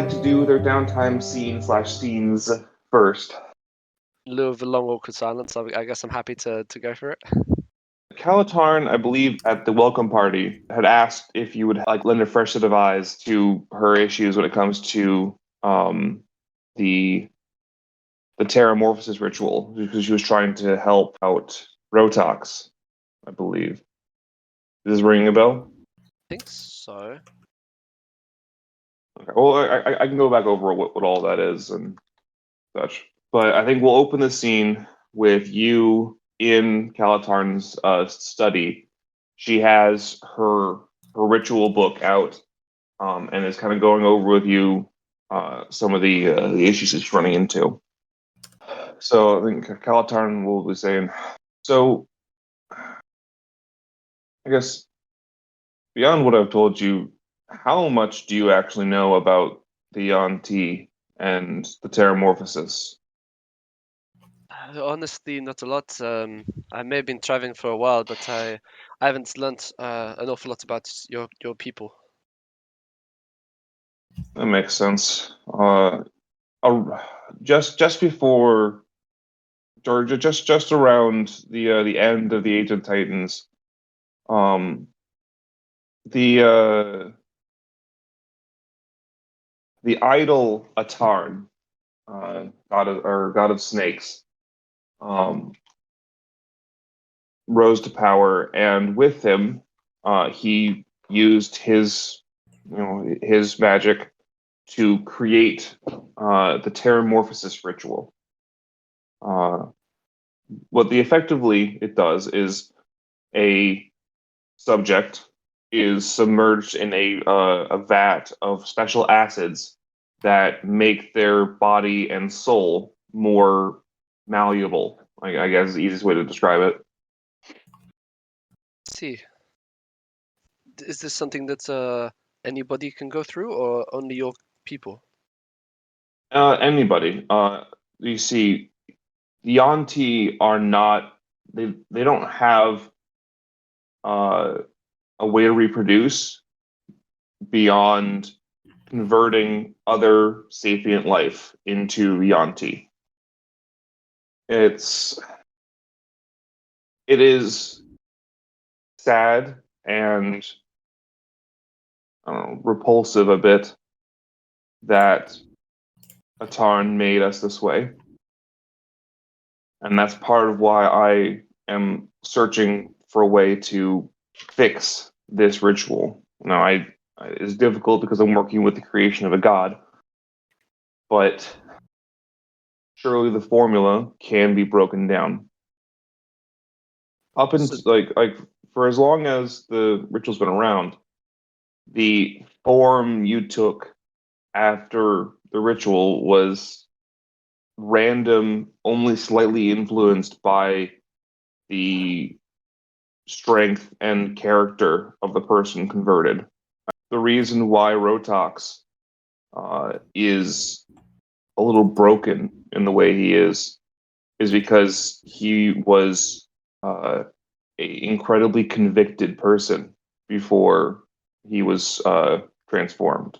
like to do their downtime scene/scenes first? In lieu of a long awkward silence, I guess I'm happy to go for it. Calatarn, I believe, at the welcome party, had asked if you would like lend a fresh set of eyes to her issues when it comes to the Terramorphosis ritual, because she was trying to help out Rotox, I believe. Does this ring a bell? I think so. Okay. Well, I can go back over what all that is and such. But I think we'll open the scene with you in Calatarn's study. She has her ritual book out, and is kind of going over with you some of the issues she's running into. So I think Calatarn will be saying, so I guess beyond what I've told you, how much do you actually know about the Yuan-Ti and the Terramorphosis? Honestly, not a lot. I may have been traveling for a while, but I haven't learnt an awful lot about your people. That makes sense. Just before, or just around the end of the Age of Titans, um, the the idol Atarn, god of snakes, um, rose to power, and with him, he used his magic to create the Terramorphosis ritual. Uh, what the effectively it does is a subject is submerged in a vat of special acids that make their body and soul more malleable. I guess is the easiest way to describe it. See, is this something that anybody can go through, or only your people? Anybody. You see, the Yuan-Ti are not. They don't have uh, a way to reproduce beyond converting other sapient life into Yuan-Ti. It's it is sad and I don't know, repulsive a bit that Atarn made us this way. And that's part of why I am searching for a way to fix this ritual. Now, it's difficult because I'm working with the creation of a god, but surely the formula can be broken down. Up So, until like for as long as the ritual's been around, the form you took after the ritual was random, only slightly influenced by the strength and character of the person converted. The reason why Rotox is a little broken in the way he is because he was a incredibly convicted person before he was transformed.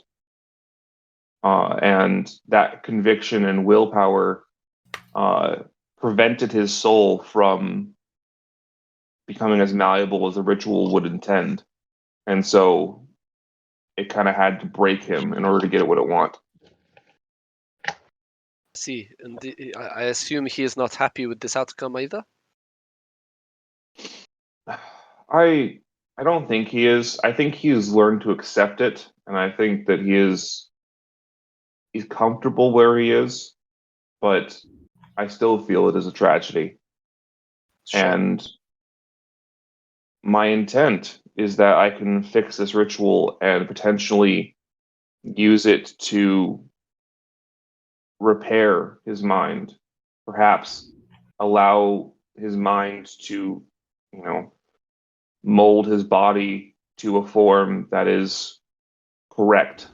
And that conviction and willpower uh, prevented his soul from becoming as malleable as the ritual would intend. And so it kind of had to break him in order to get it what it want. see, and I assume he is not happy with this outcome either. I I don't think he is. I think he has learned to accept it, and I think that he's comfortable where he is, but I still feel it is a tragedy. Sure. And my intent is that I can fix this ritual and potentially use it to repair his mind, perhaps allow his mind to, you know, mold his body to a form that is correct.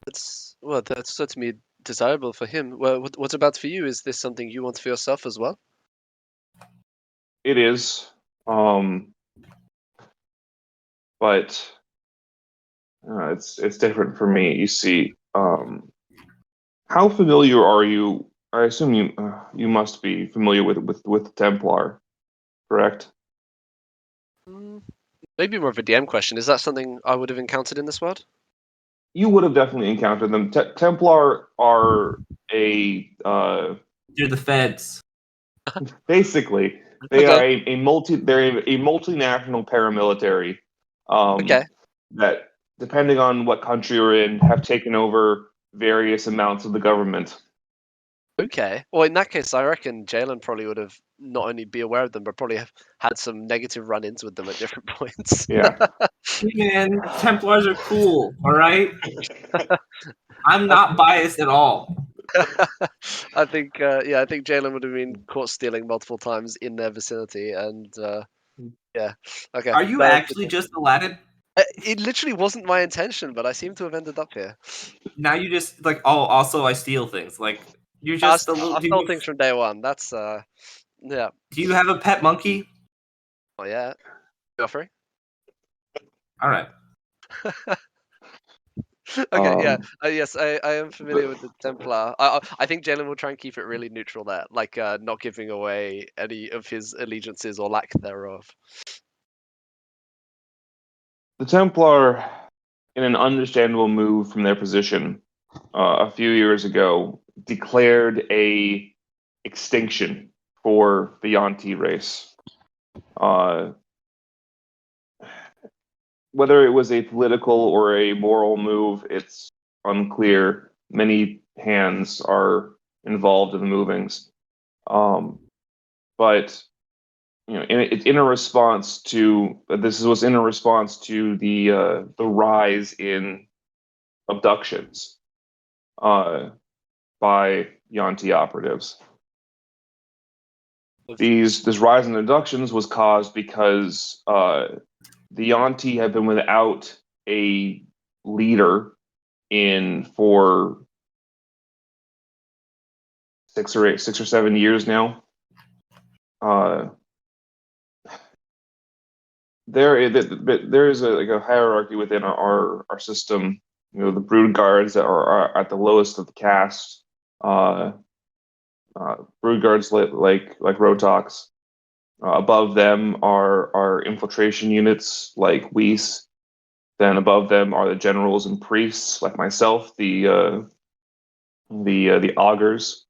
That's certainly desirable for him. Well, what about for you? Is this something you want for yourself as well? It is, but it's different for me. You see, how familiar are you? I assume you must be familiar with the Templar, correct? Mm, maybe more of a DM question. Is that something I would have encountered in this world? You would have definitely encountered them. Templar are a They're the feds. basically they are Okay. a multinational paramilitary Okay. that, depending on what country you're in, have taken over various amounts of the government. Okay. Well, in that case, I reckon Jalen probably would have not only be aware of them, but probably have had some negative run-ins with them at different points. Yeah. Hey man, Templars are cool. All right, I'm not biased at all. I think, yeah, I think Jalen would have been caught stealing multiple times in their vicinity, and yeah, okay. Are you No, actually just Aladdin? it literally wasn't my intention, but I seem to have ended up here. Now you just like, oh, also I steal things. Like you're just a little. I stole things from day one. That's yeah. Do you have a pet monkey? Oh yeah. Joffrey. All right. Okay, yeah, Um, yes, I am familiar with the Templar. I think Jalen will try and keep it really neutral there, like not giving away any of his allegiances or lack thereof. the Templar, in an understandable move from their position, a few years ago, declared a extinction for the Yanti race. Uh, whether it was a political or a moral move, it's unclear. Many hands are involved in the movings, but in a response to this was in a response to the rise in abductions by Yanti operatives. This rise in abductions was caused because the Yanti have been without a leader in for 6 or 7 years now. There is a hierarchy within our system. The brood guards that are at the lowest of the caste. Uh, brood guards like Rotox. Above them are infiltration units like Weiss. Then above them are the generals and priests like myself, the augurs.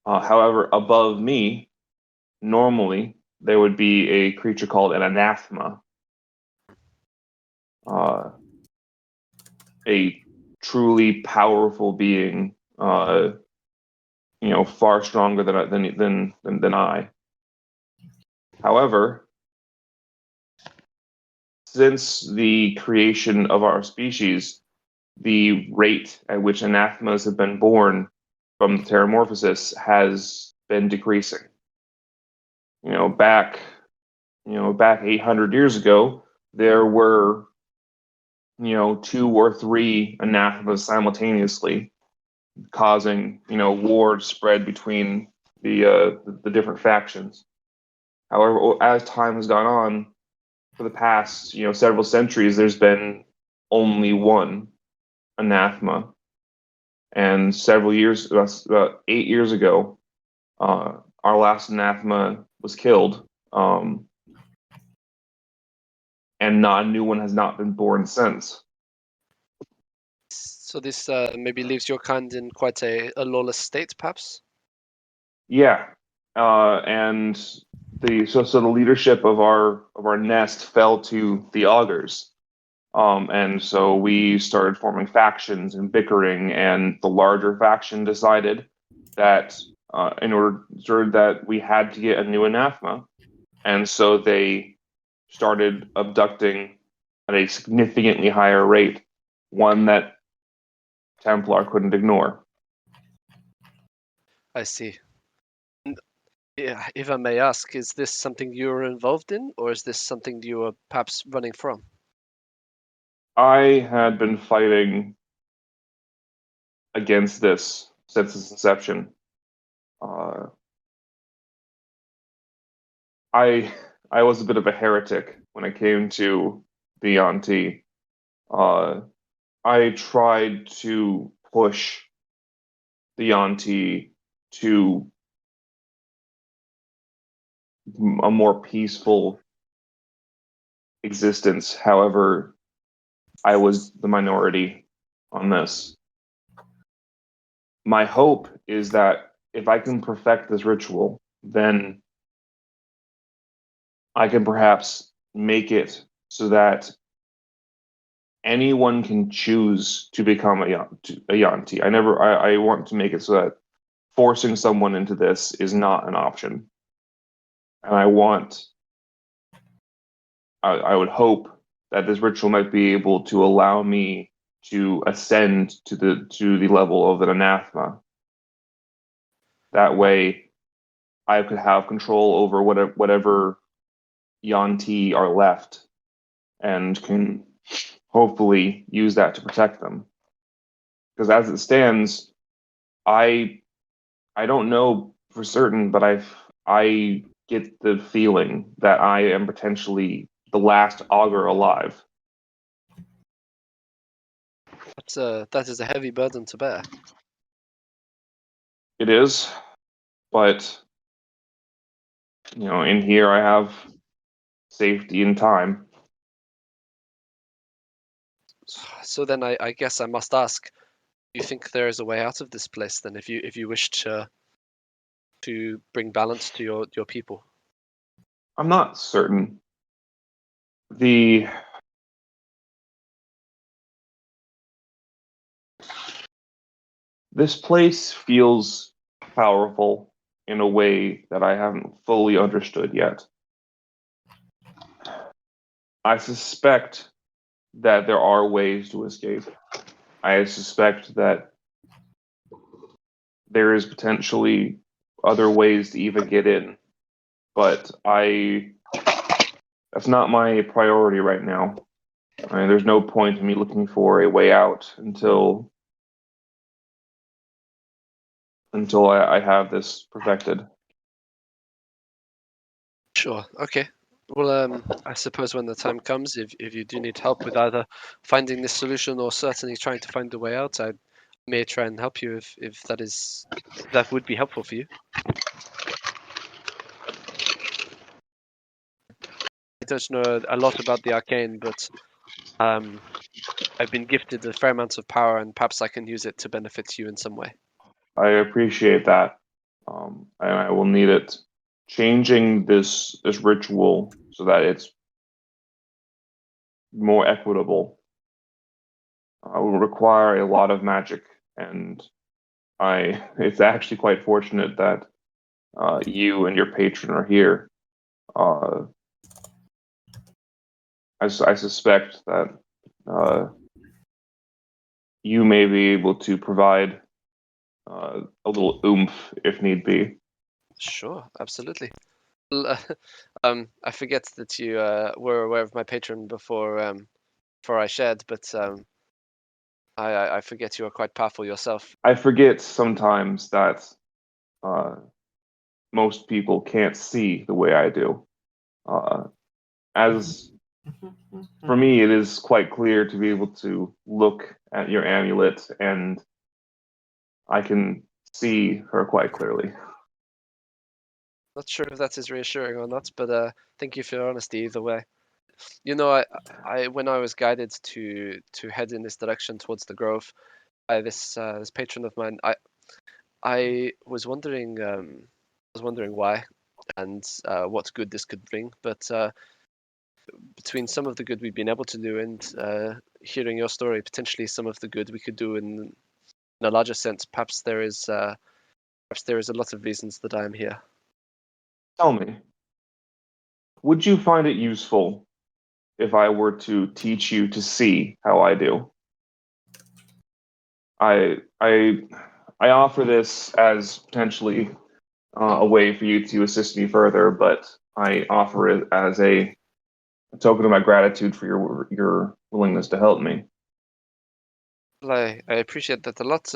However, above me, normally there would be a creature called an anathema, uh, a truly powerful being, far stronger than I. However, since the creation of our species, the rate at which anathemas have been born from the Terramorphosis has been decreasing. You know, back back 800 years ago, there were, 2 or 3 anathemas simultaneously, causing, war to spread between the different factions. However, as time has gone on, for the past, several centuries, there's been only one anathema, and several years, about 8 years ago, our last anathema was killed, and not a new one has not been born since. So this maybe leaves your kind in quite a lawless state, perhaps. Yeah, and the leadership of our nest fell to the augurs, and so we started forming factions and bickering, and the larger faction decided that in order that we had to get a new anathema, and so they started abducting at a significantly higher rate, one that Templar couldn't ignore. I see. And, yeah, if I may ask, is this something you were involved in, or is this something you were perhaps running from? I had been fighting against this since its inception. Uh, I I was a bit of a heretic when it came to the Yanti. I tried to push the Yuan-ti to a more peaceful existence. However, I was the minority on this. My hope is that if I can perfect this ritual, then I can perhaps make it so that anyone can choose to become a Yuan-ti. I want to make it so that forcing someone into this is not an option. And I would hope that this ritual might be able to allow me to ascend to the level of an anathema. That way, I could have control over whatever Yuan-ti are left, and can hopefully use that to protect them. Because as it stands, I I don't know for certain, but I get the feeling that I am potentially the last augur alive. That is a heavy burden to bear. It is, but in here I have safety and time. So then I guess I must ask, do you think there is a way out of this place then, if you wish to bring balance to your people? I'm not certain. The This place feels powerful in a way that I haven't fully understood yet. I suspect that there are ways to escape. I suspect that there is potentially other ways to even get in, but that's not my priority right now. I mean, there's no point in me looking for a way out until I have this perfected. Sure. Okay. Well, I suppose when the time comes, if you do need help with either finding this solution or certainly trying to find the way out, I may try and help you if that would be helpful for you. I don't know a lot about the arcane, but I've been gifted a fair amount of power, and perhaps I can use it to benefit you in some way. I appreciate that, and I will need it. Changing this ritual so that it's more equitable will require a lot of magic, and it's actually quite fortunate that you and your patron are here. Uh, I suspect that you may be able to provide a little oomph if need be. Sure, absolutely. Well, I forget that you were aware of my patron before I shared, but I forget you are quite powerful yourself. I forget sometimes that uh, most people can't see the way I do. As for me, it is quite clear to be able to look at your amulet, and I can see her quite clearly. Not sure if that is reassuring or not, but thank you for your honesty either way. I when I was guided to head in this direction towards the grove by this patron of mine, I was wondering why and what good this could bring, but between some of the good we've been able to do and hearing your story, potentially some of the good we could do in a larger sense, perhaps there is a lot of reasons that I am here. Tell me, would you find it useful if I were to teach you to see how I do? I I I offer this as potentially a way for you to assist me further, but I offer it as a token of my gratitude for your willingness to help me. Well, I appreciate that a lot.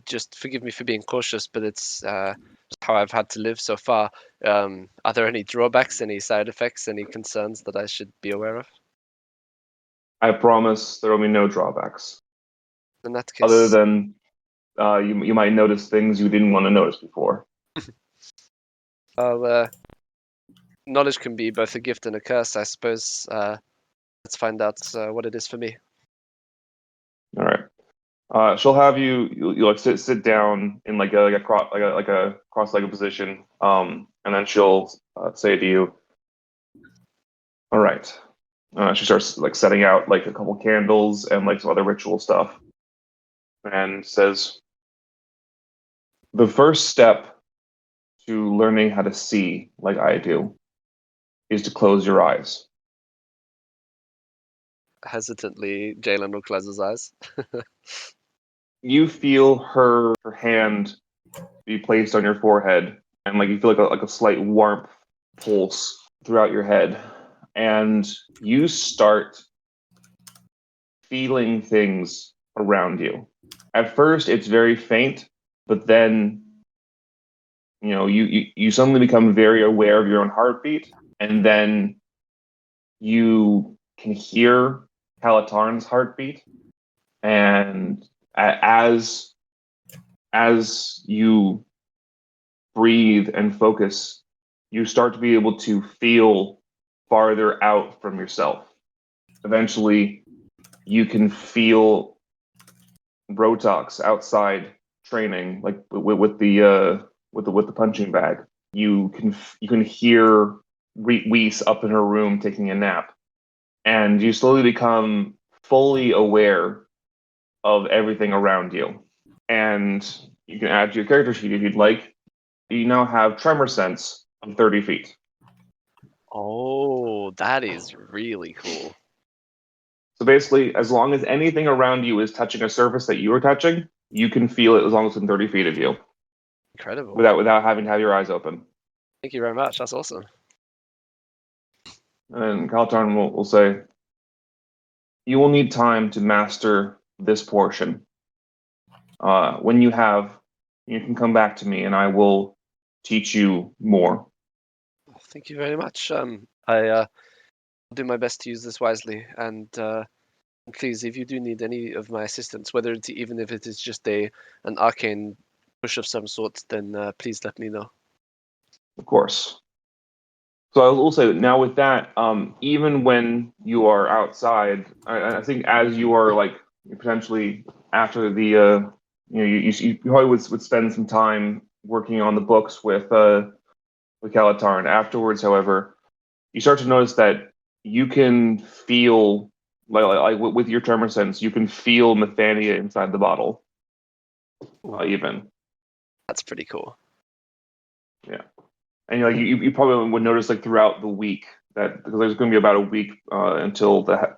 Just forgive me for being cautious, but it's how I've had to live so far. Are there any drawbacks, any side effects, any concerns that I should be aware of? I promise there will be no drawbacks. In that case, Other than you might notice things you didn't want to notice before. knowledge can be both a gift and a curse, I suppose. Let's find out what it is for me. All right. She'll have you like sit down in like a cross-legged position. And then she'll say to you, "All right." She starts like setting out like a couple candles and like some other ritual stuff, and says, "The first step to learning how to see like I do is to close your eyes." Hesitantly, Jalen will close his eyes. You feel her hand be placed on your forehead, and like you feel like a slight warmth pulse throughout your head, and you start feeling things around you. At first, it's very faint, but then you suddenly become very aware of your own heartbeat, and then you can hear Calatarn's heartbeat, and as you breathe and focus, you start to be able to feel farther out from yourself. Eventually, you can feel Rotox outside training, like with the punching bag. You can hear Weiss up in her room taking a nap, and you slowly become fully aware of everything around you. And you can add to your character sheet if you'd like. You now have tremor sense of 30 feet. Oh, that is really cool. So basically, as long as anything around you is touching a surface that you are touching, you can feel it as long as it's within 30 feet of you Incredible. without having to have your eyes open. Thank you very much. That's awesome. And Kaltarn will say, "You will need time to master this portion. When you have, you can come back to me and I will teach you more." Thank you very much. I'll do my best to use this wisely. And please, if you do need any of my assistance, whether it's even if it is just an arcane push of some sort, then please let me know. Of course. So I will say that now with that, even when you are outside, I think as you are like potentially after the, you probably would spend some time working on the books with Calatarn. Afterwards, however, you start to notice that you can feel like with your tremor sense, you can feel Methania inside the bottle. Even That's pretty cool. Yeah. And you probably would notice like throughout the week that because there's going to be about a week until the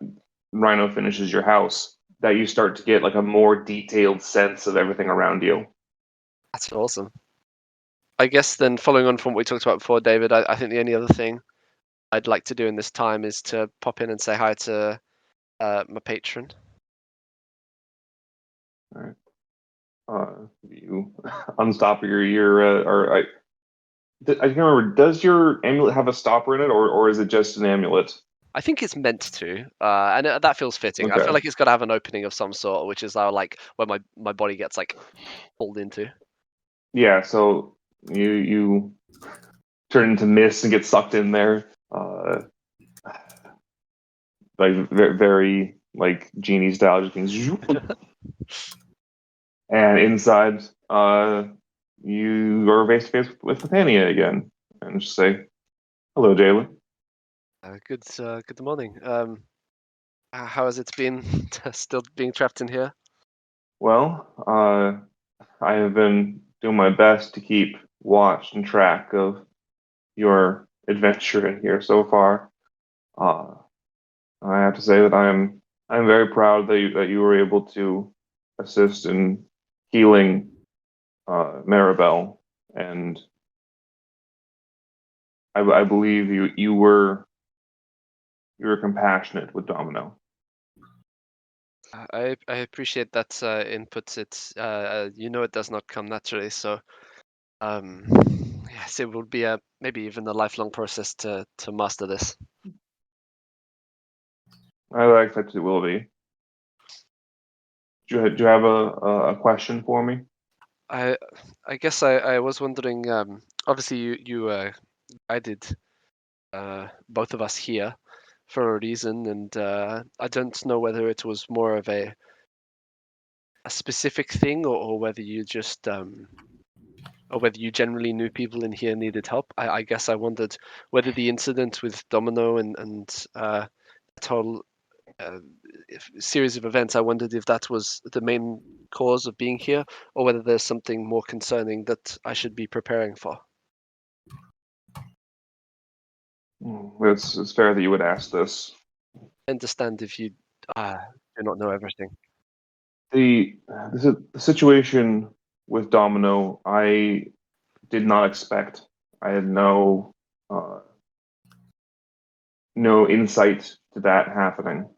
Rhino finishes your house, that you start to get like a more detailed sense of everything around you. That's awesome. I guess then following on from what we talked about before, David, I think the only other thing I'd like to do in this time is to pop in and say hi to my patron. All right. You unstop or I can't remember. Does your amulet have a stopper in it, or is it just an amulet? I think it's meant to, and that feels fitting. I Okay. feel like it's got to have an opening of some sort, which is how like where my body gets like pulled into. Yeah. So you turn into mist and get sucked in there. Like very, very like genie style, just being zoop. And inside, you are face to face with Nathania again, and just say, "Hello, Jalen." Good morning. How has it been still being trapped in here? Well, I have been doing my best to keep watch and track of your adventure in here so far. Uh, I have to say that I'm very proud that you were able to assist in healing Maribel, and I believe you were compassionate with Domino. I appreciate that input. It it does not come naturally, so um, yes, it will be a maybe even a lifelong process to master this. I expect it will be. Do you have a question for me? I guess I was wondering. Obviously, you guided both of us here for a reason, and I don't know whether it was more of a specific thing or whether you just or whether you generally knew people in here needed help. I guess I wondered whether the incident with Domino and that whole series of events, I wondered if that was the main cause of being here, or whether there's something more concerning that I should be preparing for. It's fair that you would ask this. I understand if you do not know everything. The situation with Domino, I did not expect. I had no insight to that happening.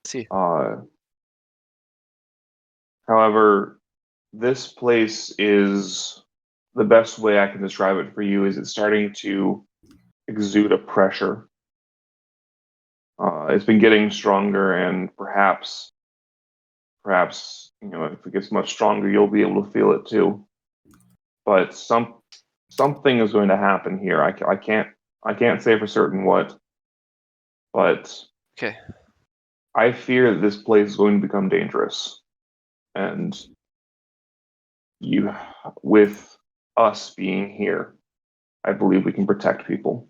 See, However, this place is the best way I can describe it for you is it's starting to exude a pressure. It's been getting stronger, and perhaps if it gets much stronger, you'll be able to feel it too. But something is going to happen here. I can't say for certain what, but okay, I fear that this place is going to become dangerous, and with us being here, I believe we can protect people.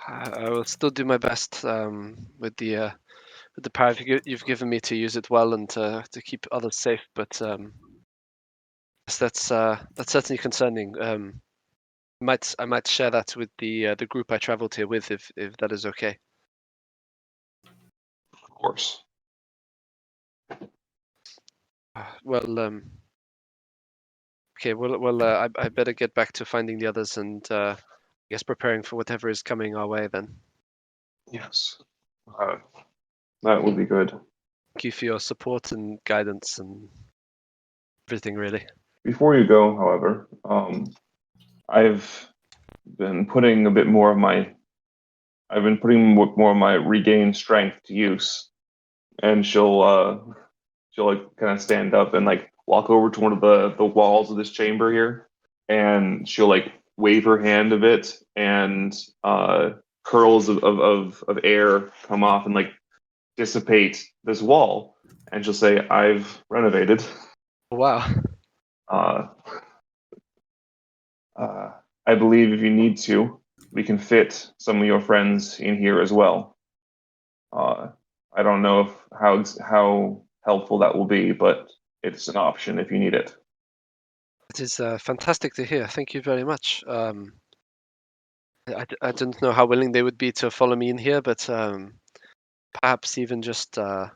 I will still do my best with the power you've given me to use it well and to keep others safe. But that's certainly concerning. I might share that with the group I traveled here with, if that is okay. Of course. Well, okay. Well, I better get back to finding the others and I guess preparing for whatever is coming our way then. Yes. That would be good. Thank you for your support and guidance and everything, really. Before you go, however, I've been putting more of my regained strength to use, and she'll like kind of stand up and like walk over to one of the walls of this chamber here, and she'll like wave her hand a bit, and curls of air come off and like dissipate this wall, and she'll say, "I've renovated." Wow. I believe if you need to, we can fit some of your friends in here as well. I don't know how helpful that will be, but it's an option if you need it. It is fantastic to hear. Thank you very much. I don't know how willing they would be to follow me in here, but perhaps even just as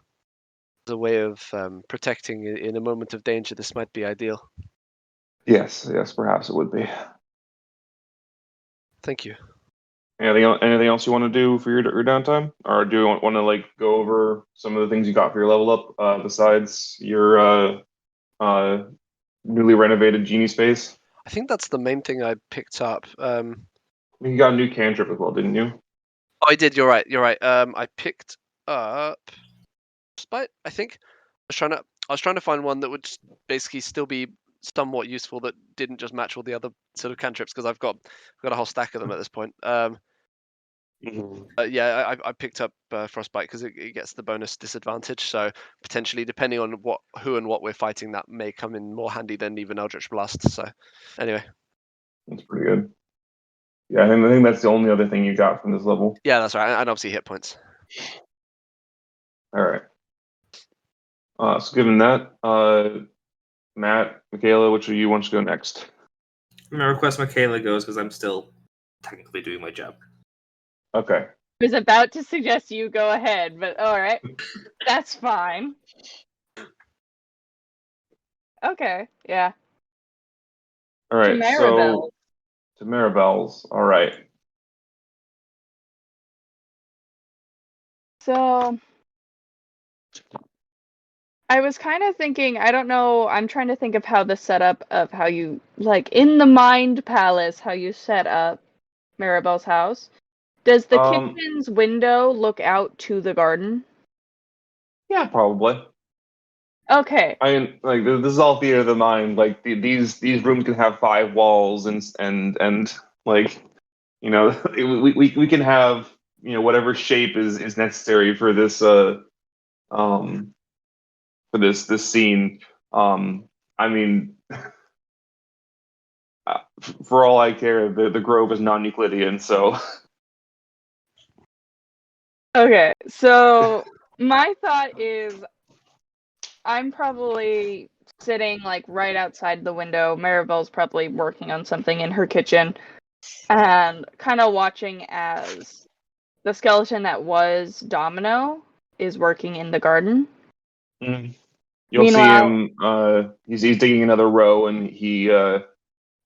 a way of protecting in a moment of danger, this might be ideal. Yes, perhaps it would be. Thank you. Anything else you want to do for your downtime, or do you want to like go over some of the things you got for your level up besides your newly renovated genie space? I think that's the main thing I picked up. You got a new cantrip as well, didn't you? Oh, I did. You're right. I picked up Spite. I think I was trying to find one that would basically still be somewhat useful that didn't just match all the other sort of cantrips, because I've got a whole stack of them at this point. Yeah, I picked up Frostbite because it gets the bonus disadvantage. So potentially, depending on who and what we're fighting, that may come in more handy than even Eldritch Blast. So anyway, that's pretty good. Yeah, I think that's the only other thing you got from this level. Yeah, that's right, and obviously hit points. All right. So given that, Matt, Michaela, which of you wants to go next? I'm gonna request Michaela goes because I'm still technically doing my job. Okay. I was about to suggest you go ahead, but all right, that's fine. Okay, yeah. All right. To Maribel. To Maribel's. All right. So I was kind of thinking, I don't know, I'm trying to think of how the setup of how you, like, in the Mind Palace, how you set up Maribel's house. Does the Um, kitchen's window look out to the garden? yeah, probably. Okay. I mean, like this is all theater of the mind. Like these rooms can have 5 walls and like we can have whatever shape is necessary for this um for this scene. I mean, for all I care, the Grove is non-Euclidean, so Okay. So my thought is I'm probably sitting like right outside the window. Maribel's probably working on something in her kitchen and kind of watching as the skeleton that was Domino is working in the garden. mm. You'll see Meanwhile, him. He's digging another row, and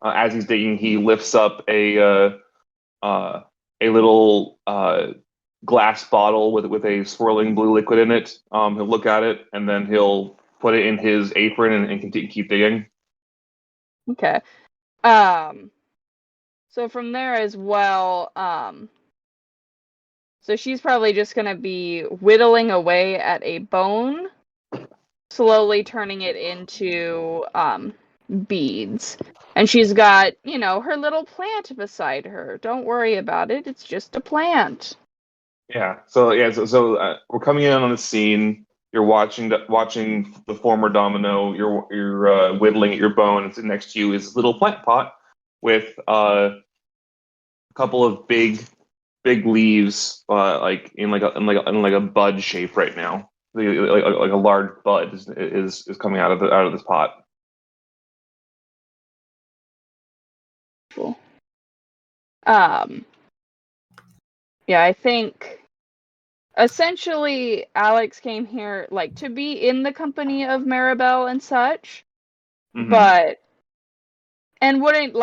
as he's digging, he lifts up a little glass bottle with a swirling blue liquid in it. He'll look at it, and then he'll put it in his apron and continue, keep digging. okay. Um, so from there as well, so she's probably just gonna be whittling away at a bone, slowly turning it into beads. And she's got, her little plant beside her. Don't worry about it. It's just a plant. Yeah. So we're coming in on the scene. You're watching the former Domino. You're whittling at your bone, and sitting next to you is a little plant pot with a couple of big leaves, like in like a bud shape right now. Like a large bud is coming out of this pot. Cool. Um, yeah, I think essentially Alex came here like to be in the company of Maribel and such, Hmm. but and wouldn't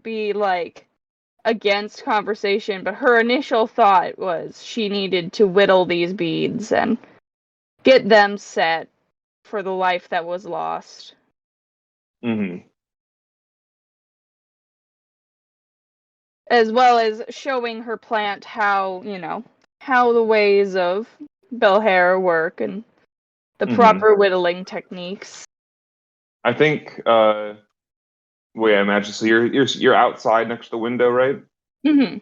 be like against conversation, but her initial thought was she needed to whittle these beads and get them set for the life that was lost. Hmm. As well as showing her plant how, how the ways of Belhair work and the Hmm. proper whittling techniques. I think way I imagine. So you're outside next to the window, right? Hmm.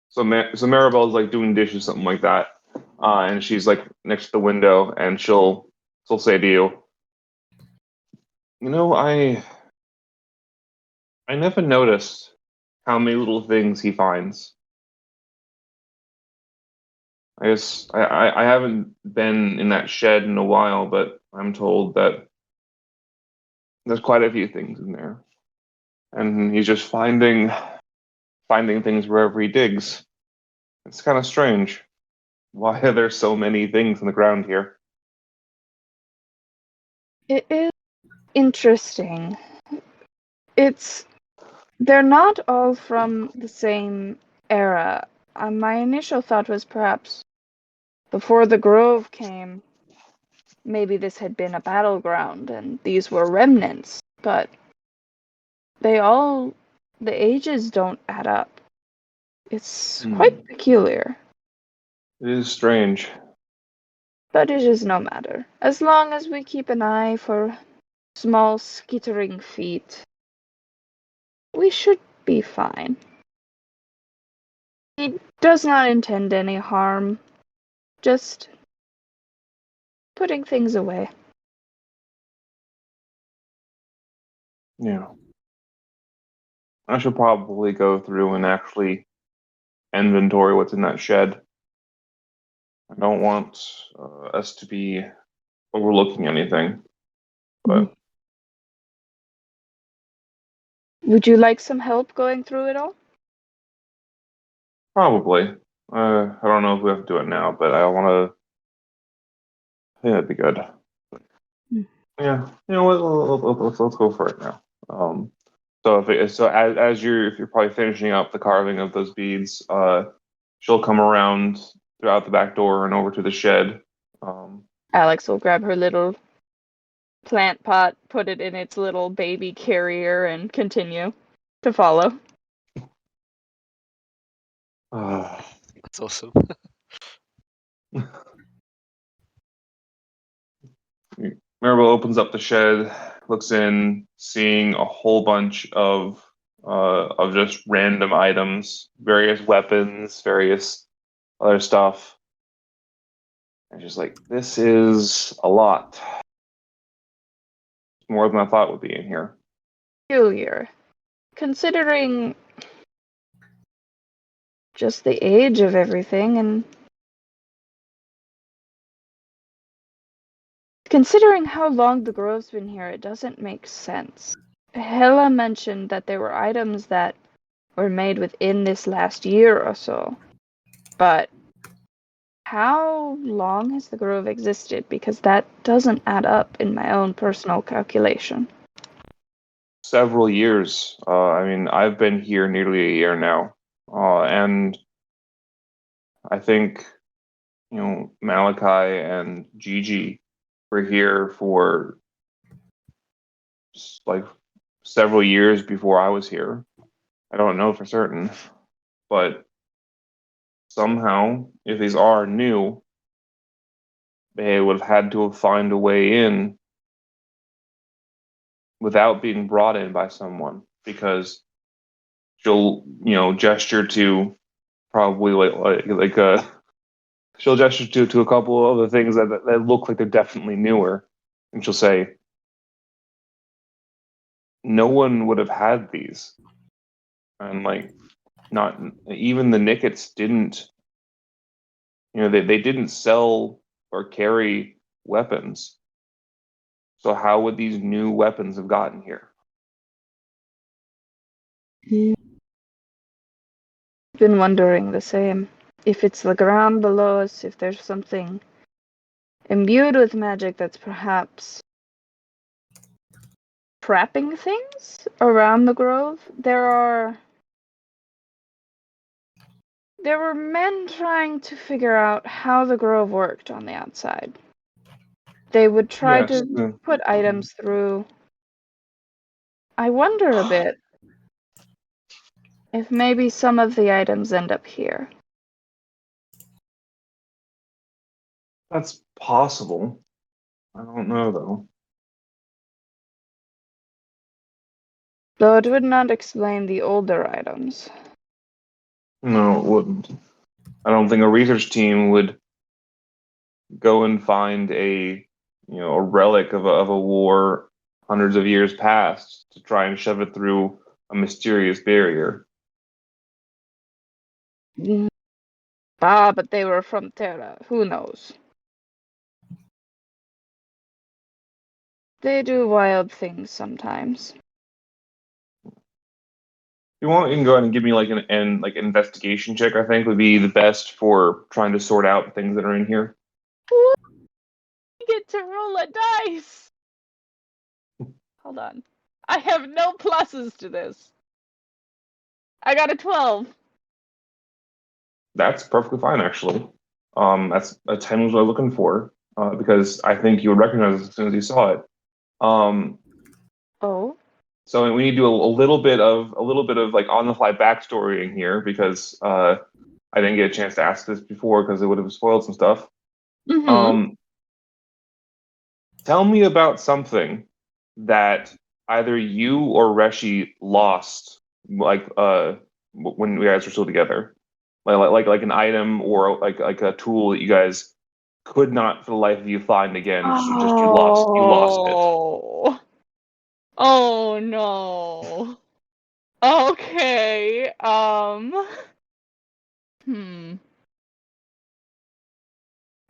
So Maribel's like doing dishes, something like that, and she's like next to the window, and she'll say to you, I never noticed how many little things he finds. I guess I haven't been in that shed in a while, but I'm told that there's quite a few things in there, and he's just finding things wherever he digs. It's kind of strange. Why are there so many things on the ground here? It is interesting. They're not all from the same era. My initial thought was perhaps before the Grove came, maybe this had been a battleground and these were remnants, but the ages don't add up. It's Hmm. quite peculiar, It is strange. but it is no matter. As long as we keep an eye for small skittering feet, we should be fine. He does not intend any harm, just putting things away. Yeah. I should probably go through and actually inventory what's in that shed. I don't want us to be overlooking anything, but Would you like some help going through it all? probably. I don't know if we have to do it now, but I want to. Yeah, that'd be good. Hmm. Yeah, you know what? Let's go for it now. So as you're probably finishing up the carving of those beads, she'll come around throughout the back door and over to the shed. Alex will grab her little plant pot, put it in its little baby carrier, and continue to follow. That's awesome. Maribel opens up the shed, looks in, seeing a whole bunch of just random items, various weapons, various other stuff. And she's like, "This is a lot. More than I thought would be in here." Peculiar. Considering just the age of everything and considering how long the grove's been here, it doesn't make sense. Hela mentioned that there were items that were made within this last year or so. But how long has the grove existed? Because that doesn't add up in my own personal calculation. Several years. I mean, I've been here nearly a year now, and I think Malachi and Gigi were here for like several years before I was here. I don't know for certain, but somehow, if these are new, they would have had to have found a way in without being brought in by someone, because she'll gesture to probably she'll gesture to a couple of other things that look like they're definitely newer, and she'll say, "No one would have had these," and not even the Nickets didn't. They didn't sell or carry weapons. So how would these new weapons have gotten here? Been wondering the same. If it's the ground below us, if there's something imbued with magic that's perhaps trapping things around the grove. There were men trying to figure out how the grove worked on the outside. They would try Yes, to put items through. I wonder a bit if maybe some of the items end up here. that's possible. I don't know though. Though it would not explain the older items. No, it wouldn't. I don't think a research team would go and find a relic of a war hundreds of years past to try and shove it through a mysterious barrier. But they were from Terra. Who knows? They do wild things sometimes. If you want, you can go ahead and give me an investigation check. I think would be the best for trying to sort out the things that are in here. I get to roll a dice. Hold on. I have no pluses to this. I got a 12. That's perfectly fine, actually. That's a 10 was what I was looking for, because I think you would recognize it as soon as you saw it. Oh. So we need to do a little bit of like on the fly backstory in here, because I didn't get a chance to ask this before because it would have spoiled some stuff. Mm-hmm. Tell me about something that either you or Reshi lost, when you guys were still together, like an item or like a tool that you guys could not for the life of you find again. Just you lost it. Oh no. Okay.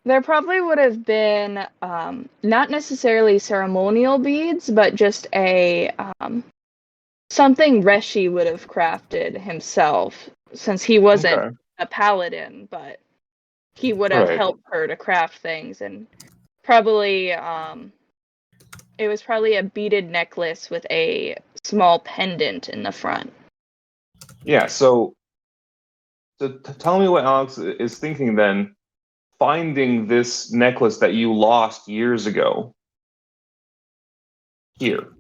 There probably would have been not necessarily ceremonial beads, but just a something Reshi would have crafted himself, since he wasn't Okay. a paladin, but he would have Right. helped her to craft things, and probably it was probably a beaded necklace with a small pendant in the front. Yeah. So tell me what Alex is thinking then. Finding this necklace that you lost years ago here.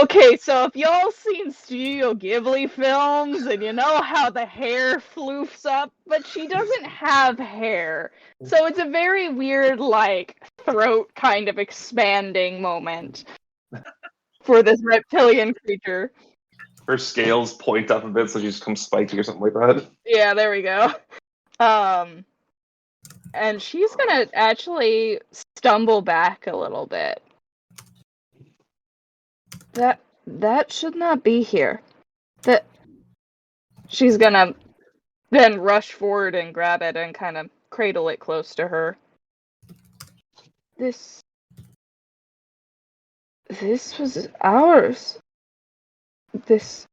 Okay, so if y'all seen Studio Ghibli films and you know how the hair floofs up, but she doesn't have hair. So it's a very weird, like, throat kind of expanding moment for this reptilian creature. Her scales point up a bit, so she just comes spiky or something like that. Yeah, there we go. And she's gonna actually stumble back a little bit. That should not be here. That she's gonna then rush forward and grab it and kind of cradle it close to her. This was ours. This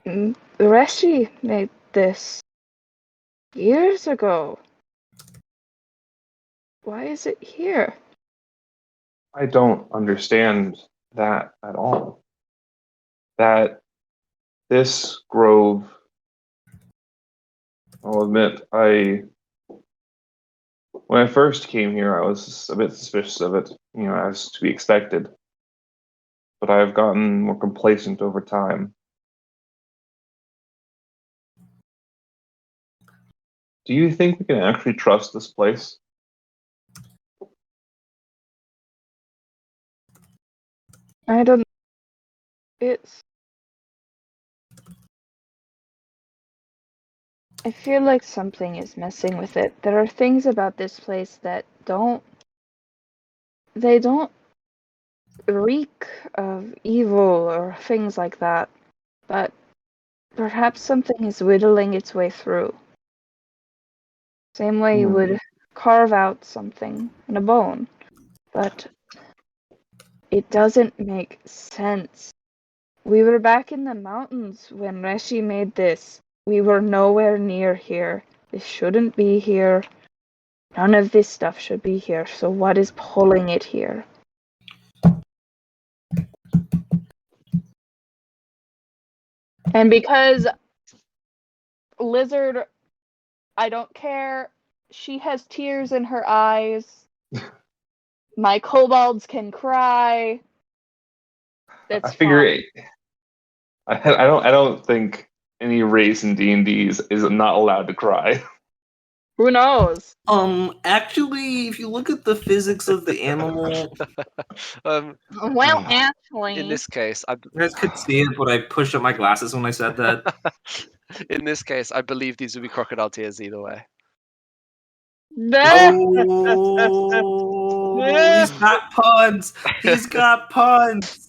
Reshi made this years ago. Why is it here? I don't understand that at all. That this grove, I'll admit, when I first came here, I was a bit suspicious of it, as to be expected. But I've gotten more complacent over time. Do you think we can actually trust this place? I don't. It's. I feel like something is messing with it. There are things about this place that they don't reek of evil or things like that. But perhaps something is whittling its way through. Same way you would carve out something in a bone. But it doesn't make sense. We were back in the mountains when Reshi made this. We were nowhere near here. This shouldn't be here. None of this stuff should be here. So what is pulling it here? And because Lizard, I don't care. She has tears in her eyes. My kobolds can cry. That's I figure fine. I don't think any race in D&D is not allowed to cry. Who knows? Actually, if you look at the physics of the animal, Well, actually, in this case, you guys could see it, but I pushed up my glasses when I said that. in this case, I believe these would be crocodile tears either way. Oh, he's got puns. He's got puns.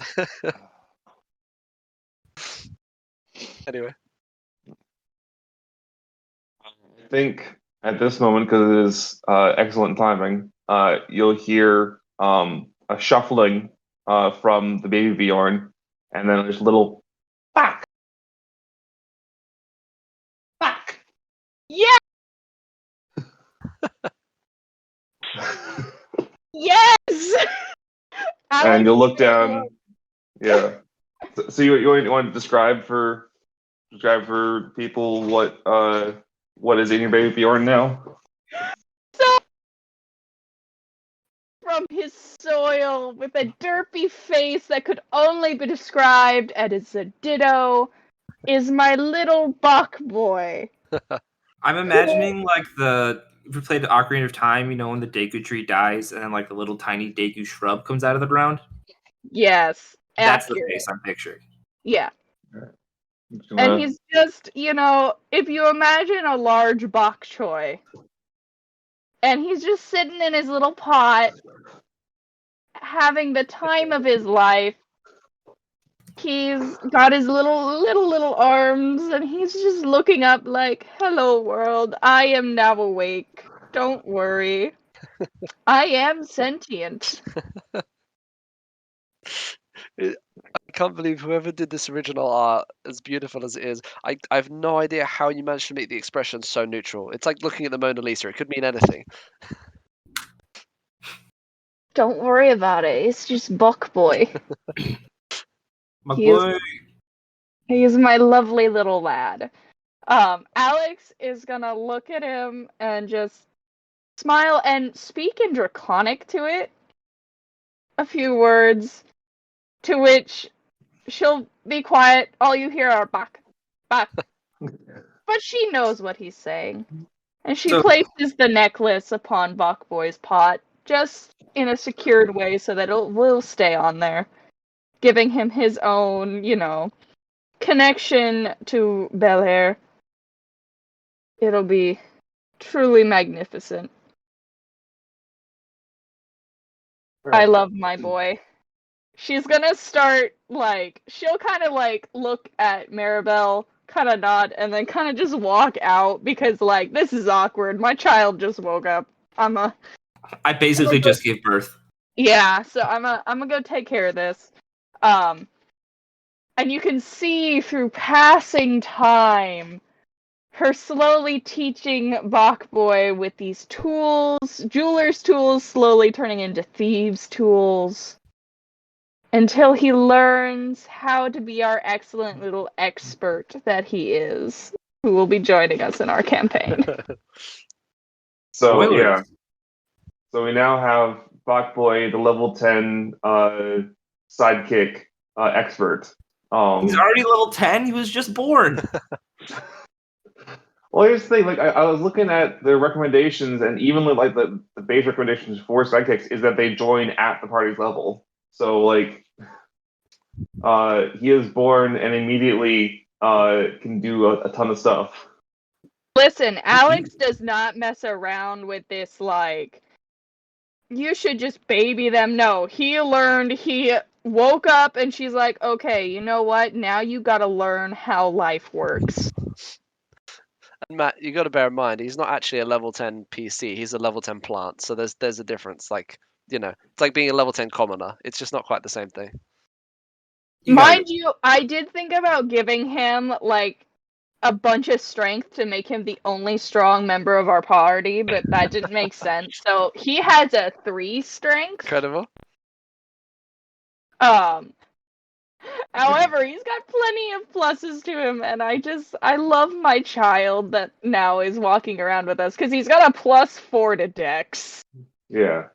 Anyway, I think at this moment, because it is excellent timing, you'll hear a shuffling from the baby Bjorn, and then there's a little back. yeah, yes. And you'll look down. Yeah. So you want to describe for people what is in your baby Bjorn now? So from his soil with a derpy face that could only be described as a ditto is my little buck boy. I'm imagining like if you played the Ocarina of Time, when the Deku tree dies and then like the little tiny Deku shrub comes out of the ground. Yes, That's accurate. the face I'm picturing. Yeah. And he's just, if you imagine a large bok choy, and he's just sitting in his little pot, having the time of his life. He's got his little arms, and he's just looking up like, "Hello, world. I am now awake. Don't worry. I am sentient." I can't believe whoever did this original art, as beautiful as it is, I have no idea how you managed to make the expression so neutral. It's like looking at the Mona Lisa. It could mean anything. Don't worry about it. It's just Buck Boy. My He is- boy. He is my lovely little lad. Alex is gonna look at him and just smile and speak in Draconic to it. A few words. To which she'll be quiet. All you hear are bak, bak. But she knows what he's saying. And she So- places the necklace upon Bok Boy's pot, just in a secured way so that it will stay on there, giving him his own, connection to Bel Air. It'll be truly magnificent. I love my boy. She's gonna start, she'll kind of, look at Maribel, kind of nod, and then kind of just walk out because, this is awkward. My child just woke up. I basically just gave birth. Yeah, so I'm gonna go take care of this. And you can see through passing time, her slowly teaching Bok Boy with these tools, jeweler's tools slowly turning into thieves' tools, until he learns how to be our excellent little expert that he is, who will be joining us in our campaign. So Spoilers. yeah. So we now have Bok Boy, the level 10 sidekick expert. He's already level 10. He was just born. Well, here's the thing. I was looking at the recommendations, and even the base recommendations for sidekicks is that they join at the party's level. So he is born and immediately can do a ton of stuff. Listen, Alex does not mess around with this, you should just baby them. No, he learned, he woke up and she's like, okay, you know what? Now you gotta learn how life works. And Matt, you got to bear in mind, he's not actually a level 10 PC. He's a level 10 plant. So there's a difference. It's like being a level 10 commoner. It's just not quite the same thing. Mind you, I did think about giving him, a bunch of strength to make him the only strong member of our party, but that didn't make sense. So he has a 3 strength. Incredible. However, he's got plenty of pluses to him, and I love my child that now is walking around with us, because he's got a +4 to Dex. Yeah.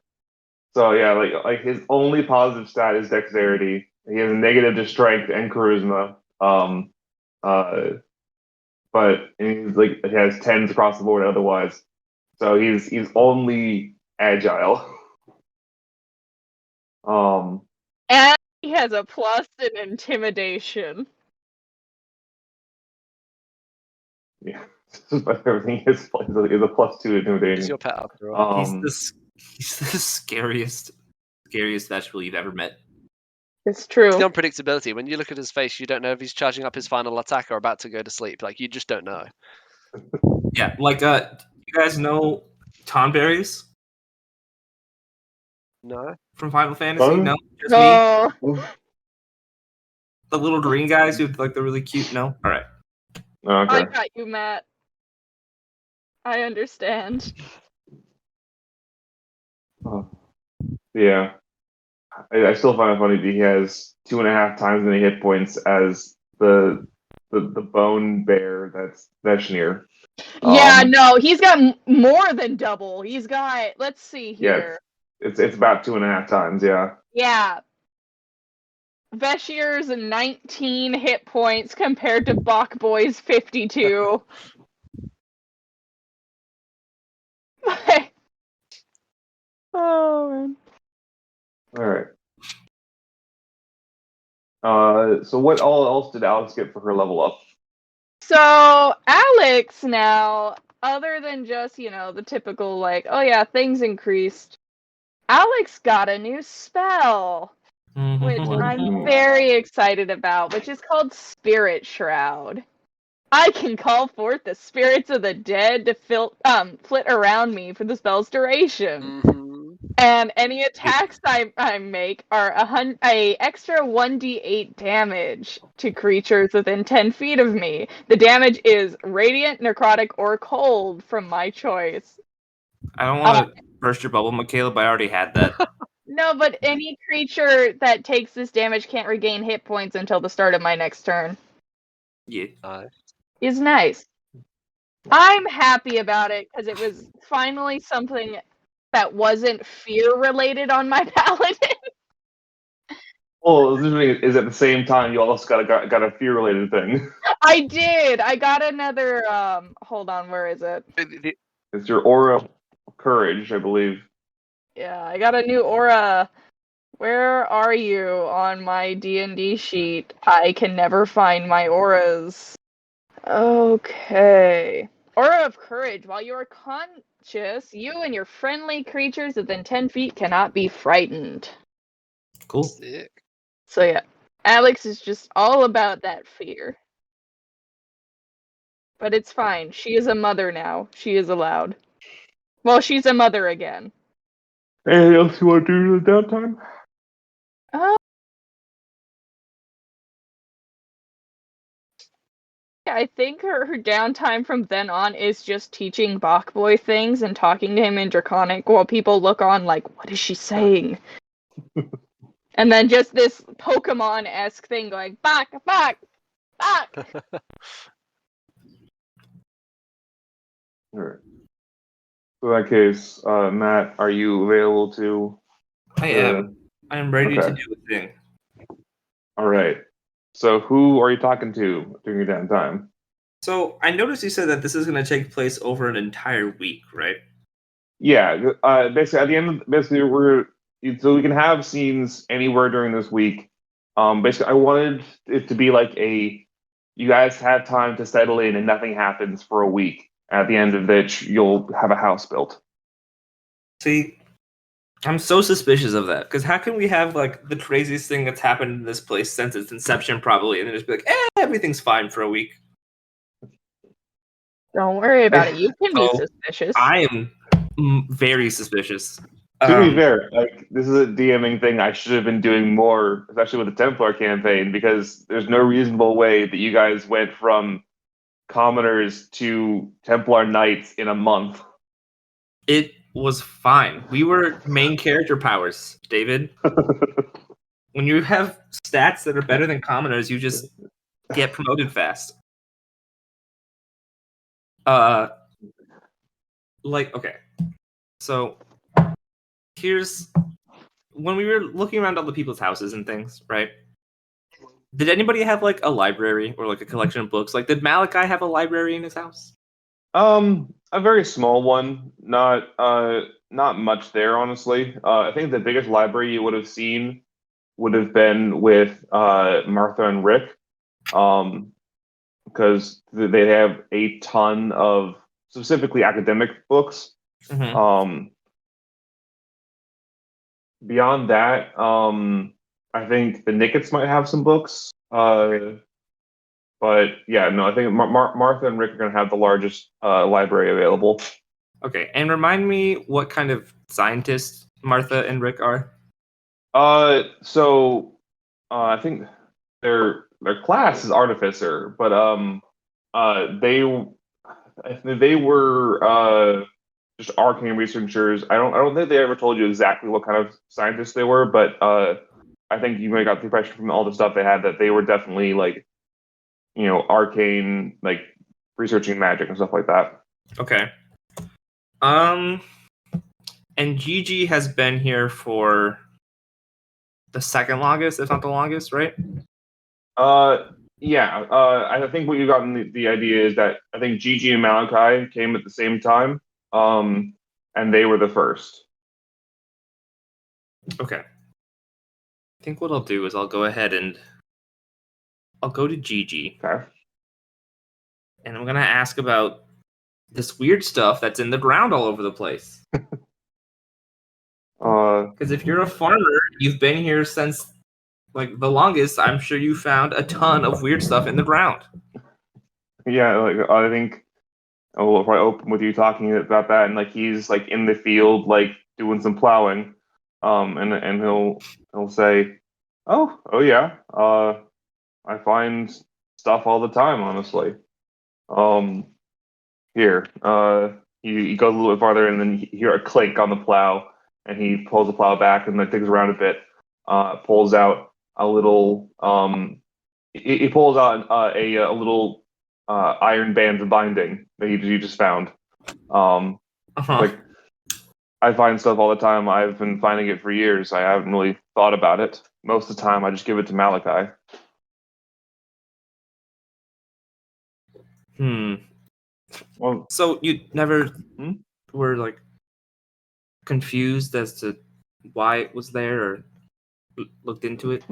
So yeah, like his only positive stat is dexterity. He has a negative to strength and charisma. But he's he has 10s across the board otherwise. So he's only agile. And he has a plus in intimidation. Yeah. But everything is a +2 intimidation. He's your pet after all. He's the scariest vegetable you've ever met. It's true. It's the unpredictability. When you look at his face, you don't know if he's charging up his final attack or about to go to sleep. You just don't know. Yeah, you guys know Tonberries No? from Final Fantasy? Huh? No, just me. Oh, The little green guys who the really cute. No, all right. Okay. I got you, Matt. I understand. Yeah. I still find it funny that he has 2.5 times as many hit points as the bone bear that's Veshnir. Yeah, no, he's got more than double. He's got, let's see here. It's about 2.5 times, yeah. Yeah. Veshir's 19 hit points compared to Bok Boy's 52. Oh, man. All right. So what all else did Alex get for her level up? So, Alex now, other than just, the typical, oh yeah, things increased, Alex got a new spell, which I'm very excited about, which is called Spirit Shroud. I can call forth the spirits of the dead to flit around me for the spell's duration. Mm-hmm. And any attacks I make are a extra 1d8 damage to creatures within 10 feet of me. The damage is radiant, necrotic, or cold from my choice. I don't want to burst your bubble, Michaela, but I already had that. No, but any creature that takes this damage can't regain hit points until the start of my next turn. Yeah. Is nice. I'm happy about it because it was finally something that wasn't fear related on my paladin. Well, the thing is at the same time you also got a fear related thing. I did. I got another. Hold on. Where is it? It's your aura of courage, I believe. Yeah, I got a new aura. Where are you on my D&D sheet? I can never find my auras. Okay. Aura of courage. While you are conscious, you and your friendly creatures within 10 feet cannot be frightened. Cool. Sick. So yeah, Alex is just all about that fear. But it's fine. She is a mother now. She is allowed. Well, she's a mother again. Anything else you want to do in the downtime? I think her downtime from then on is just teaching Bach Boy things and talking to him in Draconic while people look on like, what is she saying? And then just this Pokemon-esque thing going, Bach, Bach, Bach! Alright. So in that case, Matt, are you available to? I am. I am ready to Okay. do a thing. All right. So who are you talking to during your downtime? So I noticed you said that this is going to take place over an entire week, right? Yeah. Basically, at the end, so we can have scenes anywhere during this week. Basically, I wanted it to be like you guys have time to settle in and nothing happens for a week. At the end of which, you'll have a house built. See, I'm so suspicious of that because how can we have like the craziest thing that's happened in this place since its inception, probably, and then just be like, everything's fine for a week? Don't worry about it. You can be So, suspicious. I am very suspicious. To be fair, like this is a DMing thing I should have been doing more, especially with the Templar campaign, because there's no reasonable way that you guys went from commoners to Templar knights in a month. It was fine. We were main character powers, David. When you have stats that are better than commoners, you just get promoted fast. Okay. So here's when we were looking around all the people's houses and things, right? Did anybody have like a library or like a collection of books? Like, did Malachi have a library in his house? A very small one, not much there, honestly. I think the biggest library you would have seen would have been with Martha and Rick, because they have a ton of specifically academic books. Mm-hmm. Beyond that, I think the Nickets might have some books. But yeah, no, I think Martha and Rick are going to have the largest library available. Okay, and remind me what kind of scientists Martha and Rick are. I think their class is artificer, but they were just arcane researchers. I don't think they ever told you exactly what kind of scientists they were, but I think you may have got the impression from all the stuff they had that they were definitely like, arcane, like researching magic and stuff like that. Okay. And Gigi has been here for the second longest, if not the longest, right? Yeah. I think what you got in the idea is that I think Gigi and Malachi came at the same time, and they were the first. Okay. I think what I'll do is I'll go ahead and I'll go to Gigi. Okay. And I'm gonna ask about this weird stuff that's in the ground all over the place. Because if you're a farmer, you've been here since like the longest. I'm sure you found a ton of weird stuff in the ground. Yeah, like I think we'll probably open with you talking about that, and like he's like in the field, like doing some plowing, and he'll say, "Oh yeah, I find stuff all the time, honestly." Here, he goes a little bit farther, and then you hear a clink on the plow, and he pulls the plow back and then digs around a bit, pulls out a little, he pulls out a little iron band of binding that you just found. Like, I find stuff all the time. I've been finding it for years. I haven't really thought about it. Most of the time, I just give it to Malachi. Well, So you never Hmm? were like confused as to why it was there, or looked into it?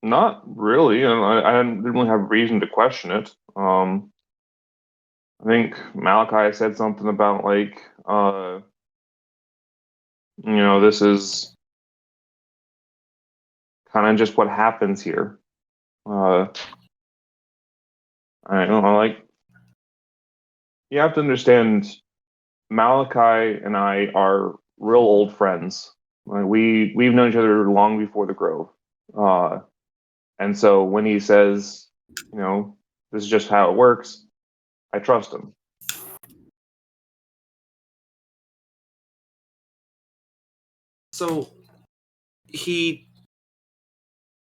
not really. I didn't really have reason to question it. I think Malachi said something about like, this is kind of just what happens here. I don't know, like, you have to understand, Malachi and I are real old friends. Like, we've known each other long before the Grove, and so when he says, this is just how it works, I trust him. So he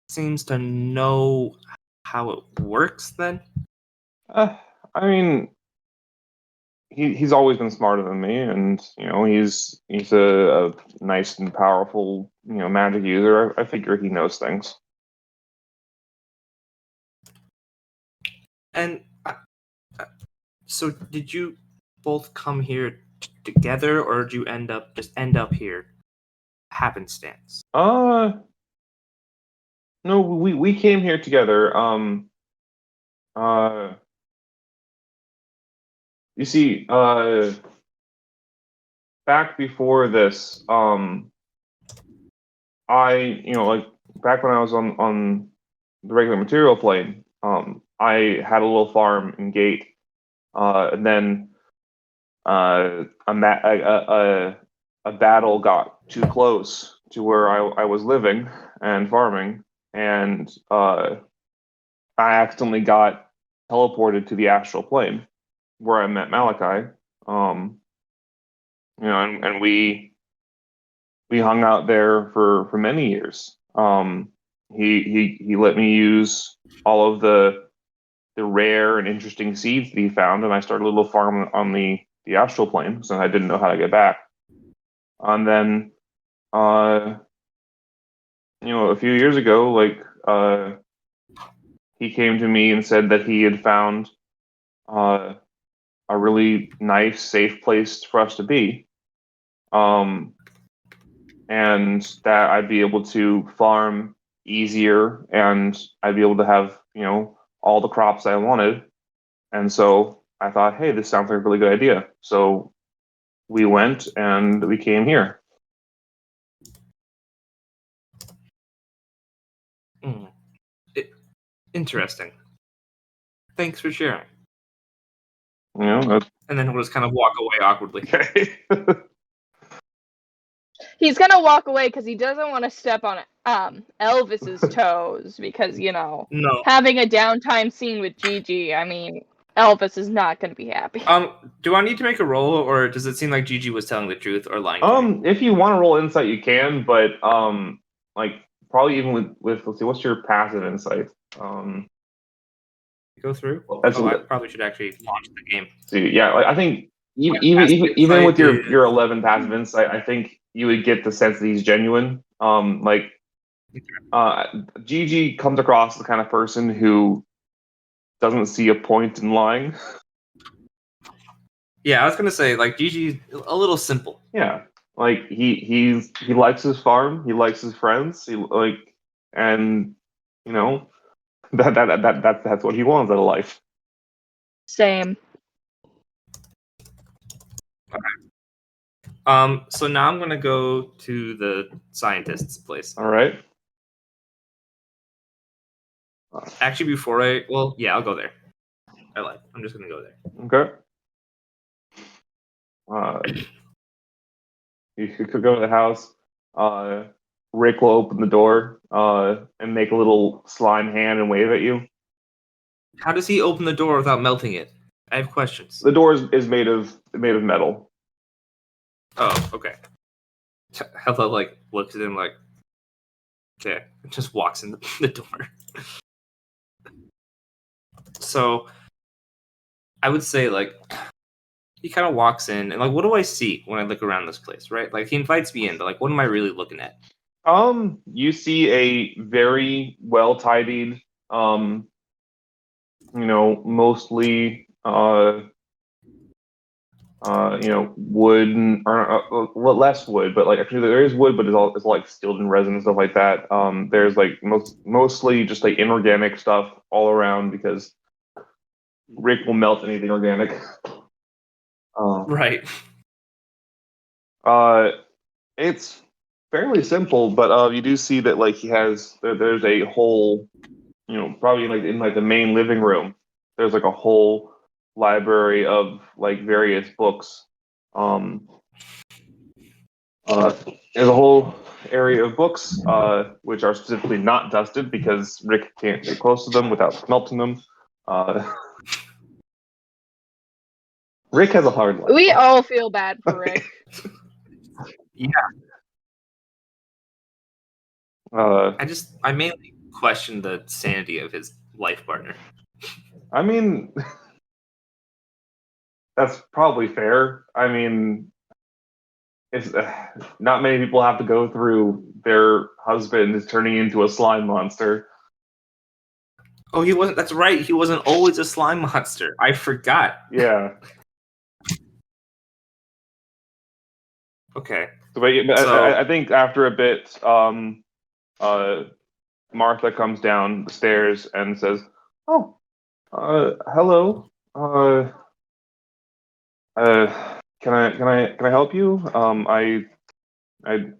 seems to know how it works then? I mean, he's always been smarter than me, and he's a nice and powerful magic user. I figure he knows things. And so did you both come here together, or did you end up here happenstance? No, we came here together. You see, back before this, like back when I was on the regular material plane, I had a little farm in Gate, and then a battle got too close to where I was living and farming, and I accidentally got teleported to the astral plane where I met Malachi. And we hung out there for many years. He let me use all of the rare and interesting seeds that he found, and I started a little farm on the astral plane since I didn't know how to get back. And then, a few years ago, like, he came to me and said that he had found a really nice, safe place for us to be. And that I'd be able to farm easier, and I'd be able to have, all the crops I wanted. And so I thought, hey, this sounds like a really good idea. So we went and we came here. Interesting. Thanks for sharing. That's And then we'll just kind of walk away awkwardly. okay. He's gonna walk away because he doesn't want to step on Elvis's toes because No. having a downtime scene with Gigi, I mean, Elvis is not gonna be happy. Do I need to make a roll, or does it seem like Gigi was telling the truth or lying to me? If you want to roll insight, you can, but like probably even with let's see, what's your passive insight? Go through? That's I probably should actually launch the game. See, yeah, like, I think passive even with insight your 11 passive insight, I think you would get the sense that he's genuine. Gigi comes across the kind of person who doesn't see a point in lying. Yeah, I was gonna say, like, Gigi's a little simple. Yeah, like he likes his farm, he likes his friends, and that's what he wants out of life. Same. So now I'm gonna go to the scientist's place. All right. Actually, I'll go there. I'm just gonna go there. Okay. You could go to the house. Rick will open the door and make a little slime hand and wave at you. How does he open the door without melting it? I have questions. The door is made of metal. Oh, okay. Heather looks at him like, okay, and just walks in the door. So, I would say he kind of walks in, and like, what do I see when I look around this place? Right, like he invites me in, but like, what am I really looking at? You see a very well tidied, mostly wood or well, less wood, but like actually there is wood, but it's all like steel and resin and stuff like that. There's like mostly just like inorganic stuff all around because Rick will melt anything organic. Right. It's fairly simple, but you do see that like there's a whole, probably like in like the main living room, there's like a whole library of like various books. There's a whole area of books, which are specifically not dusted because Rick can't get close to them without melting them. Rick has a hard life. We all feel bad for Rick. I mainly question the sanity of his life partner. I mean, that's probably fair. I mean, it's not many people have to go through their husband is turning into a slime monster. Oh, he wasn't. That's right. He wasn't always a slime monster. I forgot. Yeah. Okay. So, I think after a bit, Martha comes down the stairs and says, "Oh, hello. Can I help you? I can't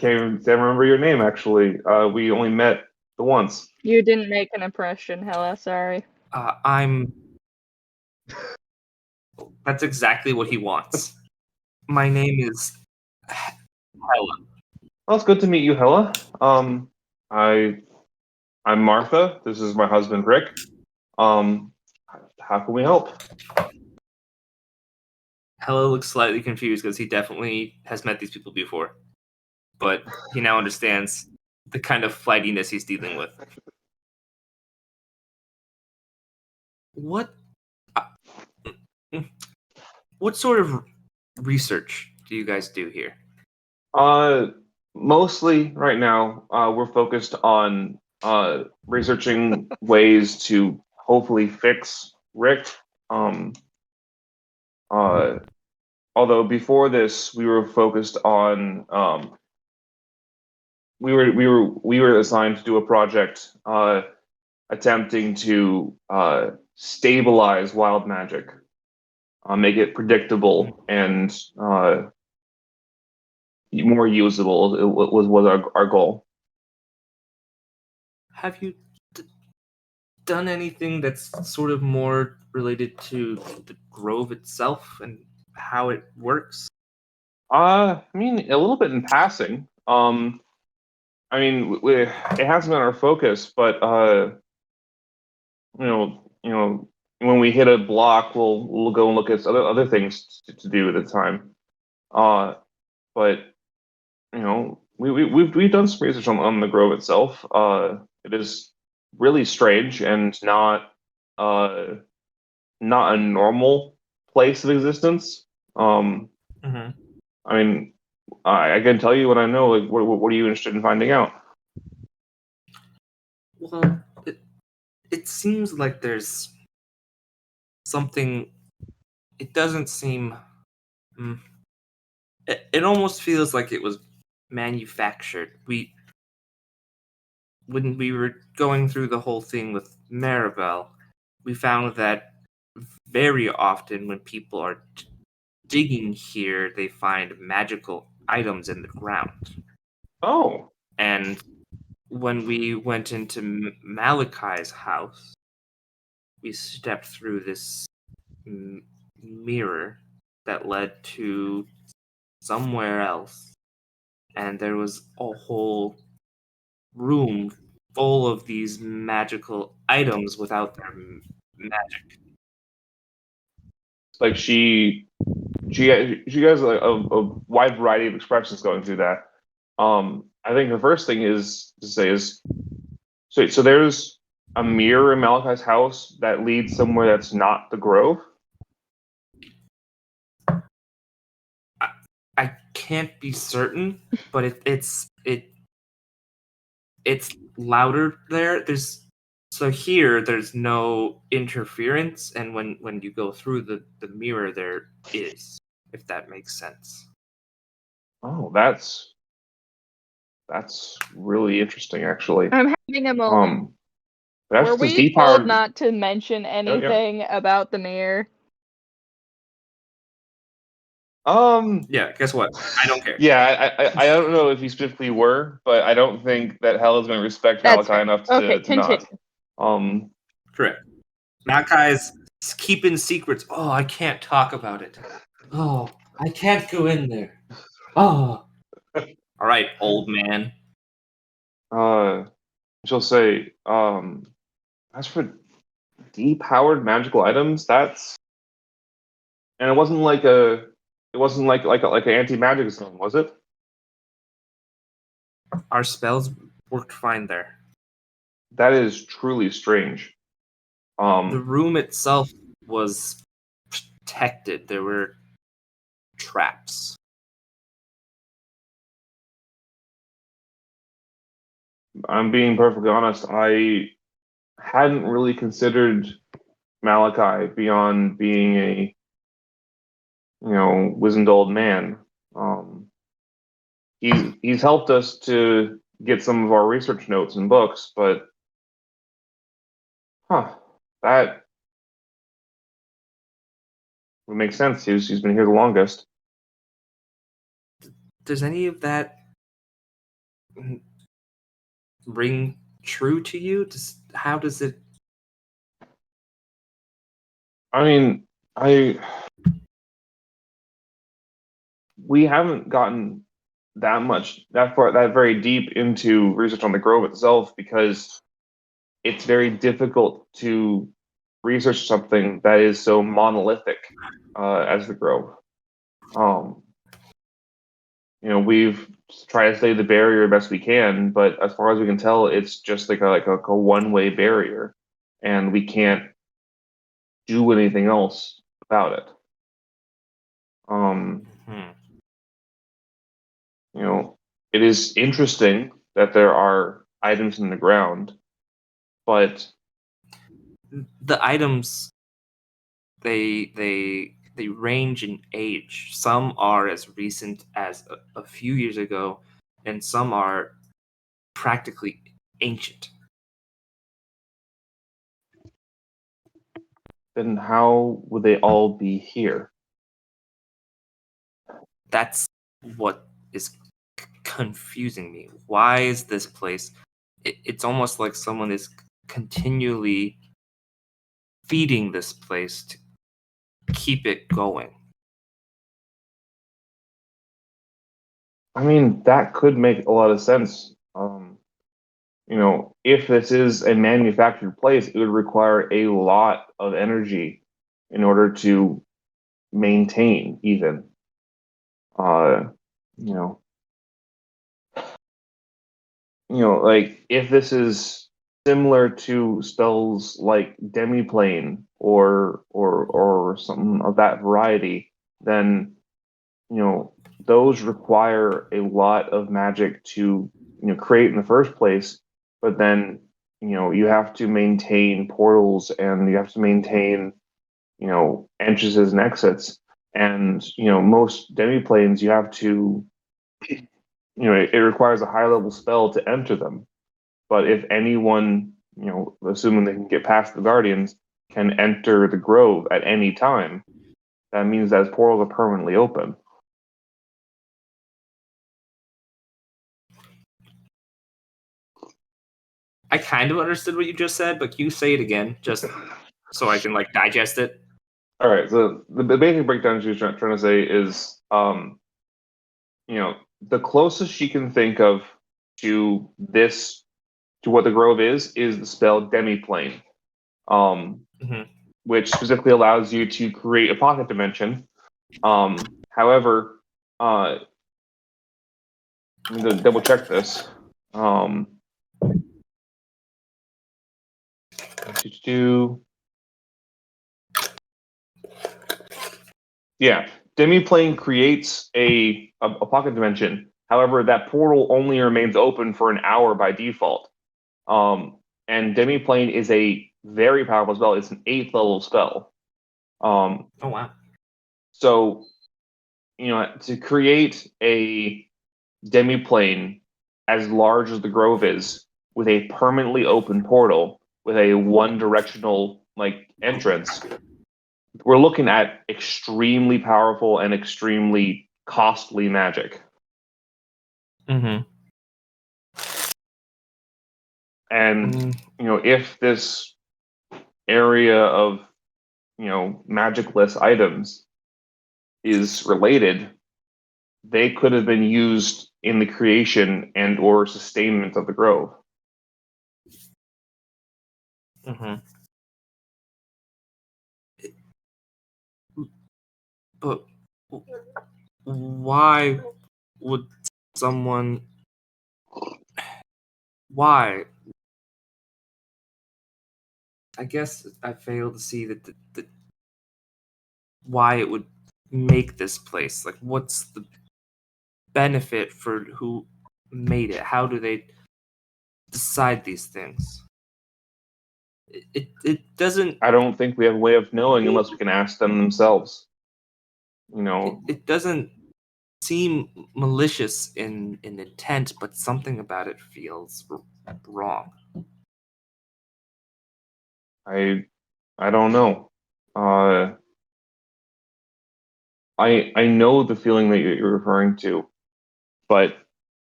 even remember your name actually. We only met the once." You didn't make an impression, Hella, sorry. I'm. That's exactly what he wants. My name is Hella. Well, it's good to meet you, Hella. I'm Martha. This is my husband, Rick. How can we help? Hella looks slightly confused because he definitely has met these people before, but he now understands the kind of flightiness he's dealing with. What sort of research do you guys do here? Mostly right now, we're focused on researching ways to hopefully fix Rick. Although before this, we were focused on we were assigned to do a project attempting to stabilize wild magic, make it predictable and more usable. It was our goal. Have you done anything that's sort of more related to the grove itself and how it works? I mean, a little bit in passing. I mean, it hasn't been our focus, but when we hit a block, we'll go and look at other things to do at the time. But we've done some research on the grove itself. It is really strange and not a normal place of existence. Mm-hmm. I mean, I can tell you what I know. Like, what are you interested in finding out? Well, it seems like there's something. It doesn't seem. It almost feels like it was manufactured. When we were going through the whole thing with Maribel, we found that very often when people are digging here, they find magical items in the ground. Oh. And when we went into Malachi's house, we stepped through this mirror that led to somewhere else. And there was a whole room full of these magical items without their magic. Like she has a wide variety of expressions going through that. I think the first thing is to say is so there's a mirror in Malachi's house that leads somewhere that's not the grove. can't be certain, but it's louder there. There's no interference, and when you go through the mirror, there is, if that makes sense. Oh, that's really interesting, actually. I'm having a moment. That's Were this we told depowered. not to mention anything about the mirror? Yeah, guess what? I don't care. Yeah, I don't know if you specifically were, but I don't think that Hell is going to respect That's Malachi fair. enough Okay, to not. continue. Correct. Malachi's keeping secrets. Oh, I can't talk about it. Oh, I can't go in there. Oh. All right, old man. She'll say, as for depowered magical items, and it wasn't like an anti-magic zone, was it? Our spells worked fine there. That is truly strange. The room itself was protected. There were traps. I'm being perfectly honest. I hadn't really considered Malachi beyond being a wizened old man. He's helped us to get some of our research notes and books, but that would make sense. He's been here the longest. Does any of that ring true to you? How does it? I mean, we haven't gotten that very deep into research on the Grove itself because it's very difficult to research something that is so monolithic as the Grove. We've tried to study the barrier best we can, but as far as we can tell, it's just like a one-way barrier, and we can't do anything else about it. It is interesting that there are items in the ground, but the items they range in age. Some are as recent as a few years ago, and some are practically ancient. then how would they all be here? That's what is confusing me. Why is this place? It's almost like someone is continually feeding this place to keep it going. I mean, that could make a lot of sense. If this is a manufactured place, it would require a lot of energy in order to maintain, even. Like if this is similar to spells like Demiplane or something of that variety, then those require a lot of magic to create in the first place. But then you have to maintain portals and you have to maintain entrances and exits, and most demiplanes you have to it requires a high level spell to enter them. But if anyone, assuming they can get past the Guardians, can enter the Grove at any time, that means that his portals are permanently open. I kind of understood what you just said, but can you say it again, just so I can digest it? All right. So the basic breakdown she's trying to say is, the closest she can think of to what the Grove is the spell Demiplane, which specifically allows you to create a pocket dimension. However, I'm going to double check this. Yeah, Demiplane creates a pocket dimension. However, that portal only remains open for an hour by default. And Demiplane is a very powerful spell. It's an 8th level spell. Oh wow. So, to create a Demiplane as large as the Grove is, with a permanently open portal, with a one-directional entrance, we're looking at extremely powerful and extremely costly magic. Mm-hmm. And if this area of magicless items is related, they could have been used in the creation and or sustainment of the Grove. Mm-hmm. But why would someone? Why? I guess I fail to see that why it would make this place. Like, what's the benefit for who made it? How do they decide these things? It doesn't. I don't think we have a way of knowing unless we can ask them themselves. It doesn't seem malicious in intent, but something about it feels wrong. I don't know. I know the feeling that you're referring to, but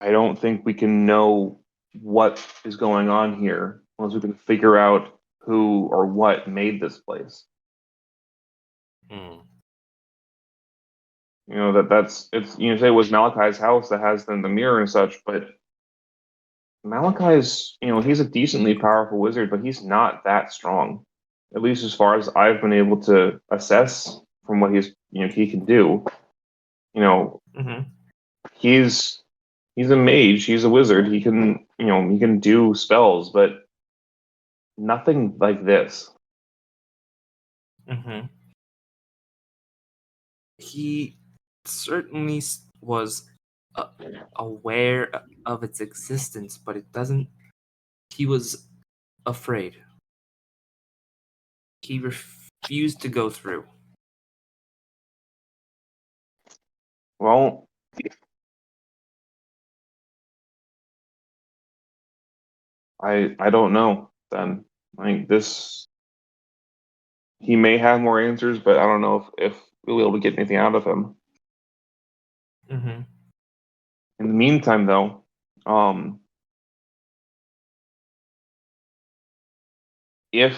I don't think we can know what is going on here unless we can figure out who or what made this place. Hmm. That's it's say it was Malachi's house that has the mirror and such, but Malachi's he's a decently powerful wizard, but he's not that strong, at least as far as I've been able to assess from what he can do. Mm-hmm. He's a mage, he's a wizard, he can do spells, but nothing like this. Mm-hmm. He certainly was aware of its existence, but it doesn't. He was afraid. He refused to go through. Well, I don't know then. This he may have more answers, but I don't know if we'll be able to get anything out of him. Mm-hmm. In the meantime, though, if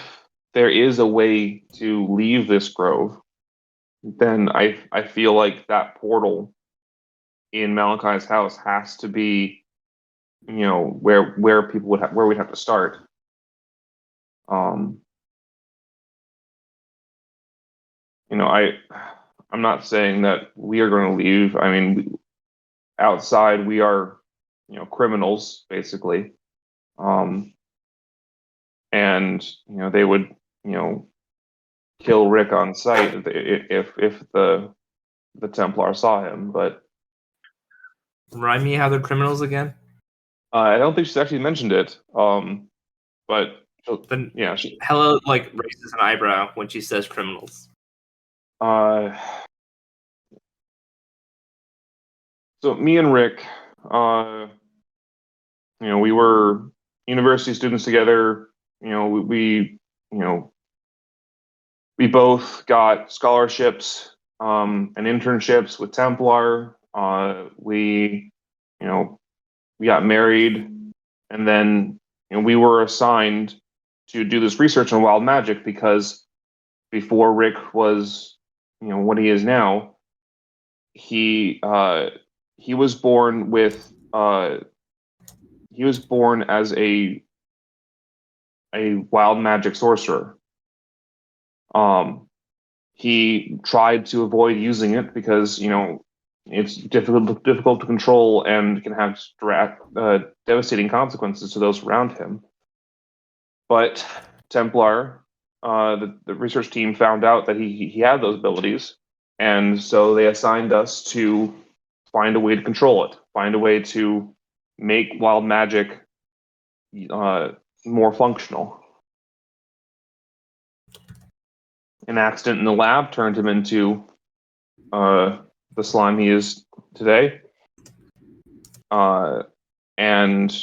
there is a way to leave this grove, then I feel like that portal in Malachi's house has to be, where people where we'd have to start. I'm not saying that we are going to leave. I mean, outside we are, criminals basically, and they would, kill Rick on sight if the Templar saw him. But Remind me how they're criminals again? I don't think she's actually mentioned it. But Then yeah, Hella raises an eyebrow when she says criminals. So me and Rick, we were university students together. We both got scholarships and internships with Templar. We got married, and then we were assigned to do this research on wild magic because before Rick was what he is now, he was born with he was born as a wild magic sorcerer. He tried to avoid using it because it's difficult to control and can have devastating consequences to those around him. But Templar, the research team found out that he had those abilities, And so they assigned us to find a way to control it, find a way to make wild magic more functional. An accident in the lab turned him into the slime he is today. And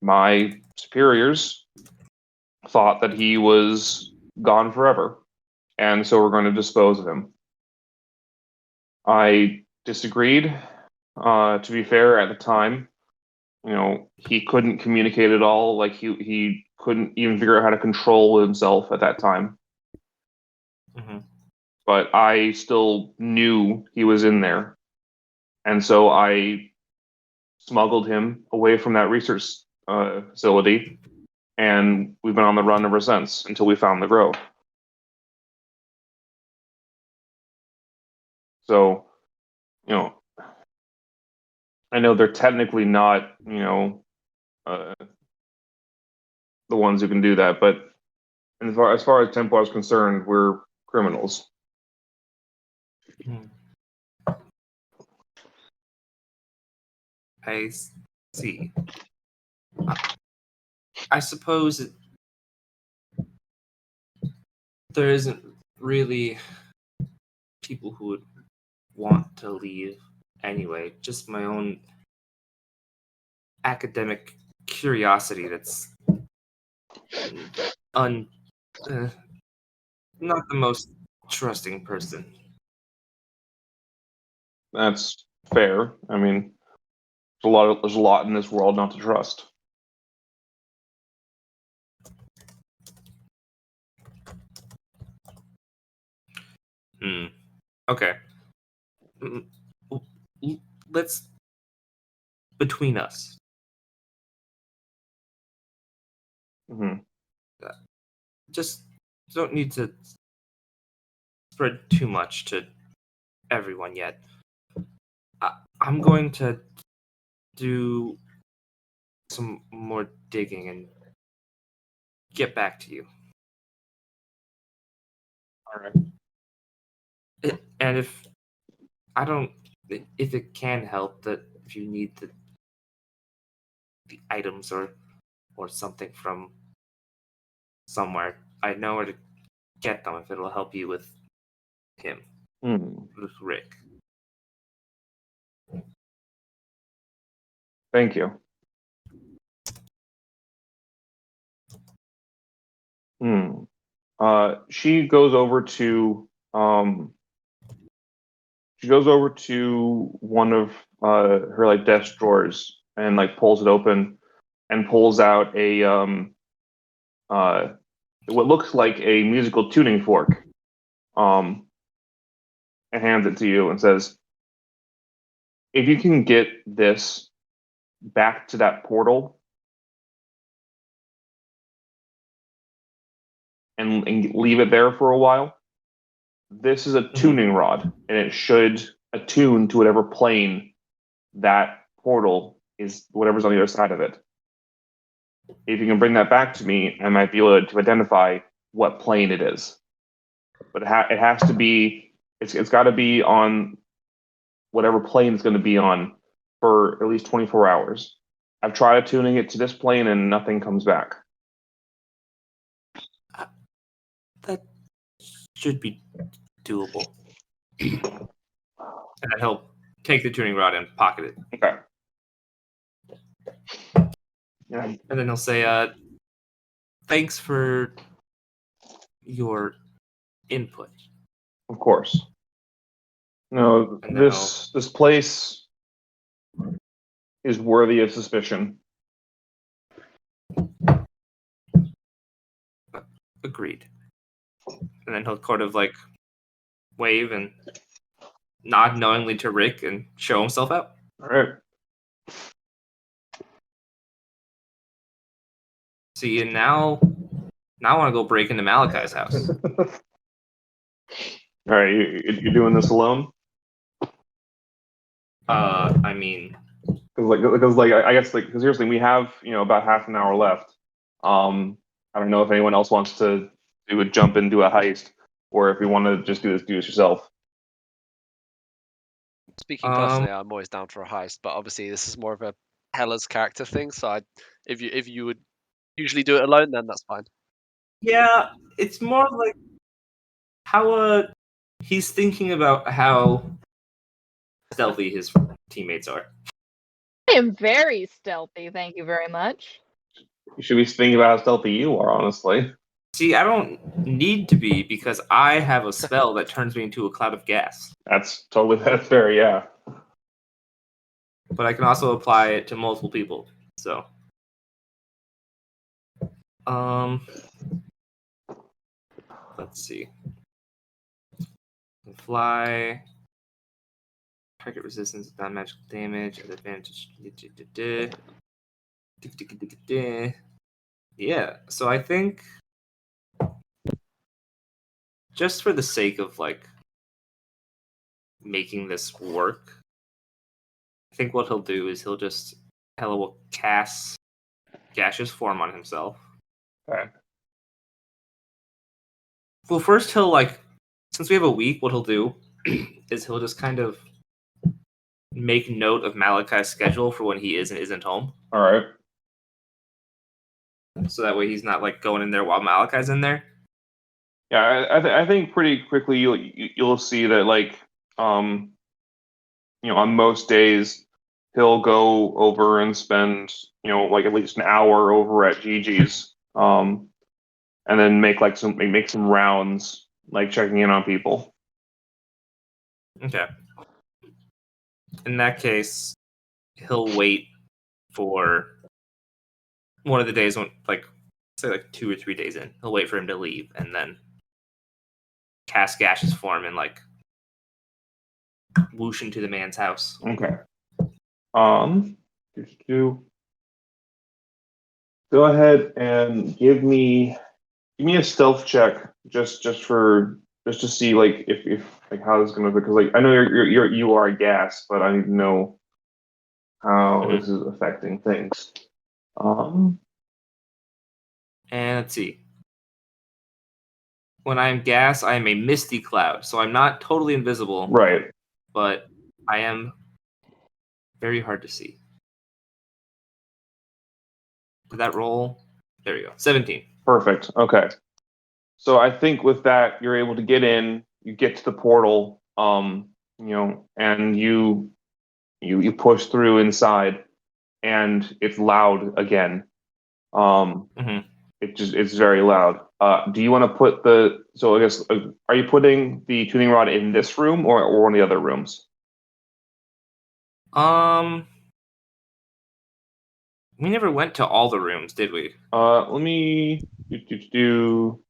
my superiors thought that he was gone forever, and so we're going to dispose of him. I disagreed. To be fair, at the time, he couldn't communicate at all. Like he couldn't even figure out how to control himself at that time. Mm-hmm. But I still knew he was in there, and so I smuggled him away from that research facility, and we've been on the run ever since until we found the grove. So, I know they're technically not, the ones who can do that, but as far as Templar is concerned, we're criminals. I see. I suppose there isn't really people who would want to leave anyway. Just my own academic curiosity that's not the most trusting person. That's fair. I mean, there's a lot in this world not to trust. Okay. Let's between us. Mm-hmm. Just don't need to spread too much to everyone yet. I'm going to do some more digging and get back to you. All right. And if it can help, that if you need the items or something from somewhere, I know where to get them if it'll help you with him, with Rick. Thank you. She goes over to one of her desk drawers and pulls it open and pulls out a what looks like a musical tuning fork, and hands it to you and says, "If you can get this back to that portal and leave it there for a while, this is a tuning rod, and it should attune to whatever plane that portal is, whatever's on the other side of it. If you can bring that back to me, I might be able to identify what plane it is. But it has to be, it's got to be on whatever plane it's going to be on for at least 24 hours. I've tried attuning it to this plane and nothing comes back." That should be doable. And then he'll take the tuning rod and pocket it. Okay. Yeah. And then he'll say, "Thanks for your input." Of course. No, And this place is worthy of suspicion. Agreed. And then he'll kind of wave and nod knowingly to Rick and show himself out. All right. See, and now I want to go break into Malachi's house. All right, you're doing this alone? I mean, because I guess seriously, we have about half an hour left. I don't know if anyone else wants to do a jump and do a heist, or if you want to just do this yourself. Speaking personally, I'm always down for a heist, but obviously this is more of a Hella's character thing. So if you would usually do it alone, then that's fine. Yeah, it's more like how he's thinking about how stealthy his teammates are. I am very stealthy, thank you very much. You should be thinking about how stealthy you are, honestly. See, I don't need to be because I have a spell that turns me into a cloud of gas. That's fair, yeah. But I can also apply it to multiple people. So, let's see. Fly, target resistance, non-magical damage, at advantage. Yeah, so I think just for the sake of like making this work, I think what he'll do is Hella will cast gaseous form on himself. Okay. Well, first he'll since we have a week, what he'll do is he'll just kind of make note of Malachi's schedule for when he is and isn't home. All right. So that way he's not going in there while Malachi's in there. Yeah, I think pretty quickly you'll see that on most days he'll go over and spend at least an hour over at Gigi's, and then make some rounds, checking in on people. Okay. In that case, he'll wait for one of the days when say 2 or 3 days in. He'll wait for him to leave and then cast gaseous form and whoosh into the man's house. Okay. Go ahead and give me a stealth check just to see if how this is gonna, because I know you are a gas, but I need to know how this is affecting things. And let's see. When I am gas, I am a misty cloud, so I'm not totally invisible. Right. But I am very hard to see. Did that roll? There we go. 17. Perfect. Okay. So I think with that, you're able to get in. You get to the portal, and you push through inside, and it's loud again. It's very loud. Do you want to put so I guess are you putting the tuning rod in this room or one of the other rooms? We never went to all the rooms, did we? Let me do.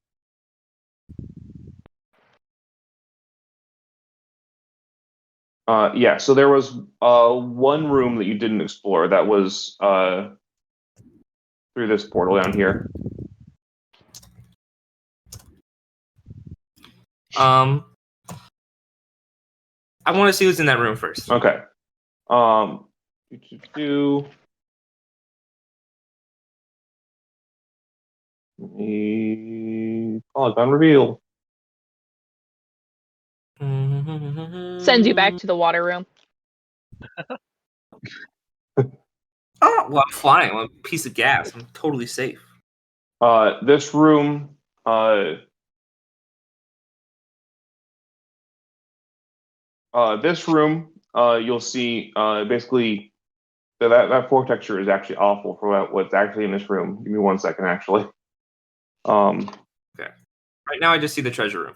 Yeah, so there was one room that you didn't explore that was through this portal down here. I want to see who's in that room first. Okay. Do. Polygon reveal. Sends you back to the water room. Oh, well, I'm flying. I'm a piece of gas. I'm totally safe. This room. You'll see basically that floor texture is actually awful for what's actually in this room. Give me 1 second, actually. Okay. Right now, I just see the treasure room.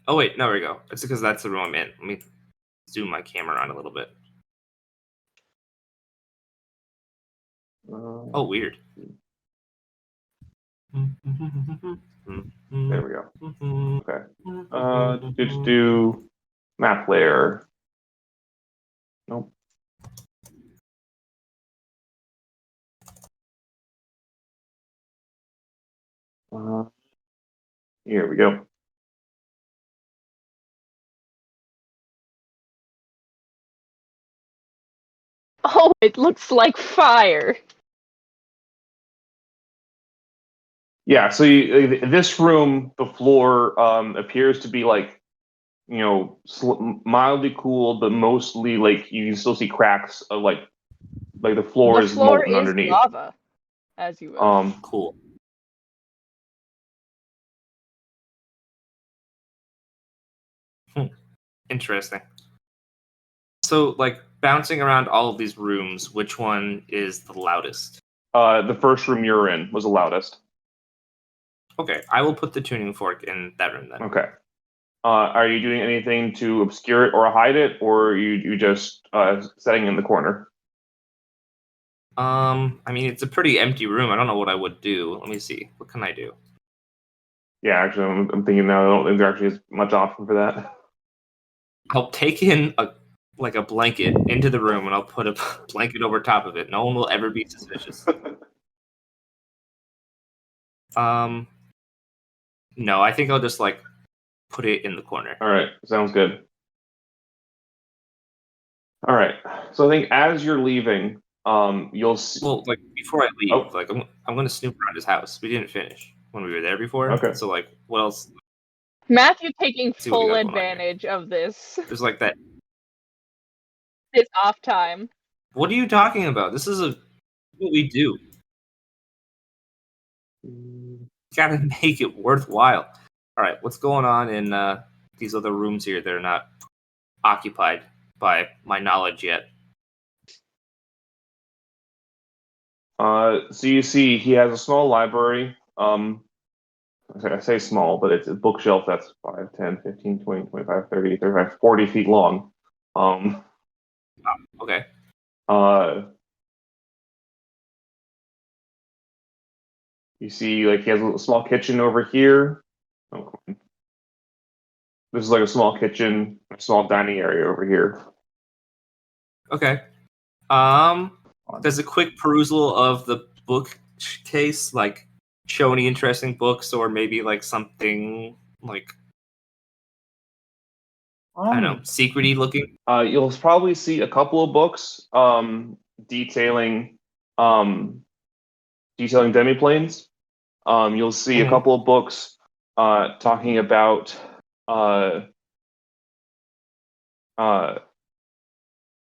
Oh wait, no, there we go. It's because that's the room I'm in. Let me zoom my camera on a little bit. Oh, weird. There we go. Okay. Just do map layer. Nope. Here we go. Oh, it looks like fire. Yeah, so this room, the floor appears to be mildly cooled, but mostly like you can still see cracks of like the floor The is floor molten is underneath. lava, as you will. Cool. Interesting. So, like, bouncing around all of these rooms, which one is the loudest? The first room you're in was the loudest. Okay, I will put the tuning fork in that room then. Okay. Are you doing anything to obscure it or hide it, or are you just setting in the corner? I mean, it's a pretty empty room. I don't know what I would do. Let me see. What can I do? Yeah, actually, I'm thinking now. I don't think there actually is much option for that. I'll take in a blanket into the room, and I'll put a blanket over top of it. No one will ever be suspicious. No, I think I'll just like put it in the corner. All right, sounds good. All right, so I think as you're leaving, you'll see. Well, like before I leave, Oh. like I'm gonna snoop around his house. We didn't finish when we were there before. Okay. So like, what else? Matthew taking See what we full got going on here. advantage of this There's like that. this off time. What are you talking about? This is what we do. You gotta make it worthwhile. All right, what's going on in these other rooms here that are not occupied by my knowledge yet? So you see, he has a small library. I say small, but it's a bookshelf that's 5, 10, 15, 20, 25, 30, 35, 40 feet long. Okay. You see, like, he has a little small kitchen over here. Oh, this is like a small kitchen, a small dining area over here. Okay. Does a quick perusal of the bookcase like show any interesting books, or maybe like something like I don't know, secrety looking? You'll probably see a couple of books detailing demiplanes. You'll see a couple of books talking about I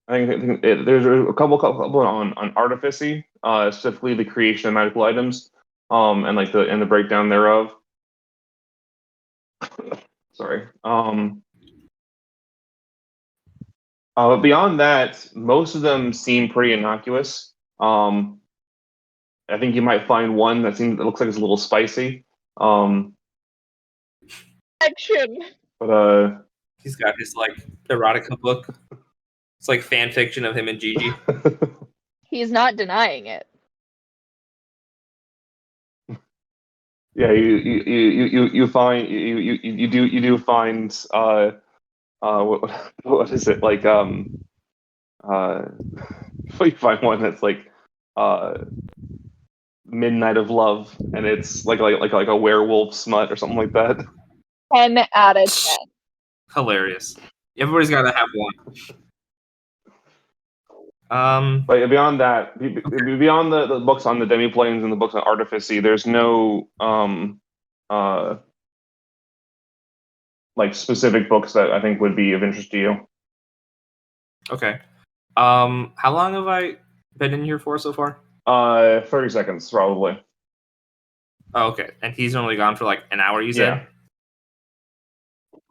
think there's a couple on artificy, specifically the creation of magical items, and like the breakdown thereof. Sorry. But beyond that, most of them seem pretty innocuous. I think you might find one that looks like it's a little spicy. Action. But He's got his like erotica book. It's like fan fiction of him and Gigi. He's not denying it. Yeah, you find you do find what is it like you find one that's like Midnight of Love, and it's like a werewolf smut or something like that. 10 out of 10. Hilarious. Everybody's got to have one. But beyond that, beyond the books on the demiplanes and the books on artificy, there's no like specific books that I think would be of interest to you. Okay. How long have I been in here for so far? 30 seconds probably. Oh, okay. And he's only gone for like an hour, you said? Yeah.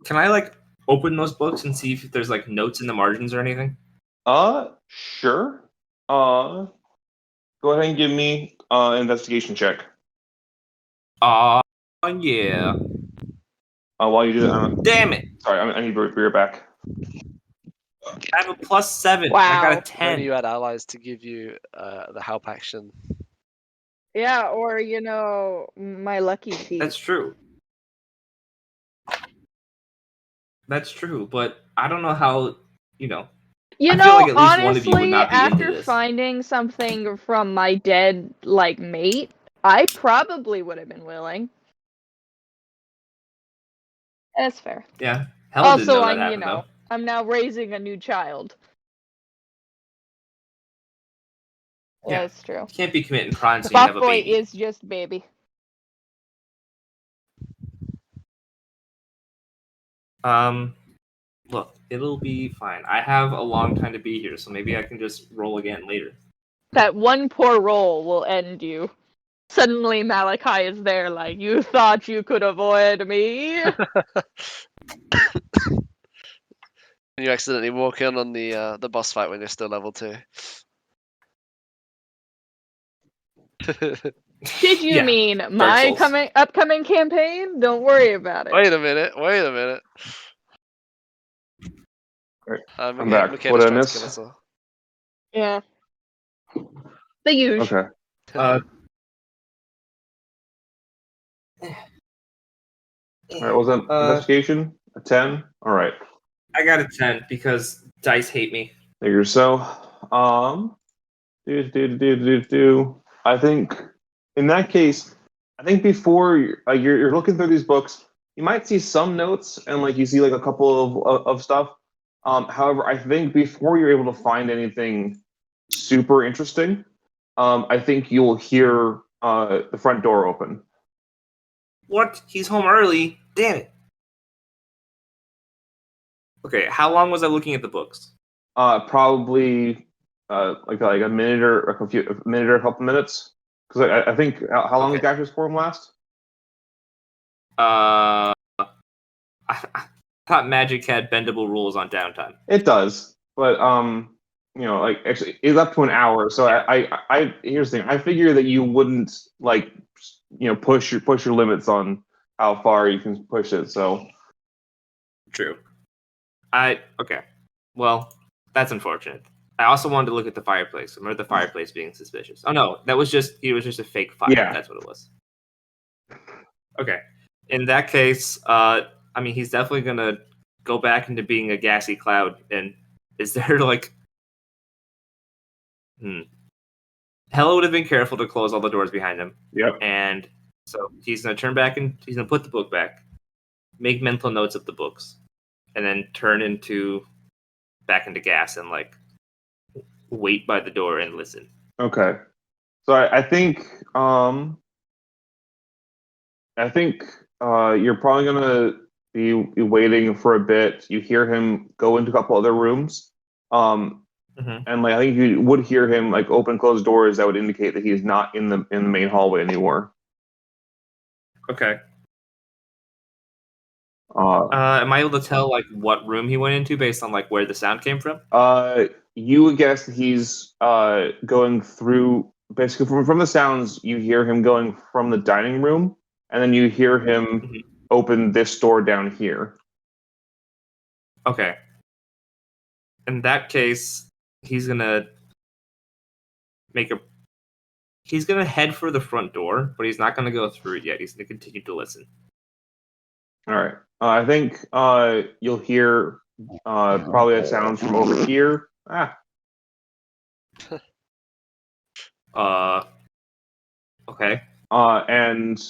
Can I like open those books and see if there's like notes in the margins or anything? Sure. Go ahead and give me investigation check. Yeah. While you do that, Damn it! sorry, I need to be right back. I have a +7. Wow. I got a When 10. you had allies to give you the help action. Yeah, or my lucky teeth. That's true. That's true, but I don't know how, You I feel like at least one of you would honestly, not be into after this. finding something from my dead mate, I probably would have been willing. That's fair. Yeah. Helen didn't know Also, that happened, though. I'm now raising a new child. Yeah. That's true. You can't be committing crimes The when you have buff a boy baby. is just baby. Look, it'll be fine. I have a long time to be here, so maybe I can just roll again later. That one poor roll will end you. Suddenly Malachi is there like, you thought you could avoid me? You accidentally walk in on the boss fight when you're still level 2. Did you Yeah, mean my Souls. upcoming campaign? Don't worry about it. Wait a minute. Alright, Michaela's back. What trying did I to miss? kill us all. Yeah. The usual. Okay. Uh, All right. Was that investigation a 10? All right. I got a 10 because dice hate me. Figure so. I think in that case, I think before you're looking through these books, you might see some notes and like you see like a couple of stuff. However, I think before you're able to find anything super interesting, I think you'll hear the front door open. What? He's home early. Damn it. Okay, how long was I looking at the books? Probably like a minute or a minute or a couple minutes. Because I think how long did Okay. Gash's Forum last? I thought Magic had bendable rules on downtime. It does, but like actually, it's up to an hour. So I here's the thing. I figure that you wouldn't like, push your limits on how far you can push it. So True. Okay. Well, that's unfortunate. I also wanted to look at the fireplace. I remember the fireplace being suspicious. Oh no, it was just a fake fire. Yeah. That's what it was. Okay. In that case, he's definitely gonna go back into being a gassy cloud. And is there like, Hella would have been careful to close all the doors behind him. Yep. And so he's gonna turn back and he's gonna put the book back, make mental notes of the books, and then turn back into gas and like wait by the door and listen. Okay. So I think you're probably gonna be waiting for a bit. You hear him go into a couple other rooms. And like I think you would hear him like open close doors that would indicate that he's not in the main hallway anymore. Okay. Uh, Am I able to tell like what room he went into based on like where the sound came from? you would guess that he's going through basically from the sounds. You hear him going from the dining room, and then you hear him open this door down here. Okay. In that case, he's gonna head for the front door, but he's not gonna go through it yet. He's gonna continue to listen. All right. I think you'll hear probably a sound from over here. Okay. And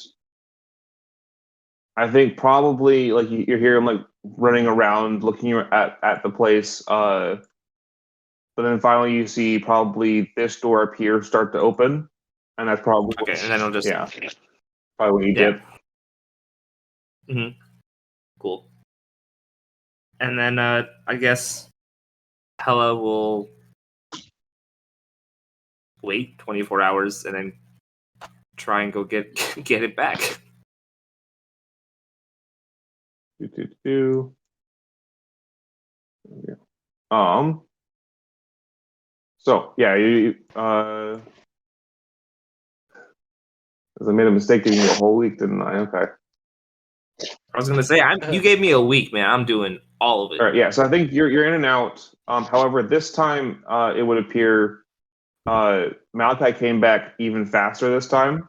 I think probably like you hear him like running around looking at the place. But then finally you see probably this door up here start to open, and that's probably Okay, and then I'll just probably when you dip. Cool. And then I guess Hella will wait 24 hours and then try and go get it back. So yeah, you I made a mistake giving you a whole week, didn't I? Okay. I was gonna say you gave me a week, man. I'm doing all of it. All right, yeah. So I think you're in and out. However, this time it would appear Malachi came back even faster this time.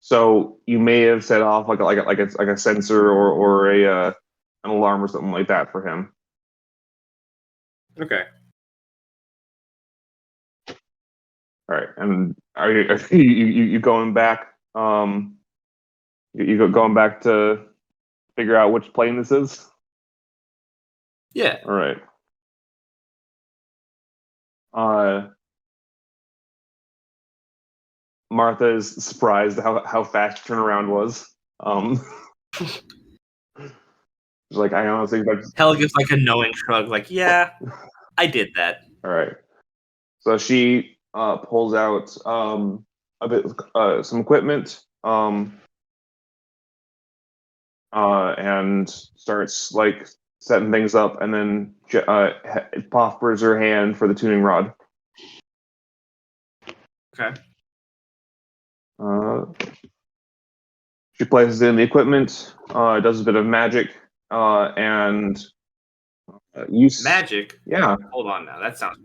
So you may have set off like a sensor or an alarm or something like that for him. Okay. All right, and are you going back? You going back to figure out which plane this is? Yeah. All right. Martha is surprised how fast your turnaround was. She's like, I honestly like. Hell gives like a knowing shrug, like, yeah, I did that. All right. So she pulls out a bit some equipment and starts like setting things up, and then poppers her hand for the tuning rod. Okay. She places it in the equipment, does a bit of magic, and use Magic? Yeah. Hold on now, that sounds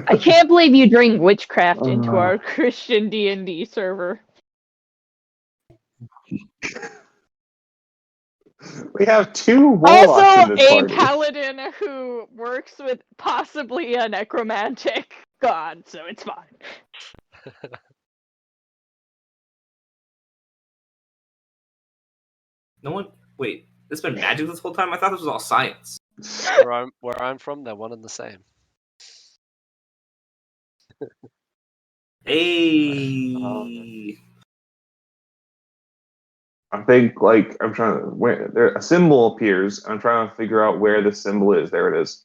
I can't believe you bring witchcraft into Uh. our Christian D&D server. We have 2 warlocks Also, in this a party. paladin who works with possibly a necromantic god, so it's fine. No one. Wait, this has been magic this whole time? I thought this was all science. Where I'm from, they're one and the same. Hey. I think like I'm trying to where there a symbol appears. I'm trying to figure out where the symbol is. There it is.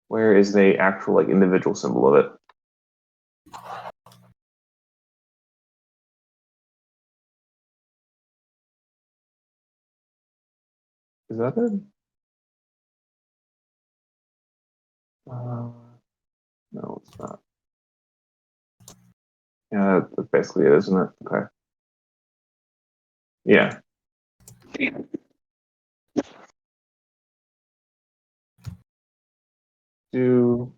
Where is the actual like individual symbol of it? Is that it? No, it's not. Yeah, that's basically it, isn't it? Okay. Yeah. Do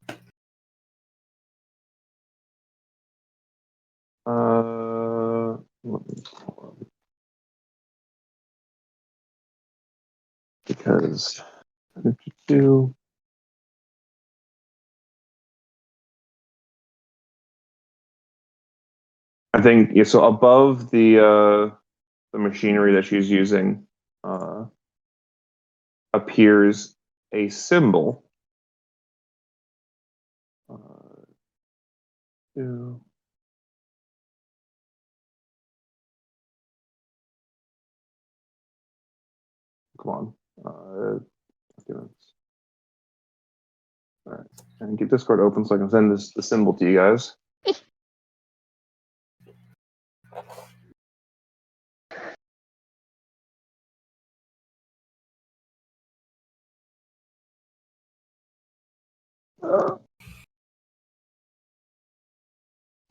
because do I think yeah, so above the machinery that she's using appears a symbol. Do come on. Documents. All right. And keep Discord open so I can send the symbol to you guys.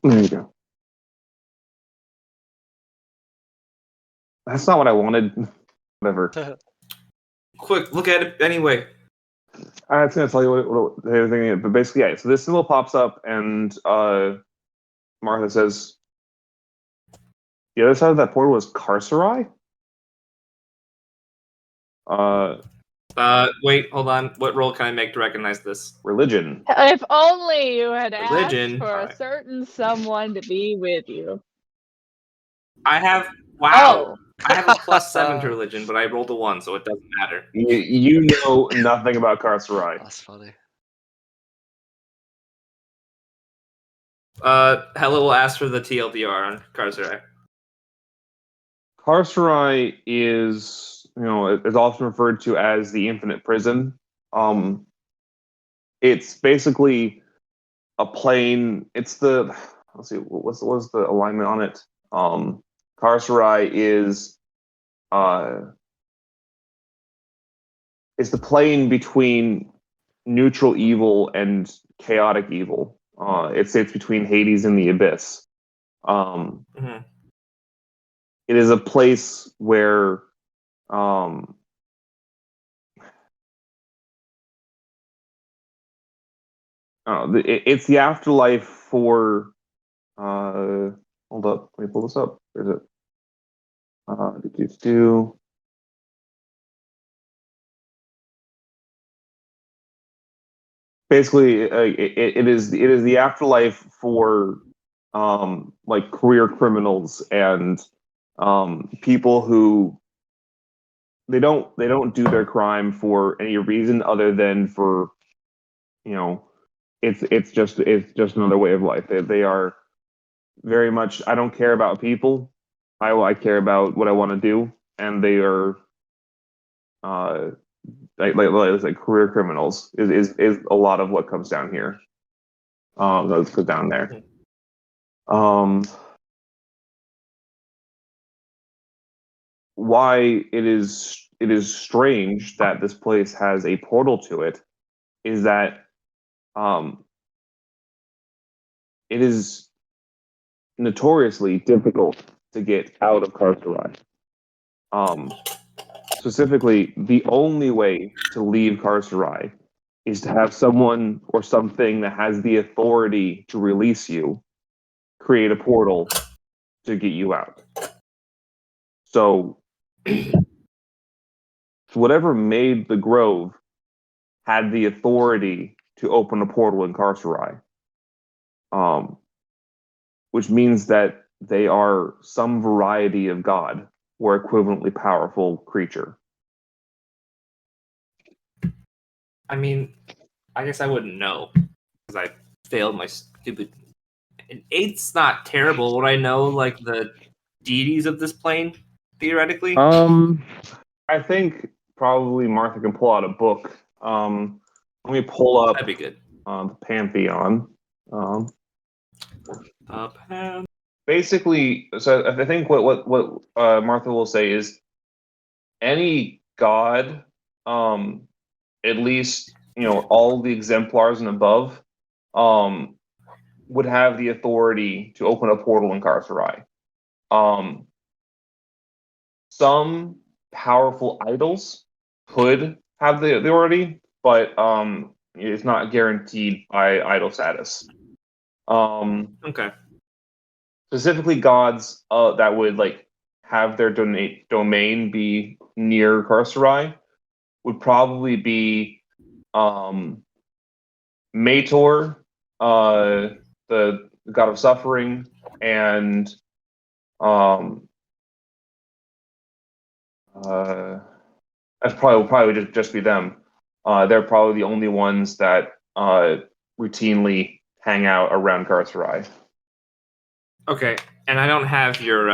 There you go. That's not what I wanted. Whatever. Quick, look at it anyway. I was going to tell you what the other thing is, but basically, yeah. So this symbol pops up, and Martha says, "The other side of that portal is Carcerai." Wait, hold on. What roll can I make to recognize this? Religion. If only you had Religion. asked for a Alright. certain someone to be with you. I have. Wow. Oh. I have a +7 to religion, but I rolled a 1, so it doesn't matter. You know nothing about Carcerai. That's funny. Hella will ask for the TLDR on Carcerai. Carcerai is, is often referred to as the Infinite Prison. It's basically a plane. It's the let's see, what's the alignment on it? Carcerai is the plane between neutral evil and chaotic evil. It sits between Hades and the Abyss. Mhm. It is a place where it's the afterlife for hold up, let me pull this up. Where's it? Basically, it is the afterlife for like career criminals and people who they don't do their crime for any reason other than for it's just another way of life. They are very much, I don't care about people. I care about what I want to do. and they are uh, like career criminals is a lot of what comes down here. That goes down there. Why it is strange that this place has a portal to it is that it is notoriously difficult to get out of Karsarai. Specifically, the only way to leave Karsarai is to have someone or something that has the authority to release you create a portal to get you out. So, whatever made the Grove had the authority to open a portal in Karsarai, which means that they are some variety of god or equivalently powerful creature. I mean, I guess I wouldn't know because I failed my stupid. An 8's not terrible. Would I know like the deities of this plane theoretically? I think probably Martha can pull out a book. Let me pull up That'd be good. the Pantheon. Pan- Basically, so I think what Martha will say is any god, at least all the exemplars and above, would have the authority to open a portal in Karsarai. Some powerful idols could have the authority, but it's not guaranteed by idol status. Okay. Specifically, gods that would like have their domain be near Karsarai would probably be Mator, the god of suffering, and that's probably just be them. They're probably the only ones that routinely hang out around Karsarai. Okay, and I don't have your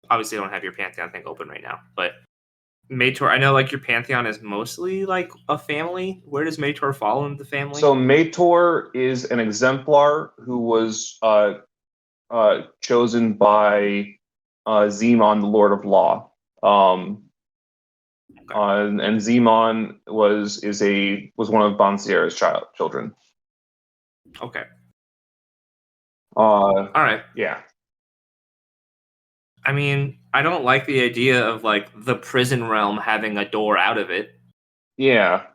obviously I don't have your Pantheon thing open right now, but Mator, I know like your Pantheon is mostly like a family. Where does Mator fall in the family? So Mator is an exemplar who was chosen by Zemon, the Lord of Law. And Zemon was one of Bansier's children. Okay. All right. Yeah. I mean, I don't like the idea of like the prison realm having a door out of it. Yeah.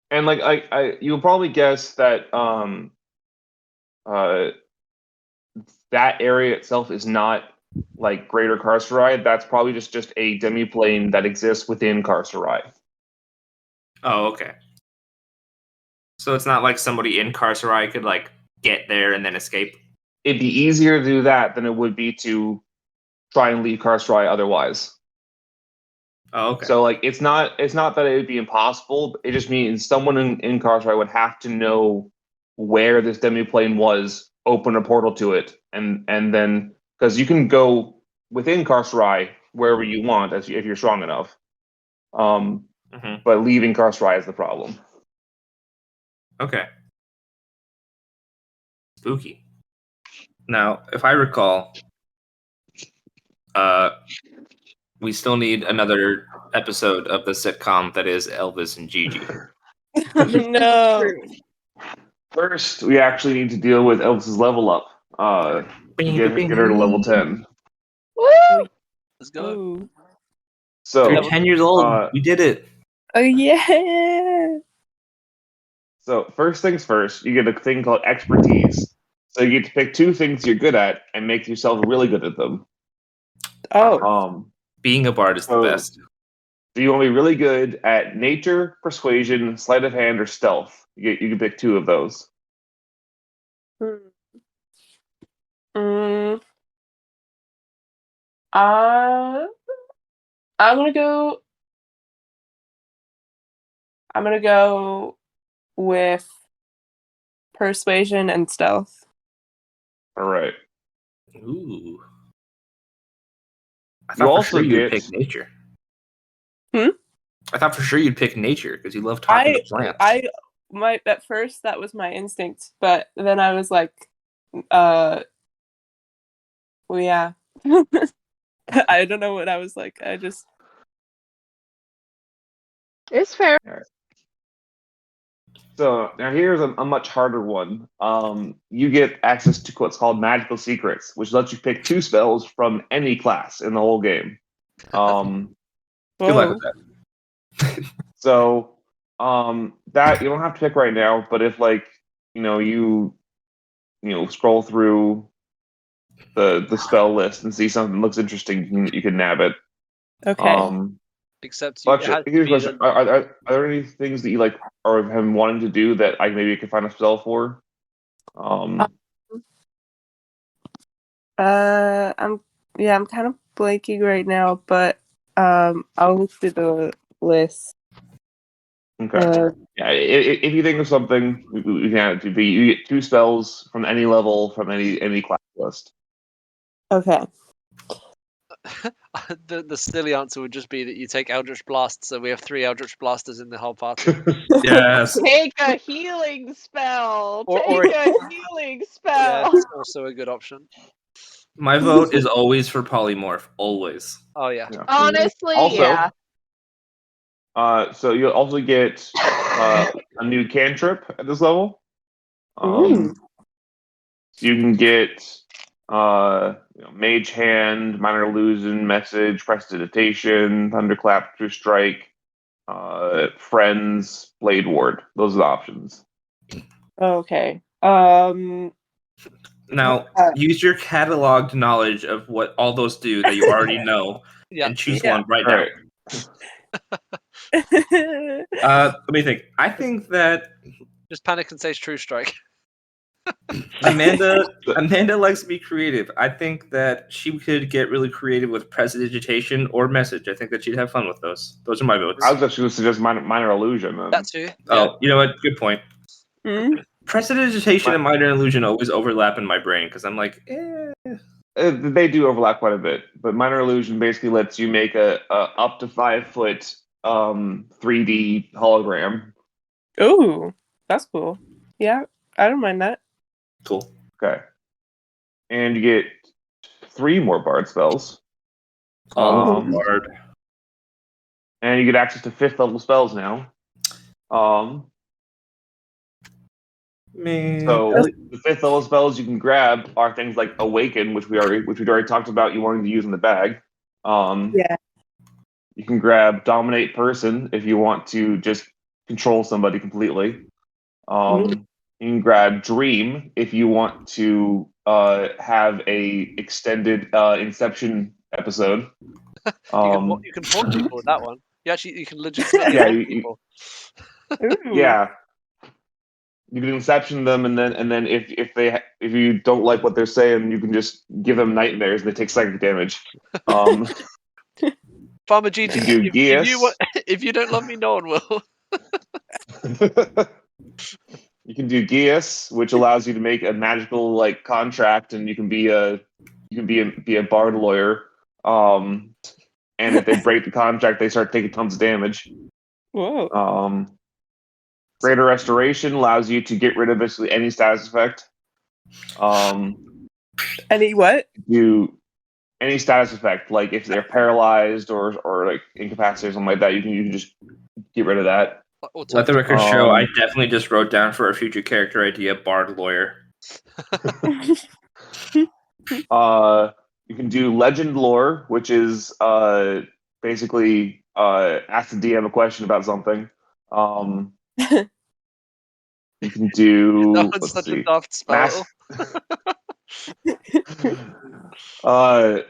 And like you'll probably guess that that area itself is not like Greater Karsarai. That's probably just a demiplane that exists within Karsarai. Oh, okay. So it's not like somebody in Karsarai could like get there and then escape. It'd be easier to do that than it would be to try and leave Karsarai otherwise. Oh, okay. So like it's not that it would be impossible. It just means someone in Karsarai would have to know where this demiplane was, open a portal to it, and then because you can go within Karsarai wherever you want if you're strong enough. But leaving Karsarai is the problem. Okay. Spooky. Now, if I recall, we still need another episode of the sitcom that is Elvis and Gigi. No. First, we actually need to deal with Elvis's level up. Get her to level 10. Woo! Let's go. Ooh. So You're 10 years old. We did it. Oh yeah. So first things first, you get a thing called expertise. So you get to pick two things you're good at and make yourself really good at them. Oh. Being a bard is the best. So you want to be really good at nature, persuasion, sleight of hand, or stealth. You can pick two of those. I'm gonna go with persuasion and stealth. All right. Ooh. I You thought for also sure you'd get- pick nature. Hmm? I thought for sure you'd pick nature because you love talking to plants. At first that was my instinct, but then I was like, well, yeah. I don't know what I was like. I just It's fair. So now here's a much harder one. You get access to what's called magical secrets, which lets you pick 2 spells from any class in the whole game. Good luck with whoa. that. So that you don't have to pick right now, but if like you scroll through the spell list and see something that looks interesting, you can nab it. Okay. Except you, it has to Here's a be question: the- are there any things that you like or have been wanting to do that I maybe could find a spell for? I'm kind of blanking right now, but I'll look through the list. Okay. Yeah, if you think of something, we can add it to be. You get 2 spells from any level from any class list. Okay. the silly answer would just be that you take Eldritch Blast, so we have 3 Eldritch Blasters in the whole party. Yes. Take a healing spell. Or Take a healing Yeah, spell. it's also a good option. My vote is always for polymorph. Always. Oh yeah. Yeah. Honestly, Also, yeah. So you'll also get a new cantrip at this level. Ooh. So you can get Mage Hand, Minor Illusion, Message, Prestidigitation, Thunderclap, True Strike, Friends, Blade Ward. Those are the options. Okay. Now, use your cataloged knowledge of what all those do that you already know Yeah. and choose Yeah. one right All now. right. Let me think. I think that Just panic and say True Strike. Amanda likes to be creative. I think that she could get really creative with Prestidigitation or Message. I think that she'd have fun with those. Those are my votes. I was actually going to suggest Minor Illusion. Then. That too. Yeah. Oh, you know what? Good point. Mm. Prestidigitation and Minor Illusion always overlap in my brain because I'm like, They do overlap quite a bit, but Minor Illusion basically lets you make a up to 5-foot 3D hologram. Ooh, that's cool. Yeah, I don't mind that. cool. Okay, and you get 3 more Bard spells. Bard. And you get access to 5th level spells now. Man. So the 5th level spells you can grab are things like Awaken, which we'd already talked about you wanting to use in the bag. Yeah. You can grab Dominate Person if you want to just control somebody completely. You can grab Dream if you want to have a extended Inception episode. You can haunt people with that one. You can legitimately Yeah, haunt you- people. Ooh. Yeah. You can Inception them, and then if you don't like what they're saying, you can just give them nightmares and they take psychic damage. Farmer GG, You do Geas. if you don't love me, no one will. You can do Geas, which allows you to make a magical like contract, and you can be a bard lawyer. And if they break the contract, they start taking tons of damage. Whoa. Greater Restoration allows you to get rid of basically any status effect. Any what? Do any status effect, like if they're paralyzed or like incapacitated or something like that, you can just get rid of that. Let the record show I definitely just wrote down for a future character idea, Bard Lawyer. You can do Legend Lore, which is basically ask the DM a question about something. You can do That one's such a daft spell.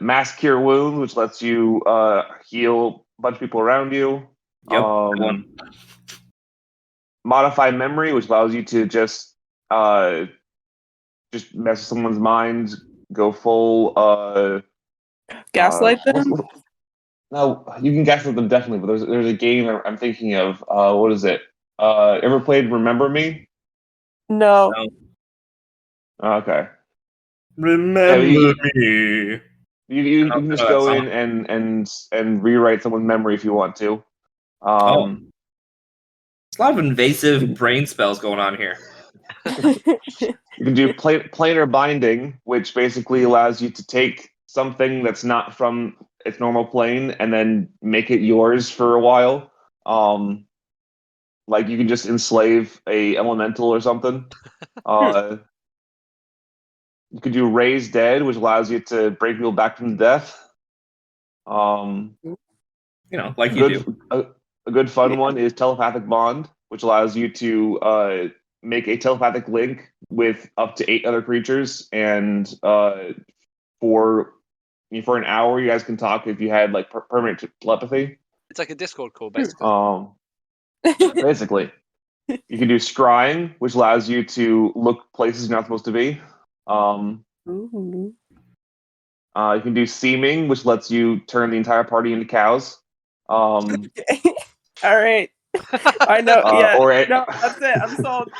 Mass Cure Wounds, which lets you heal a bunch of people around you. Yep. Modify Memory, which allows you to just mess with someone's mind, go full Gaslight them? No, you can gaslight them definitely, but there's a game I'm thinking of. What is it? Ever played Remember Me? No. Okay. Remember me. You can just know go that in and rewrite someone's memory if you want to. Oh. There's a lot of invasive brain spells going on here. You can do planar binding, which basically allows you to take something that's not from its normal plane and then make it yours for a while. Like you can just enslave a elemental or something. You could do raise dead, which allows you to bring people back from death. Like you do. A good fun one is telepathic bond, which allows you to make a telepathic link with up to 8 other creatures, and for an hour, you guys can talk if you had like permanent telepathy. It's like a Discord call, basically. Basically, you can do scrying, which allows you to look places you're not supposed to be. Ooh. You can do seeming, which lets you turn the entire party into cows. All right. I know. Yeah. No, that's it. I'm sold.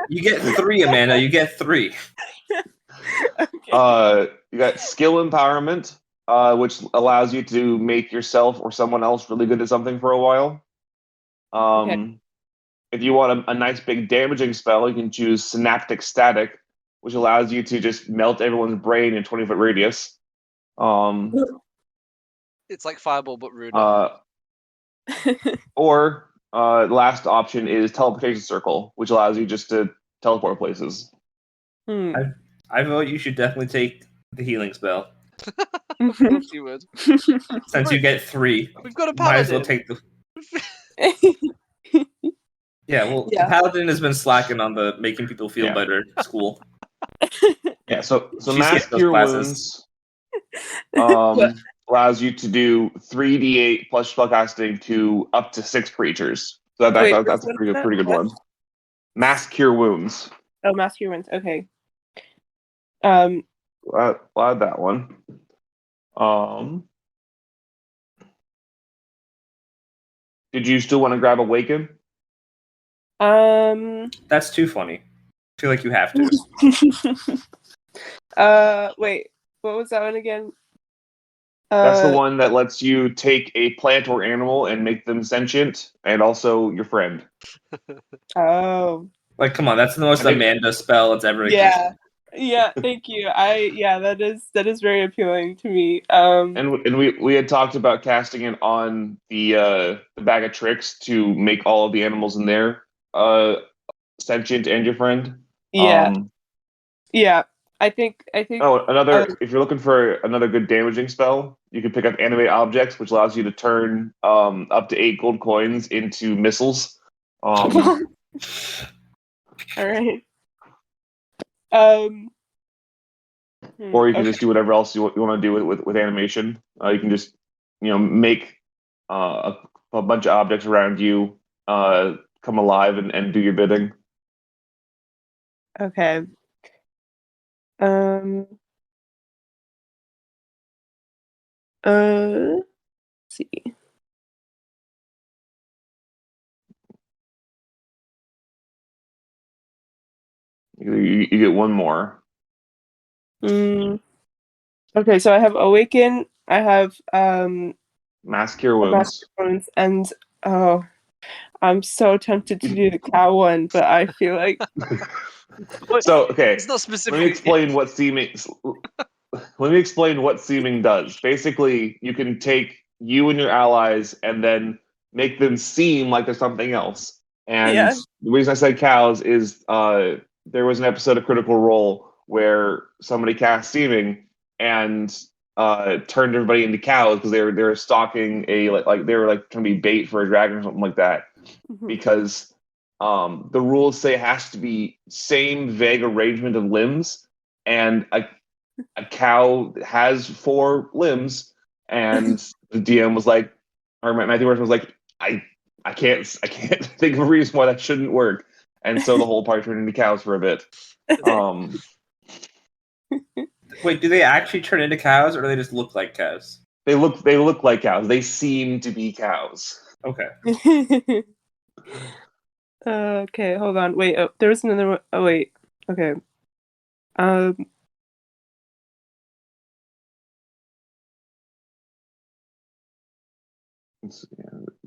You get 3, Amanda. You get 3. Okay. You got skill empowerment, which allows you to make yourself or someone else really good at something for a while. Okay. If you want a nice big damaging spell, you can choose synaptic static, which allows you to just melt everyone's brain in 20-foot radius. It's like Fireball, but ruder. Or the last option is teleportation circle, which allows you just to teleport places. I vote you should definitely take the healing spell. Of course you would. Since you get 3, We've got a might as well paladin. take the. Yeah, well, Yeah. the paladin has been slacking on the making people feel Yeah. better at school. Yeah, so She Mass skipped those Cure classes. Wounds allows you to do 3d8 plus spellcasting to up to 6 creatures. So Wait, that's a what pretty is that? good What? one. Mass Cure Wounds. Oh, Mass Cure Wounds. Okay. I'll add that one. Did you still want to grab Awaken? That's too funny. I feel like you have to. Wait, what was that one again? That's the one that lets you take a plant or animal and make them sentient, and also your friend. Oh. Like, come on, that's the most Amanda spell that's ever existed. Yeah, thank you. That is very appealing to me. And we had talked about casting it on the bag of tricks to make all of the animals in there sentient and your friend. Yeah. Yeah. I think Oh, if you're looking for another good damaging spell, you can pick up Animate Objects, which allows you to turn up to 8 gold coins into missiles. All right. Or you can just do whatever else you want to do with animation. You can just make a bunch of objects around you come alive and do your bidding. Okay. Let's see. You get one more. Okay, so I have Awaken. I have Mass Cure Wounds. And I'm so tempted to do the cow one, but I feel like So okay, It's not specific. let me explain what seeming does. Basically, you can take you and your allies and then make them seem like there's something else. And the reason I said cows is there was an episode of Critical Role where somebody cast seeming and turned everybody into cows because they were stalking a like they were like trying to be bait for a dragon or something like that. Because the rules say it has to be same vague arrangement of limbs, and a cow has 4 limbs, and the DM was like, or Matthew Worth was like, I can't think of a reason why that shouldn't work, and so the whole party turned into cows for a bit. Wait, do they actually turn into cows, or do they just look like cows? They look like cows. They seem to be cows. Okay. Okay, hold on. Wait, there was another one. Oh wait. Okay.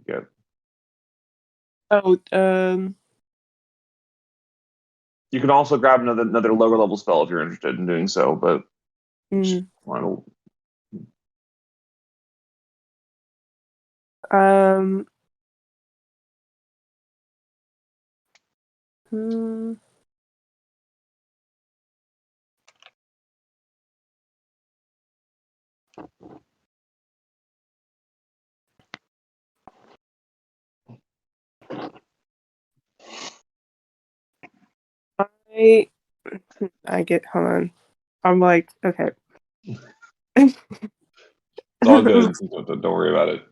Yeah. Oh, You can also grab another lower level spell if you're interested in doing so, but mm, want um, hmm. I get, hold on. I'm like, okay. it's all good. Don't worry about it.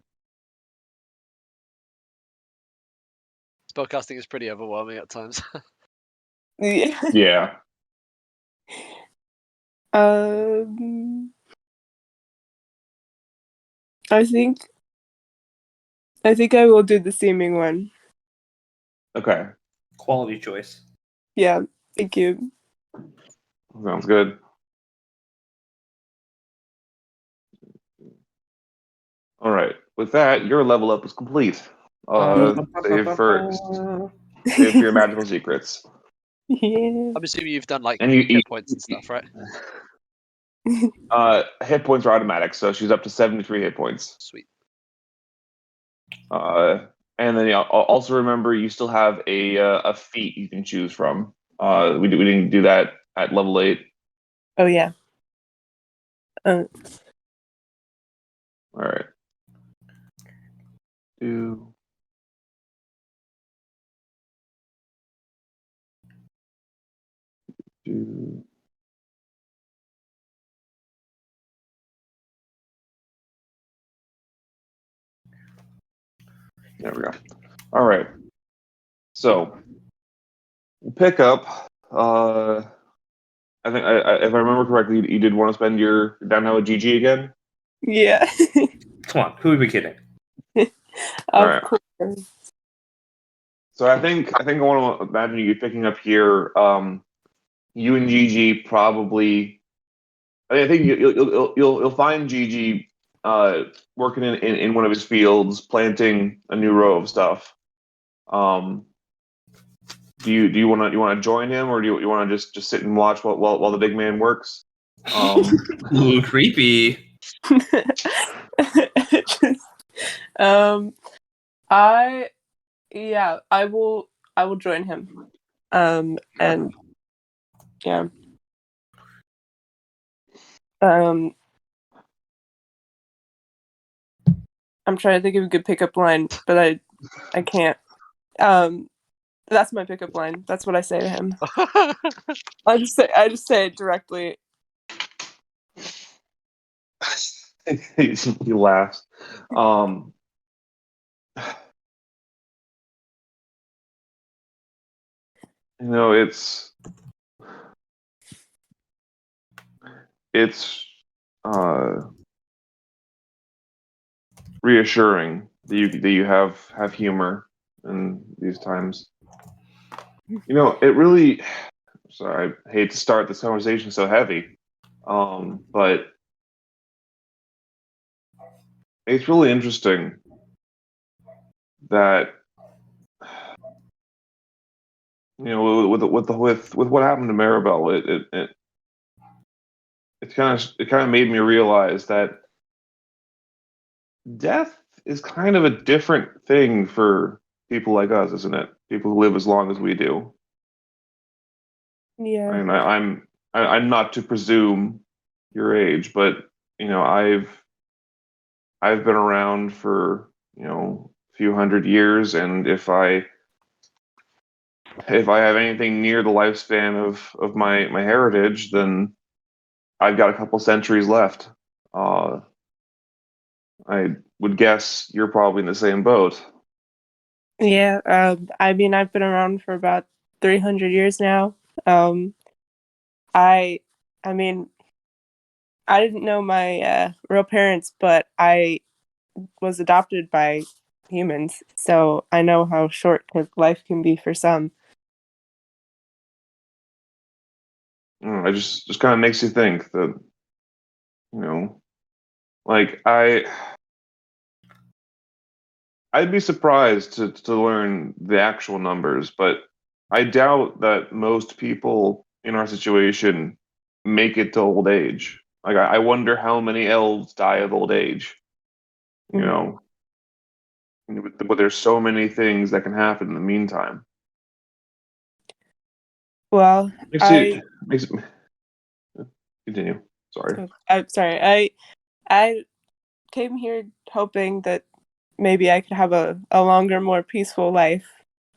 Spellcasting is pretty overwhelming at times. Yeah. Yeah. Um, I think I will do the seeming one. Okay. Quality choice. Yeah, thank you. Sounds good. All right. With that, your level up is complete. Save for your magical secrets. Yeah. I'm assuming you've done like And you hit points and stuff, right? hit points are automatic, so she's up to 73 hit points. Sweet. And then also remember you still have a feat you can choose from. We didn't do that at level 8. Oh yeah. All right. Do do. There we go. All right. So we'll pick up. I think if I remember correctly, you did want to spend your downtown with GG again. Yeah. Come on, who are we kidding? All Of right. course. So I think I want to imagine you picking up here. You and GG probably. I think you'll find GG working in one of his fields, planting a new row of stuff. Do you want to join him, or do you want to just sit and watch while the big man works? Ooh, creepy. Just, I yeah, I will join him. And yeah. Um I'm trying to think of a good pickup line, but I can't. That's my pickup line. That's what I say to him. I just say it directly. He laughs. It's uh, reassuring that you have humor in these times. It really. Sorry, I hate to start this conversation so heavy, but it's really interesting that with what happened to Maribel, it kind of made me realize that death is kind of a different thing for people like us, isn't it? People who live as long as we do. I Yeah. mean, I'm not to presume your age, but I've been around for a few hundred years, and if I have anything near the lifespan of my heritage, then I've got a couple centuries left. Uh, I would guess you're probably in the same boat. Yeah. I mean, I've been around for about 300 years now. Um, I I mean, I didn't know my real parents, but I was adopted by humans, so I know how short life can be for some. It just kind of makes you think that you know, like I'd be surprised to learn the actual numbers, but I doubt that most people in our situation make it to old age. Like I wonder how many elves die of old age. You Mhm. know, but there's so many things that can happen in the meantime. Well, Makes it continue. Sorry. I'm sorry. I came here hoping that maybe I could have a longer, more peaceful life.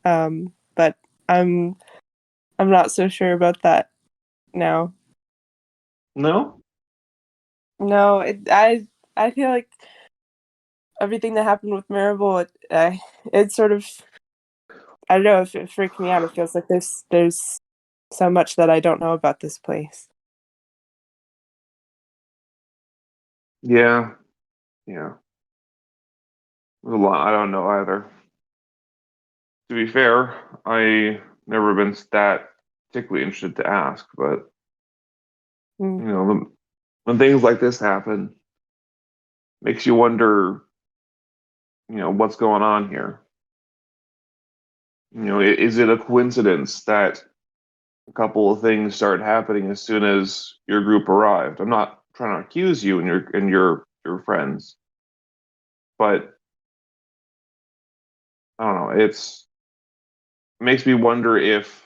But I'm not so sure about that now. No? No, I feel like everything that happened with Maribel, it sort of, I don't know, if it freaked me out. It feels like there's so much that I don't know about this place. Yeah. Yeah. There's a lot I don't know either. To be fair, I never been that particularly interested to ask, but Mm. you know, when things like this happen, makes you wonder, what's going on here. Is it a coincidence that a couple of things started happening as soon as your group arrived? I'm not trying to accuse you and your friends, but I don't know. It makes me wonder if,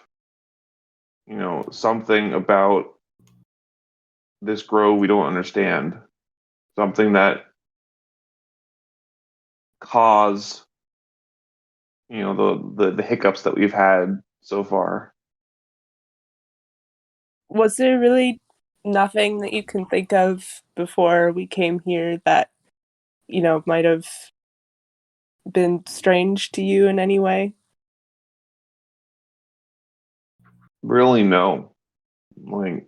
something about this grove we don't understand, something that caused, the hiccups that we've had so far. Was there really nothing that you can think of before we came here that, might have been strange to you in any way? Really, no. Like,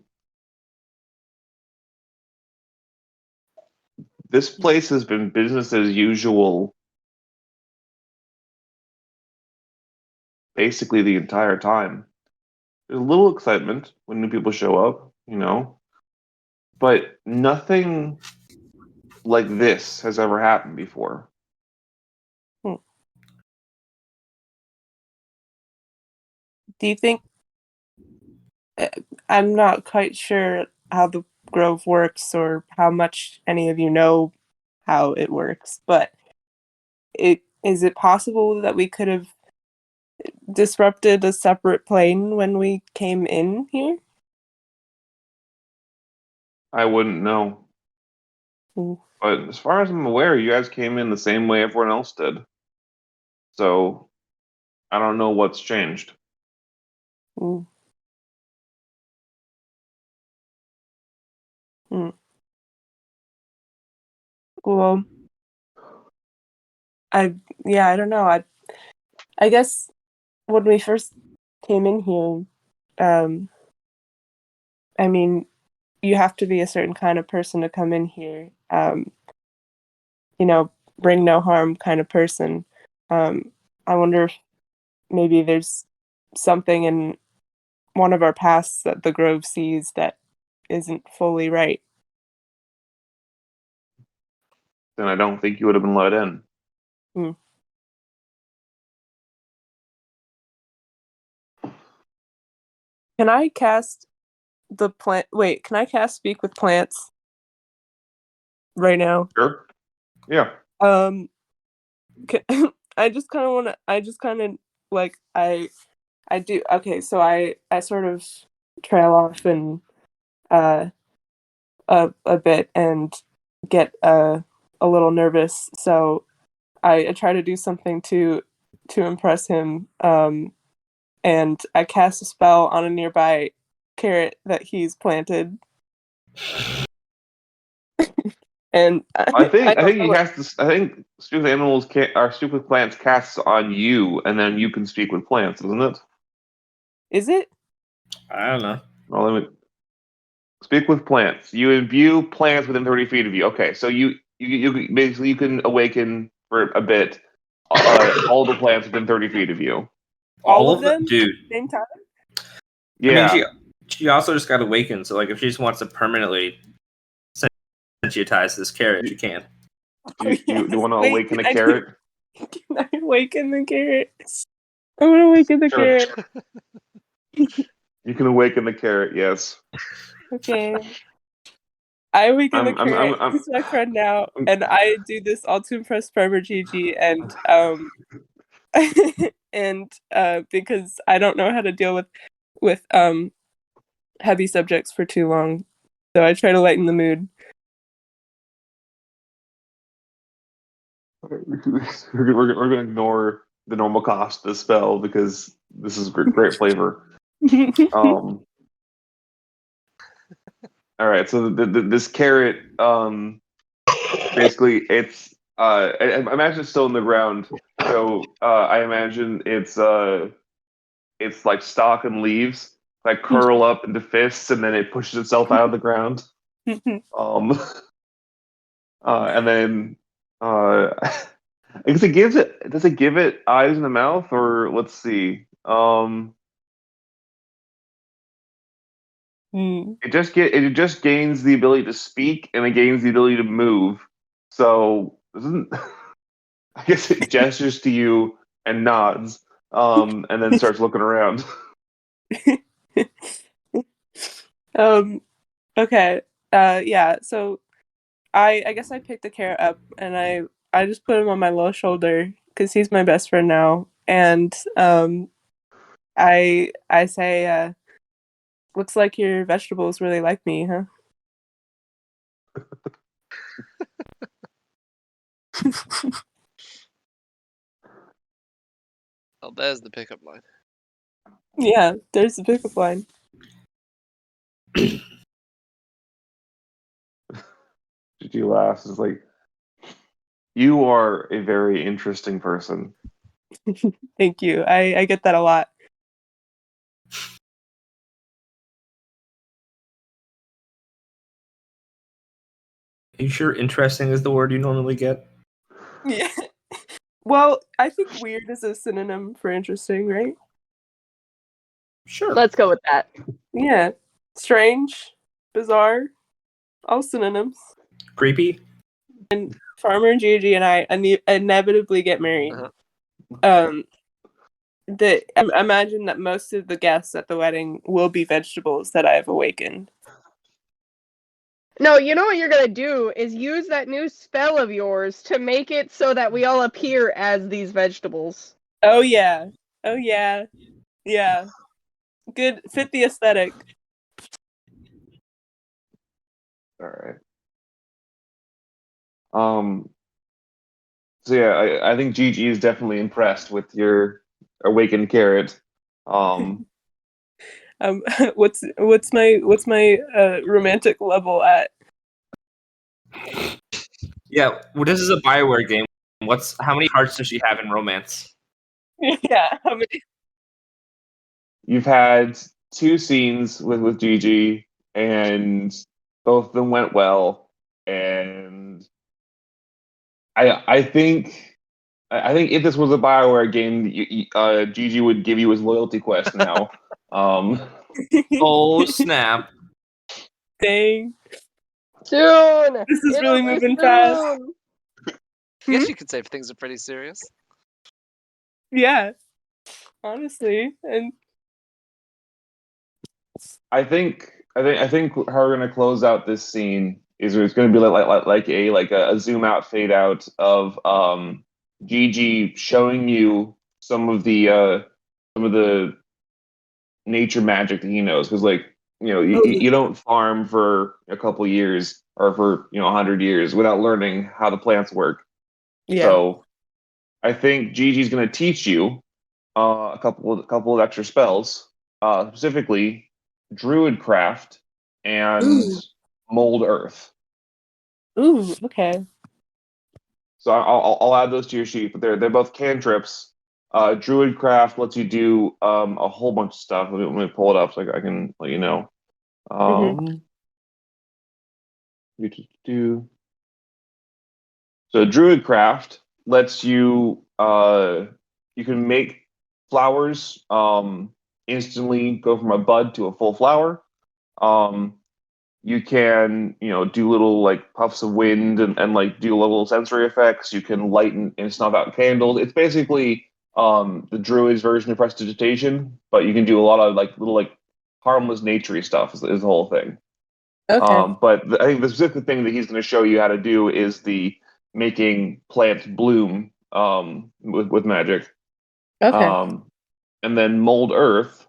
this place has been business as usual basically the entire time. There's a little excitement when new people show up, but nothing like this has ever happened before. Hmm. Do you think, I'm not quite sure how the Grove works or how much any of you know how it works, but is it possible that we could have disrupted a separate plane when we came in here? I wouldn't know. Hmm. But as far as I'm aware, you guys came in the same way everyone else did. So I don't know what's changed. Hmm. Hmm. Well, I don't know. I guess when we first came in here, um, I mean, you have to be a certain kind of person to come in here. Bring no harm kind of person. I wonder if maybe there's something in one of our pasts that the Grove sees that isn't fully right. Then I don't think you would have been let in. Hmm. Can I cast the plant? Wait, can I cast Speak with Plants right now? Sure. Yeah. Can, I just kind of want to. I just kind of like I do. Okay, so I sort of trail off and a bit and get a little nervous. So I try to do something to impress him. And I cast a spell on a nearby carrot that he's planted. And I I think I don't think he know. has to. I think speak with animals or speak with plants casts on you, and then you can speak with plants, isn't it? Is it? I don't know. Well, let me speak with plants. You imbue plants within 30 feet of you. Okay, so you basically you can awaken for a bit all the plants within 30 feet of you. All of them, them? dude. Same time? Yeah. I mean, she also just got awakened. So like, if she just wants to permanently sensitize this carrot, she can. Do you want to Wait, awaken a can I carrot? Can I awaken the carrot? I want to awaken the Sure. carrot. You can awaken the carrot. Yes. Okay. I awaken the I'm- carrot. I'm- He's my friend now, and I do this all to impress Farmer Gigi, and and because I don't know how to deal with heavy subjects for too long, so I try to lighten the mood. We're going to ignore the normal cost of the spell because this is great flavor. All right, so this carrot, basically, it's I imagine it's still in the ground. So I imagine it's like stalk and leaves, like curl up into fists, and then it pushes itself out of the ground. Um, and then I guess it gives it. Does it give it eyes in the mouth, or let's see. Hmm. It just gains the ability to speak and it gains the ability to move. So doesn't I guess it gestures to you and nods, and then starts looking around. Okay. Yeah. So I guess I picked the carrot up and I just put him on my little shoulder because he's my best friend now, and I say, looks like your vegetables really like me, huh? Oh, there's the pickup line. Yeah, there's the pickup line. She laughs. It's like you are a very interesting person. Thank you. I get that a lot. Are you sure interesting is the word you normally get? Yeah. Well, I think weird is a synonym for interesting, right? Sure. Let's go with that. Yeah. Strange, bizarre, all synonyms. Creepy? Farmer Gigi and I inevitably get married. Uh-huh. Imagine that most of the guests at the wedding will be vegetables that I have awakened. No, you know what you're gonna do is use that new spell of yours to make it so that we all appear as these vegetables. Oh yeah. Oh yeah. Yeah. Good, fit the aesthetic. All right. So yeah, I think Gigi is definitely impressed with your awakened carrot. Um, What's my romantic level at? Yeah, well, this is a Bioware game. How many hearts does she have in romance? Yeah, how many? you've had two scenes with Gigi, and both of them went well. And I think if this was a Bioware game, Gigi would give you his loyalty quest now. Um, Oh snap! Dang, Soon. this is It'll really be moving fast. soon. I guess you could say if things are pretty serious. Yeah, honestly, and I think how we're gonna close out this scene is it's gonna be like a zoom out fade out of Gigi showing you some of the nature magic that he knows because like you don't farm for a couple years or for 100 years without learning how the plants work. yeah. So I think Gigi's gonna teach you a couple of extra spells, specifically Druidcraft and Mold Earth. Ooh, okay. So I'll add those to your sheet, but they're both cantrips. Druidcraft lets you do a whole bunch of stuff. Let me pull it up so I can let you know. Do so Druidcraft lets you you can make flowers instantly go from a bud to a full flower. You can, do little like puffs of wind and like do little sensory effects. You can lighten and snuff out candles. It's basically the druid's version of prestidigitation, but you can do a lot of like little like harmless naturey stuff is the whole thing. Okay. But I think the specific thing that he's going to show you how to do is the making plants bloom with magic. Okay. And then mold earth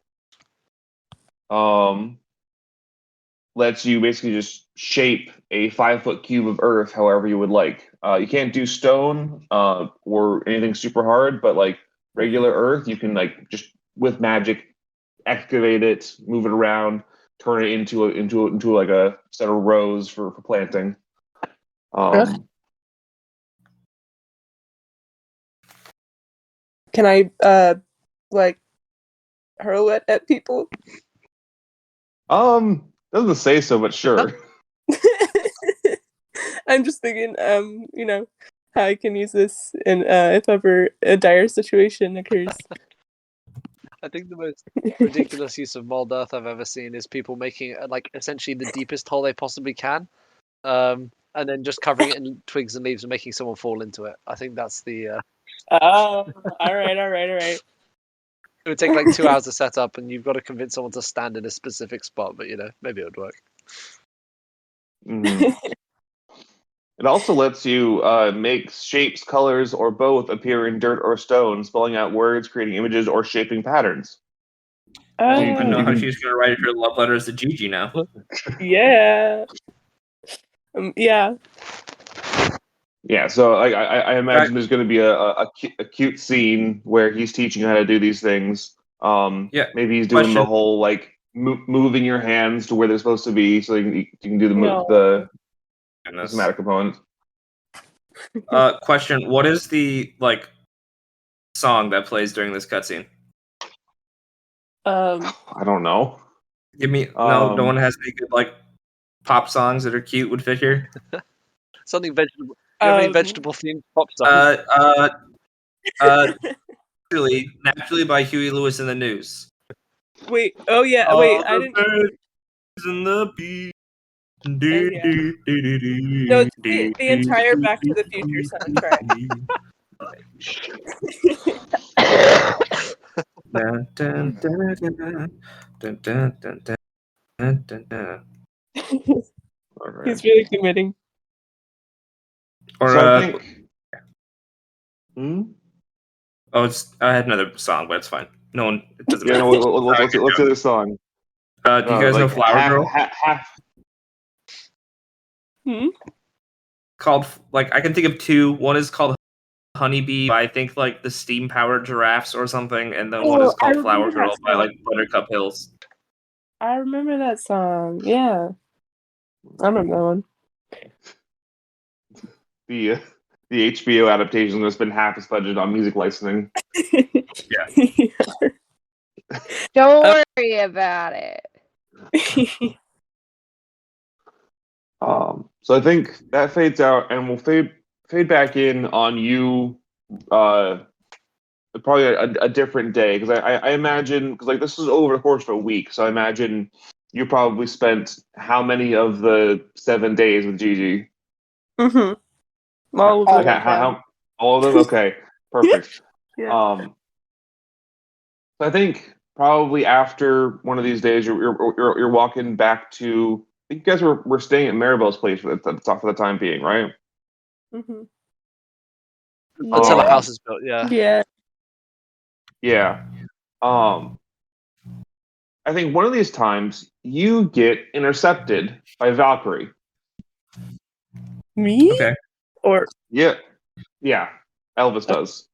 lets you basically just shape a 5 foot cube of earth however you would like. You can't do stone or anything super hard, but like regular earth, you can like just with magic excavate it, move it around, turn it into like a set of rows for planting. Okay. Can I like hurl it at people? Doesn't say so, but sure. I'm just thinking, how I can use this in if ever a dire situation occurs. I think the most ridiculous use of mold earth I've ever seen is people making like essentially the deepest hole they possibly can, and then just covering it in twigs and leaves and making someone fall into it. I think that's the. Oh, all right. It would take like 2 hours to set up, and you've got to convince someone to stand in a specific spot. But maybe it would work. Mhm. It also lets you make shapes, colors, or both appear in dirt or stone, spelling out words, creating images, or shaping patterns. I You can- know you how can- she's gonna write her love letters to Gigi now. Yeah. Yeah. Yeah, so I imagine there's going to be a cute scene where he's teaching you how to do these things. Yeah. Maybe he's doing the Question. whole like moving your hands to where they're supposed to be, so you can do No. the Goodness. somatic component. Question. What is the song that plays during this cutscene? I don't know. Give me no one has any good pop songs that are cute would fit here. Something vegetable. Do you have any vegetable themed pop songs? Naturally by Huey Lewis and the News. Wait. Oh yeah. Wait. I didn't. In the beat. No, it's the entire Back to the Future soundtrack. Dun, dun, dun, dun, dun, dun, dun, dun, dun, dun. Okay. He's really committing. Or So I think. I had another song, but it's fine. No one. It doesn't Yeah, matter. no, let's do this song. Do you guys know Flower Girl? Half. Called I can think of two. One is called Honeybee by I think the Steam Powered Giraffes or something, and then one is called Flower Girl by Buttercup Hills. I remember that song. Yeah, I remember that one. The HBO adaptation is going to spend half its budget on music licensing. Don't worry about it. So I think that fades out, and we'll fade back in on you. Probably a different day, because I imagine, because this is over the course of a week, so I imagine you probably spent how many of the 7 days with Gigi? All of them. How all of them? Okay, perfect. Yeah. So I think probably after one of these days, you're walking back to. I think you guys were staying at Maribel's place for the time being, right? Mm-hmm. Until the house is built, yeah. Yeah. Yeah. I think one of these times you get intercepted by Valkyrie. Me? Okay. Or Yeah. Elvis does.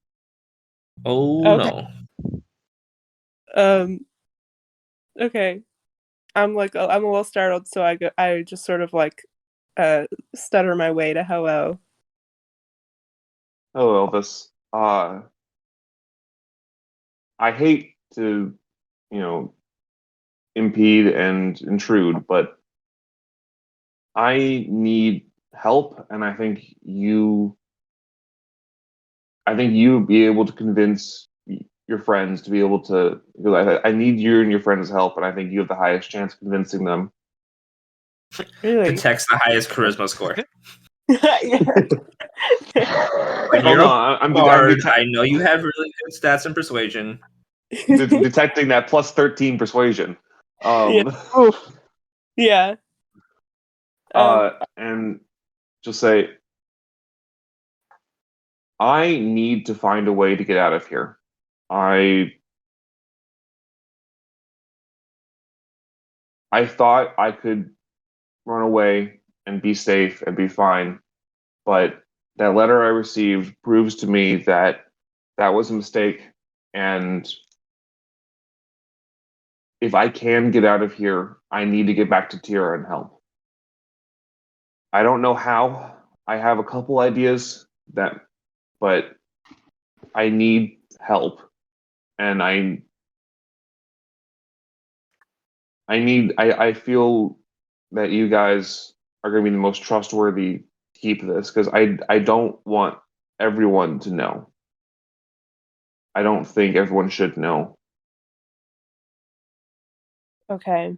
Oh Okay. no. Okay. I'm a little startled, so I just sort of stutter my way to hello. Oh, Elvis. I hate to, impede and intrude, but I need help, and I think you be able to convince your friends to be able to, because I need you and your friends' help, and I think you have the highest chance of convincing them. Really? Protects the highest charisma score. Yeah. When Oh you're no, a I'm bard, I know you have really good stats in persuasion. detecting that plus 13 persuasion. Yeah. Oof. Yeah. Um, And just say, I need to find a way to get out of here. I thought I could run away and be safe and be fine, but that letter I received proves to me that that was a mistake. And if I can get out of here, I need to get back to Tira and help. I don't know how. I have a couple ideas but I need help, and I feel that you guys are going to be the most trustworthy to keep this, because I don't want everyone to know. I don't think everyone should know, okay.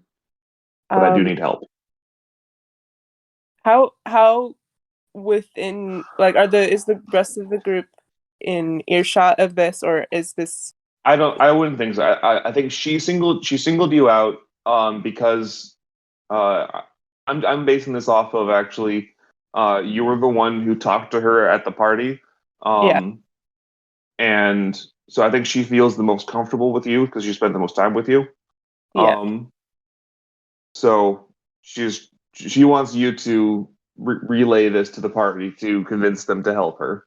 but I do need help. How within like is the rest of the group in earshot of this, or is this? I wouldn't think so. I think she singled you out because uh I'm basing this off of, actually, you were the one who talked to her at the party. Yeah. And so I think she feels the most comfortable with you because she spent the most time with you. Yeah. So she wants you to relay this to the party to convince them to help her.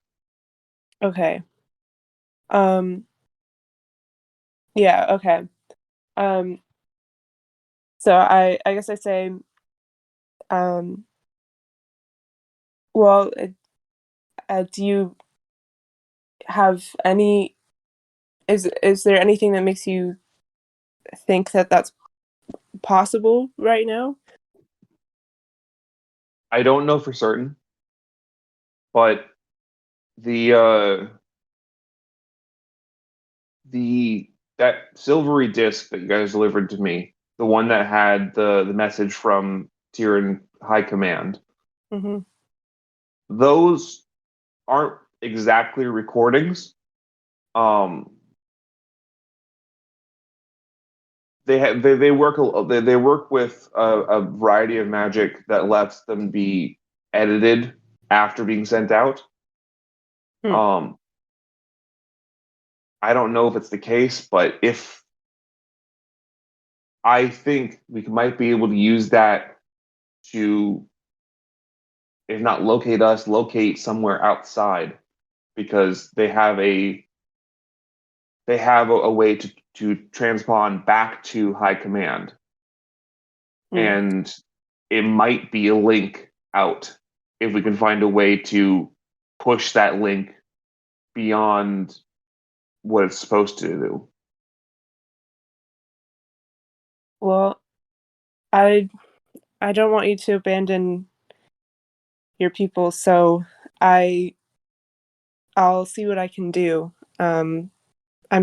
Okay. Yeah, okay. So I guess I say, well, do you have any? Is there anything that makes you think that that's possible right now? I don't know for certain, but the that silvery disc that you guys delivered to me, the one that had the message from Tyrion High Command, Mm-hmm. those aren't exactly recordings. They work with a variety of magic that lets them be edited after being sent out. Hmm. I don't know if it's the case, but if I think we might be able to use that to, if not locate us, locate somewhere outside, because they have a way to transpond back to High Command, and it might be a link out if we can find a way to push that link beyond what it's supposed to do. Well, I don't want you to abandon your people, so I'll see what I can do. I'm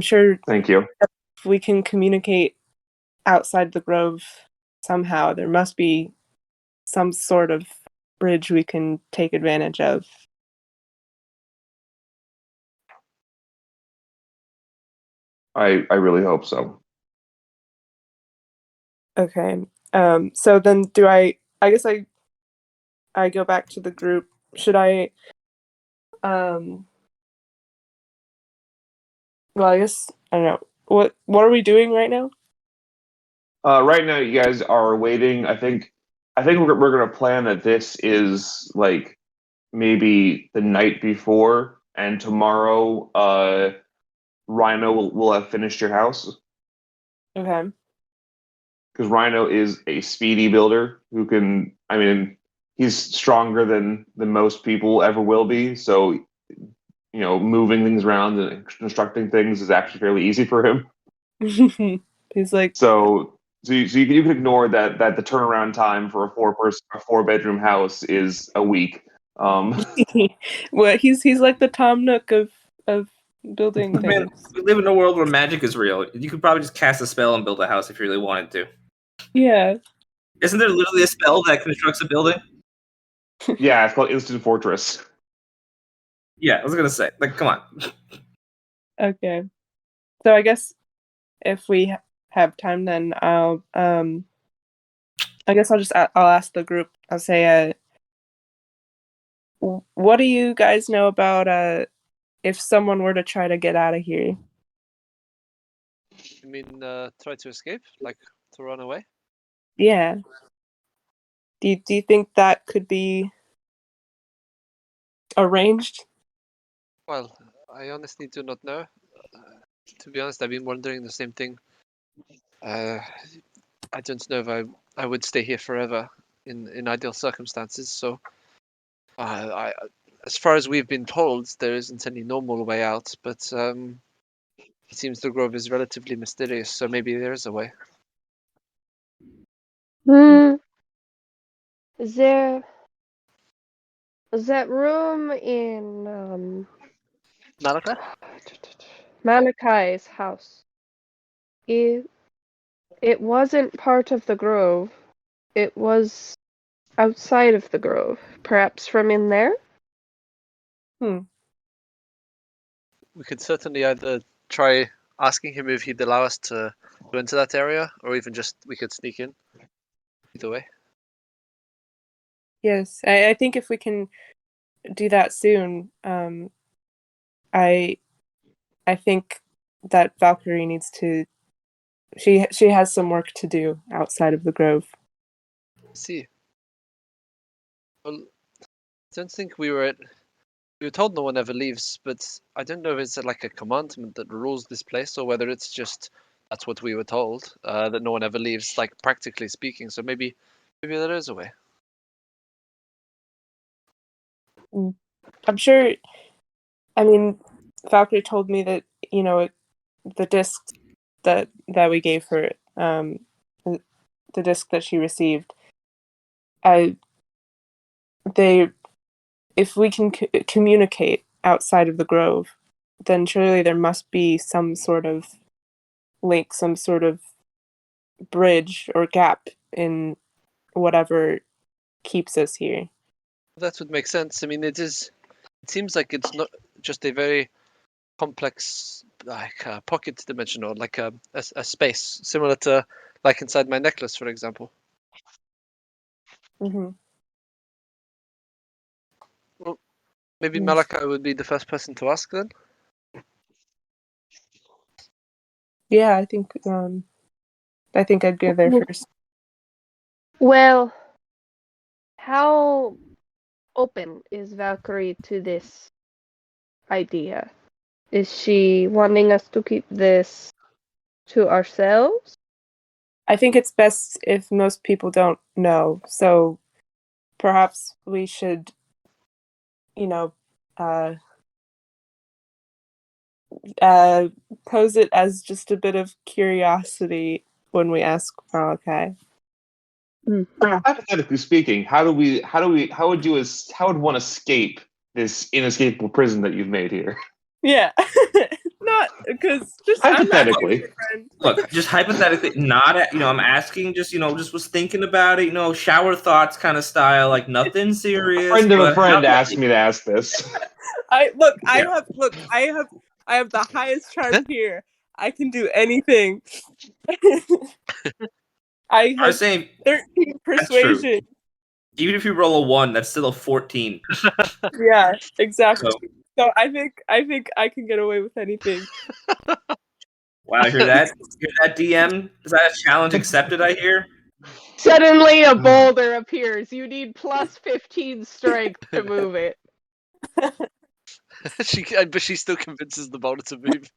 sure Thank you. if we can communicate outside the grove somehow, there must be some sort of bridge we can take advantage of. I really hope so. Okay. So then I guess I go back to the group. Should I well, I guess I don't know. What are we doing right now? Right now, you guys are waiting. I think we're gonna plan that this is like maybe the night before, and tomorrow, Rhino will have finished your house, Okay. because Rhino is a speedy builder who can. I mean, he's stronger than most people ever will be. So, moving things around and constructing things is actually fairly easy for him. He's like, So you can ignore that the turnaround time for a 4-bedroom house is a week. well, he's like the Tom Nook of building Man, things. we live in a world where magic is real. You could probably just cast a spell and build a house if you really wanted to. Yeah. Isn't there literally a spell that constructs a building? Yeah, it's called Instant Fortress. Yeah, I was gonna say, like, come on. Okay. So I guess if we have time, then I guess I'll ask the group. I'll say, what do you guys know about if someone were to try to get out of here? You mean try to escape, like to run away? Yeah. Do you think that could be arranged? Well, I honestly do not know. To be honest, I've been wondering the same thing. I don't know if I would stay here forever in ideal circumstances. So, I as far as we've been told, there isn't any normal way out. But it seems the grove is relatively mysterious. So maybe there is a way. Is there that room in Malika? Malachi's house? It wasn't part of the grove. It was outside of the grove. Perhaps from in there? We could certainly either try asking him if he'd allow us to go into that area, or even just we could sneak in. Either way. Yes, I think if we can do that soon, I think that Valkyrie needs to. She has some work to do outside of the grove. See. Well, I don't think we were told no one ever leaves, but I don't know if it's like a commandment that rules this place or whether it's just that's what we were told, that no one ever leaves, like practically speaking. So maybe there is a way. I'm sure. I mean, Valkyrie told me that the disc that we gave her, the disc that she received, if we can communicate outside of the grove, then surely there must be some sort of link, some sort of bridge or gap in whatever keeps us here. That would make sense. I mean, it seems like it's not just a very complex, like pocket dimension or like a space similar to like inside my necklace, for example. Mm-hmm. Well, maybe Yes. Malika would be the first person to ask then. Yeah, I think I'd go there first. Well, how open is Valkyrie to this idea? Is she wanting us to keep this to ourselves? I think it's best if most people don't know. So perhaps we should, pose it as just a bit of curiosity when we ask Malachi. Hypothetically speaking, how would one escape this inescapable prison that you've made here? Yeah, not because just Hypothetically. I'm not your friend. Look, just hypothetically, I'm asking, just was thinking about it, shower thoughts kind of style, like nothing serious. A friend of a but friend how- asked me to ask this. I have the highest charm here. I can do anything. I I was have saying, 13 That's true. persuasion. even if you roll a 1, that's still a 14. Yeah, exactly. So- So I think I can get away with anything. Wow, hear that? Hear that, DM? Is that a challenge accepted, I hear? Suddenly a boulder appears. You need plus 15 strength to move it. But she still convinces the boulder to move.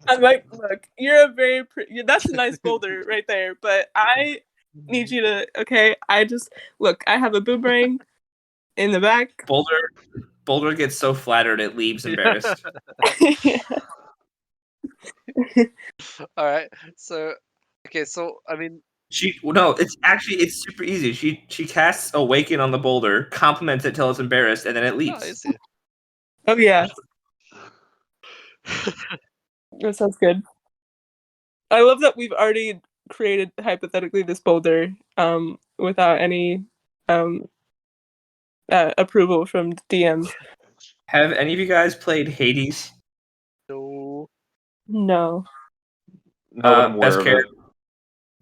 I'm like, look, you're a very that's a nice boulder right there, but I need you to I have a boomerang in the back. Boulder gets so flattered it leaves embarrassed. All right. So, okay. So, I mean, It's super easy. She casts Awaken on the boulder, compliments it till it's embarrassed, and then it oh, leaves. I see. Oh yeah. That sounds good. I love that we've already created hypothetically this boulder without any approval from the DM. Have any of you guys played Hades? No. No. No, but I'm Best aware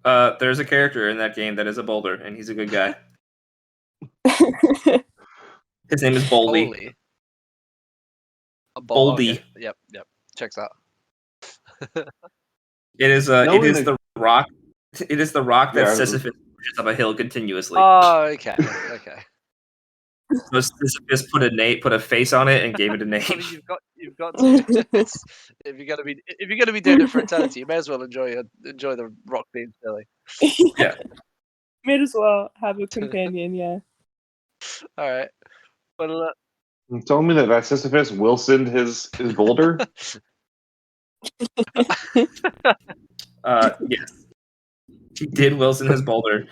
of it. There's a character in that game that is a boulder, and he's a good guy. His name is Boldy. Holy. A Boldy. Okay. Yep. Checks out. It is Knowing the rock. It is the rock that Yeah. Sisyphus pushes up a hill continuously. Oh, okay. So Sisyphus put a face on it and gave it a name. I mean, you've got to do this. If you're gonna be doing it for eternity, you may as well enjoy the rock being silly. Yeah. Might as well have a companion, yeah. All right. Well, You told me that Sisyphus Wilson his boulder. Yes. He did Wilson his boulder,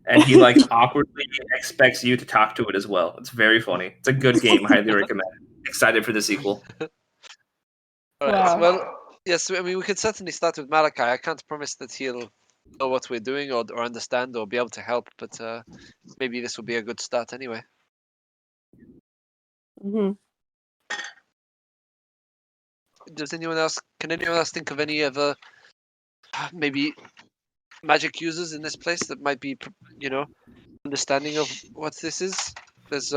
and he like awkwardly expects you to talk to it as well. It's very funny. It's a good game. Highly recommend. Excited for the sequel. all right. Wow. Well, yes. I mean, we could certainly start with Malachi. I can't promise that he'll know what we're doing or understand or be able to help, but maybe this will be a good start anyway. Hmm. Can anyone else think of any other maybe magic users in this place that might be, understanding of what this is? There's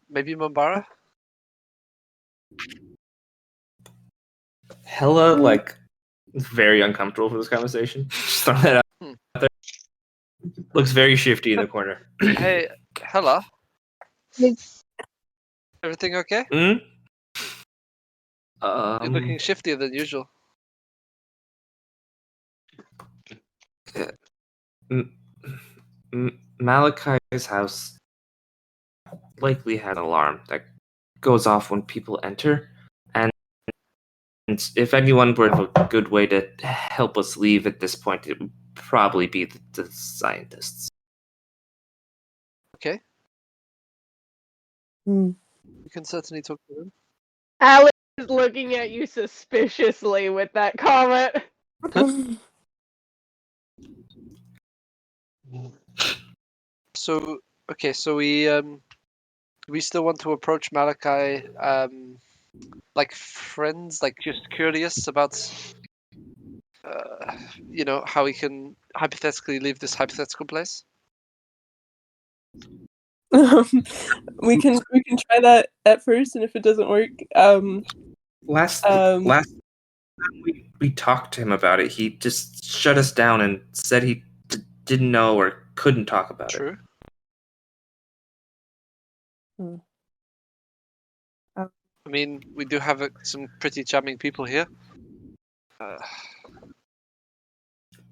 maybe Mombara. Hella like very uncomfortable for this conversation. Just throwing that out there. Looks very shifty in the corner. Hey, Hella. It's Everything okay? Hmm? You're looking shiftier than usual. Malachi's house likely had an alarm that goes off when people enter, and if anyone were a good way to help us leave at this point, it would probably be the scientists. Okay. Mm. You can certainly talk to them. Alex is looking at you suspiciously with that comment. So okay, so we still want to approach Malachi like friends, like just curious about how we can hypothetically leave this hypothetical place. we can try that at first, and if it doesn't work, Last time we talked to him about it, he just shut us down and said he didn't know or couldn't talk about it. True. I mean, we do have some pretty charming people here.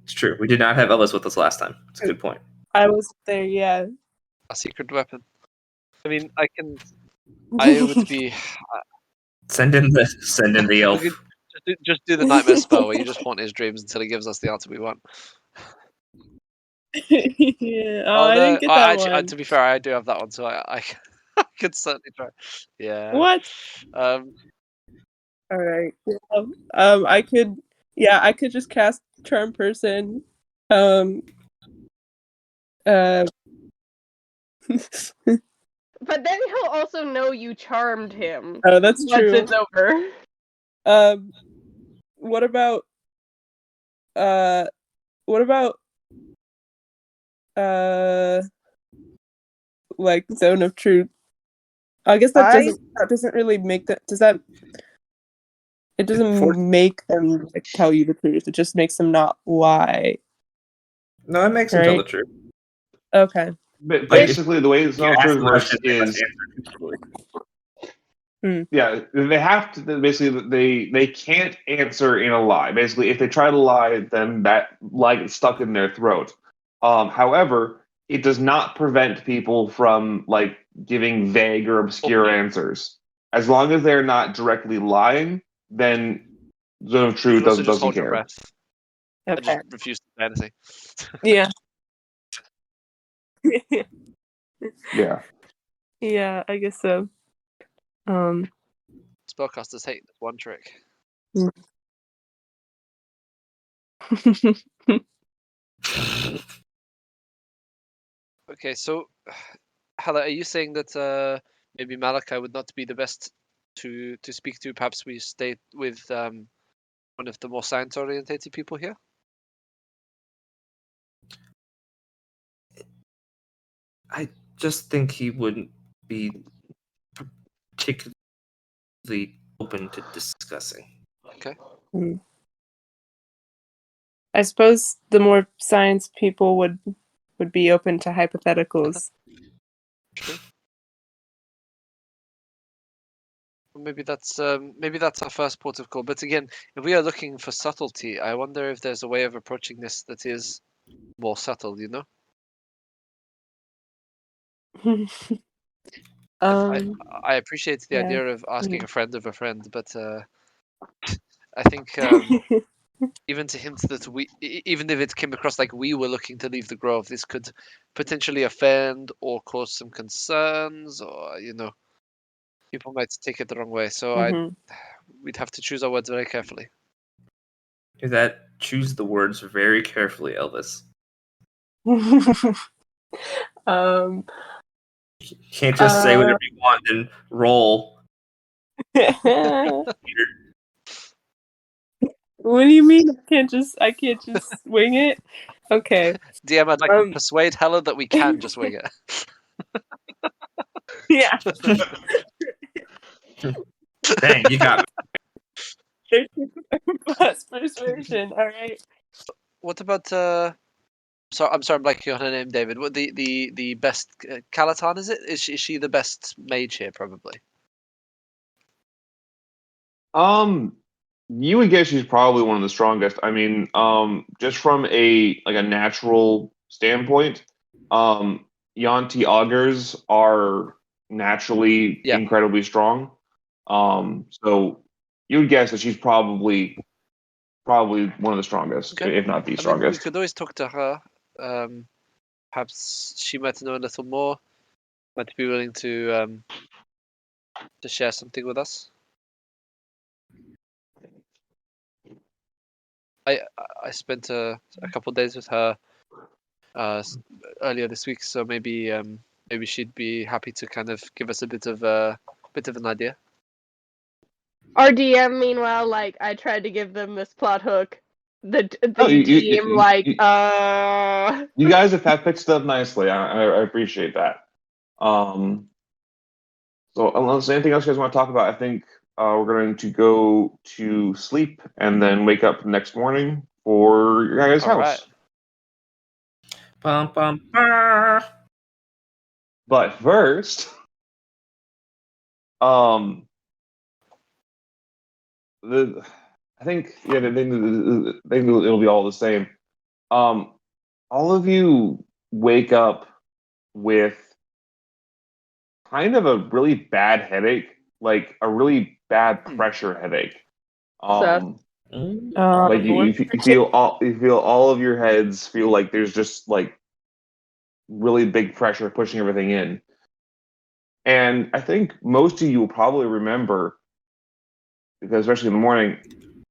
It's true. We did not have Ellis with us last time. It's a good point. I was there, yeah. A secret weapon. I mean, I would be. Send in the elf. Just do the nightmare spell where you just haunt his dreams until he gives us the answer we want. Yeah. Oh, I didn't get that one. To be fair, I do have that one, so I could certainly try. Yeah. What? All right. I could just cast Charm Person. But then he'll also know you charmed him. Oh, that's once true. it's over. What about like Zone of Truth? I guess that doesn't really make that. Does that? It doesn't make them like, tell you the truth. It just makes them not lie. No, it makes them tell the truth. Okay. But basically, the way Zone of Truth works is, yeah, they have to. Basically, they can't answer in a lie. Basically, if they try to lie, then that lie gets stuck in their throat. However, it does not prevent people from like giving vague or obscure answers. As long as they're not directly lying, then Zone of Truth Also just doesn't hold your care. breath. I Okay. just refuse to say anything. Yeah. Yeah. Yeah, I guess so. Spellcasters hate this one trick. Okay, so Hala, are you saying that maybe Malachi would not be the best to speak to? Perhaps we stay with one of the more science-orientated people here. I just think he wouldn't be particularly open to discussing. I suppose the more science people would be open to hypotheticals. Maybe that's our first port of call. But again, if we are looking for subtlety, I wonder if there's a way of approaching this that is more subtle. You know, I appreciate the yeah. idea of asking Yeah. a friend of a friend, but I think even to hint that even if it came across like we were looking to leave the grove, this could potentially offend or cause some concerns, or people might take it the wrong way. So we'd have to choose our words very carefully. Do that. Choose the words very carefully, Elvis. You can't just say whatever you want and roll. What do you mean? I can't just swing it? Okay. DM, I'd like to persuade Hella that we can just wing it. Yeah. Dang, you got me. Plus persuasion. All right. What about I'm sorry, I'm blanking on her name, David. What the best Kalatan is it? Is she the best mage here? Probably. You would guess she's probably one of the strongest. I mean, just from a natural standpoint, Yanti augurs are naturally Yeah. incredibly strong. So you would guess that she's probably one of the strongest, Okay. if not the I mean, we strongest. could always talk to her. Perhaps she might know a little more. Might be willing to share something with us. I spent a couple of days with her earlier this week, so maybe she'd be happy to kind of give us a bit of an idea. Our DM, meanwhile, like I tried to give them this plot hook. The Oh, DM, you guys have pitched up nicely. I appreciate that. So unless anything else you guys want to talk about, I think we're going to go to sleep and then wake up next morning for your guys' All house. right. Bum, bum, bum. But first, I think it'll be all the same. All of you wake up with kind of a really bad headache, like a really bad pressure headache. Like you feel all of your heads feel like there's just like really big pressure pushing everything in. And I think most of you will probably remember, because especially in the morning,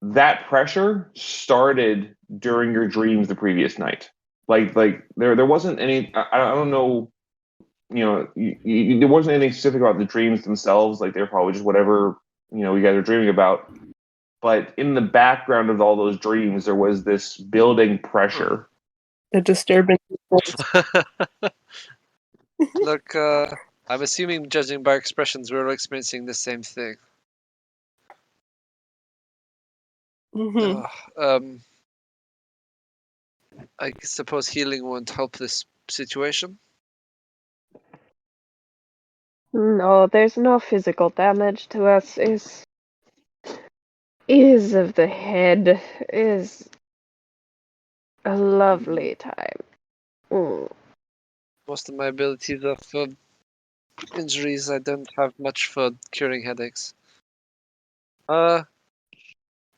that pressure started during your dreams the previous night. Like there wasn't any. I don't know. There wasn't anything specific about the dreams themselves. Like they're probably just whatever you guys are dreaming about. But in the background of all those dreams, there was this building pressure. The disturbance. Look, I'm assuming, judging by expressions, we're all experiencing the same thing. I suppose healing won't help this situation. No, there's no physical damage to us. Is of the head is a lovely time. Most of my abilities are for injuries. I don't have much for curing headaches. Oh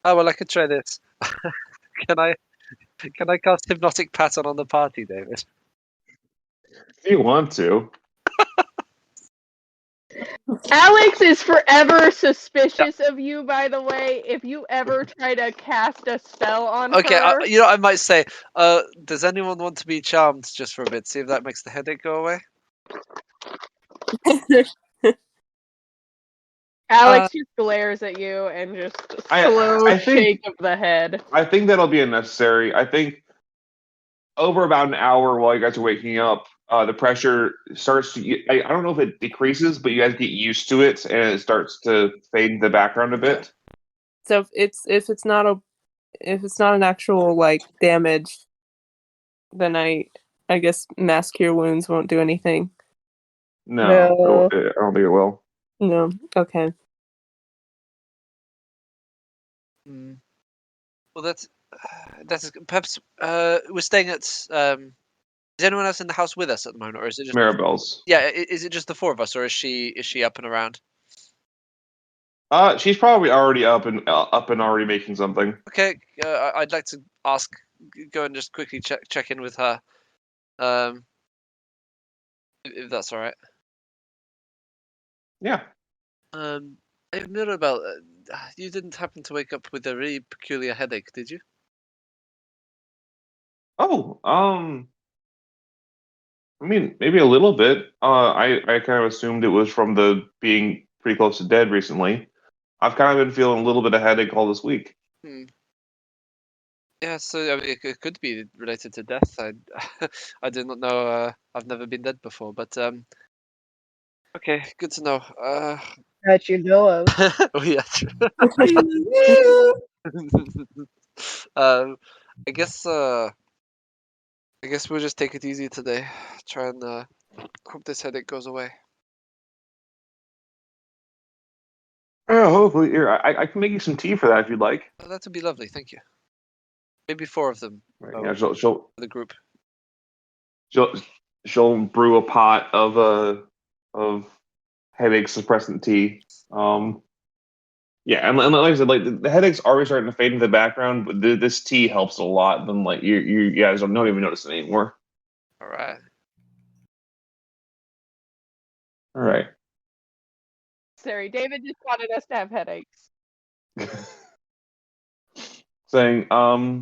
well, I could try this. Can I cast Hypnotic Pattern on the party, David? If you want to. Alex is forever suspicious of you, by the way. If you ever try to cast a spell on Okay, her. you know, I might say, does anyone want to be charmed just for a bit? See if that makes the headache go away. Alex just glares at you and just slow I think- shake of the head. I think that'll be unnecessary. I think over about an hour while you guys are waking up, the pressure starts to. I don't know if it decreases, but you guys get used to it, and it starts to fade in the background a bit. So if it's not an actual like damage, then I guess mass cure wounds won't do anything. No, I don't think it will. No. Okay. Mm. Well, that's perhaps we're staying at. Is anyone else in the house with us at the moment, or is it just Maribel's. Yeah, is it just the four of us, or is she up and around? She's probably already up and already making something. Okay, I'd like to go and just quickly check in with her, if that's all right. Yeah. Mirabelle, you didn't happen to wake up with a really peculiar headache, did you? Oh, I mean, maybe a little bit. I kind of assumed it was from the being pretty close to dead recently. I've kind of been feeling a little bit of headache all this week. Yeah, so I mean, it could be related to death. I did not know. I've never been dead before, but okay, good to know. That you know of. Oh yeah, true. I guess we'll just take it easy today. Try and hope this headache goes away. Hopefully, here I can make you some tea for that if you'd like. Oh, that would be lovely, thank you. Maybe four of them Right, yeah, she'll for the group. she'll brew a pot of headache suppressant tea. Yeah, and like I said, like the headaches are already starting to fade into the background, but this tea helps a lot. Then like you guys don't even notice it anymore. All right. All right. Sorry, David just wanted us to have headaches. Saying, I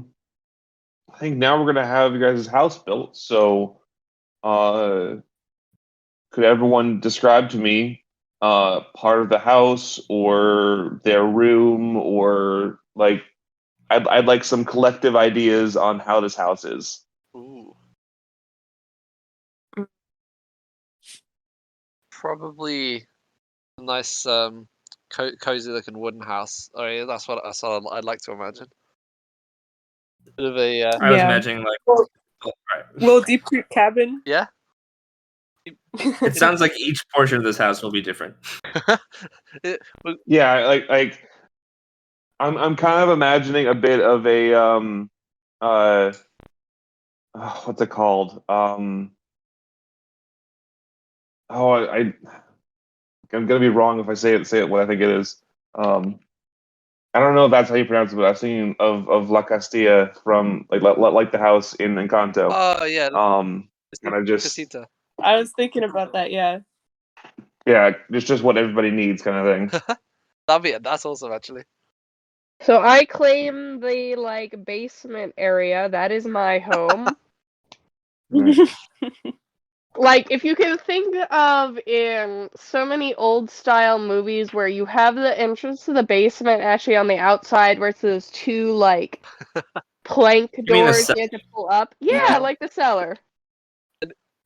think now we're gonna have you guys' house built. So, could everyone describe to me part of the house or their room or like I'd like some collective ideas on how this house is. Ooh. Probably a nice cozy looking wooden house. Oh yeah, that's what I'd like to imagine. Bit of a I was imagining like. Well, Right. little deep creek cabin. yeah. It sounds like each portion of this house will be different. Yeah, like I'm kind of imagining a bit of a what's it called? I'm gonna be wrong if I say it what I think it is. I don't know if that's how you pronounce it, but I was thinking of La Castilla from like the house in Encanto. Oh yeah. And I just Casita. I was thinking about that. Yeah. yeah, it's just what everybody needs kind of thing. That's awesome actually. So I claim the like basement area. That is my home. Like, if you can think of in so many old style movies where you have the entrance to the basement actually on the outside where it's those two like plank mean the doors cellar? you have to pull up. Yeah, like the cellar.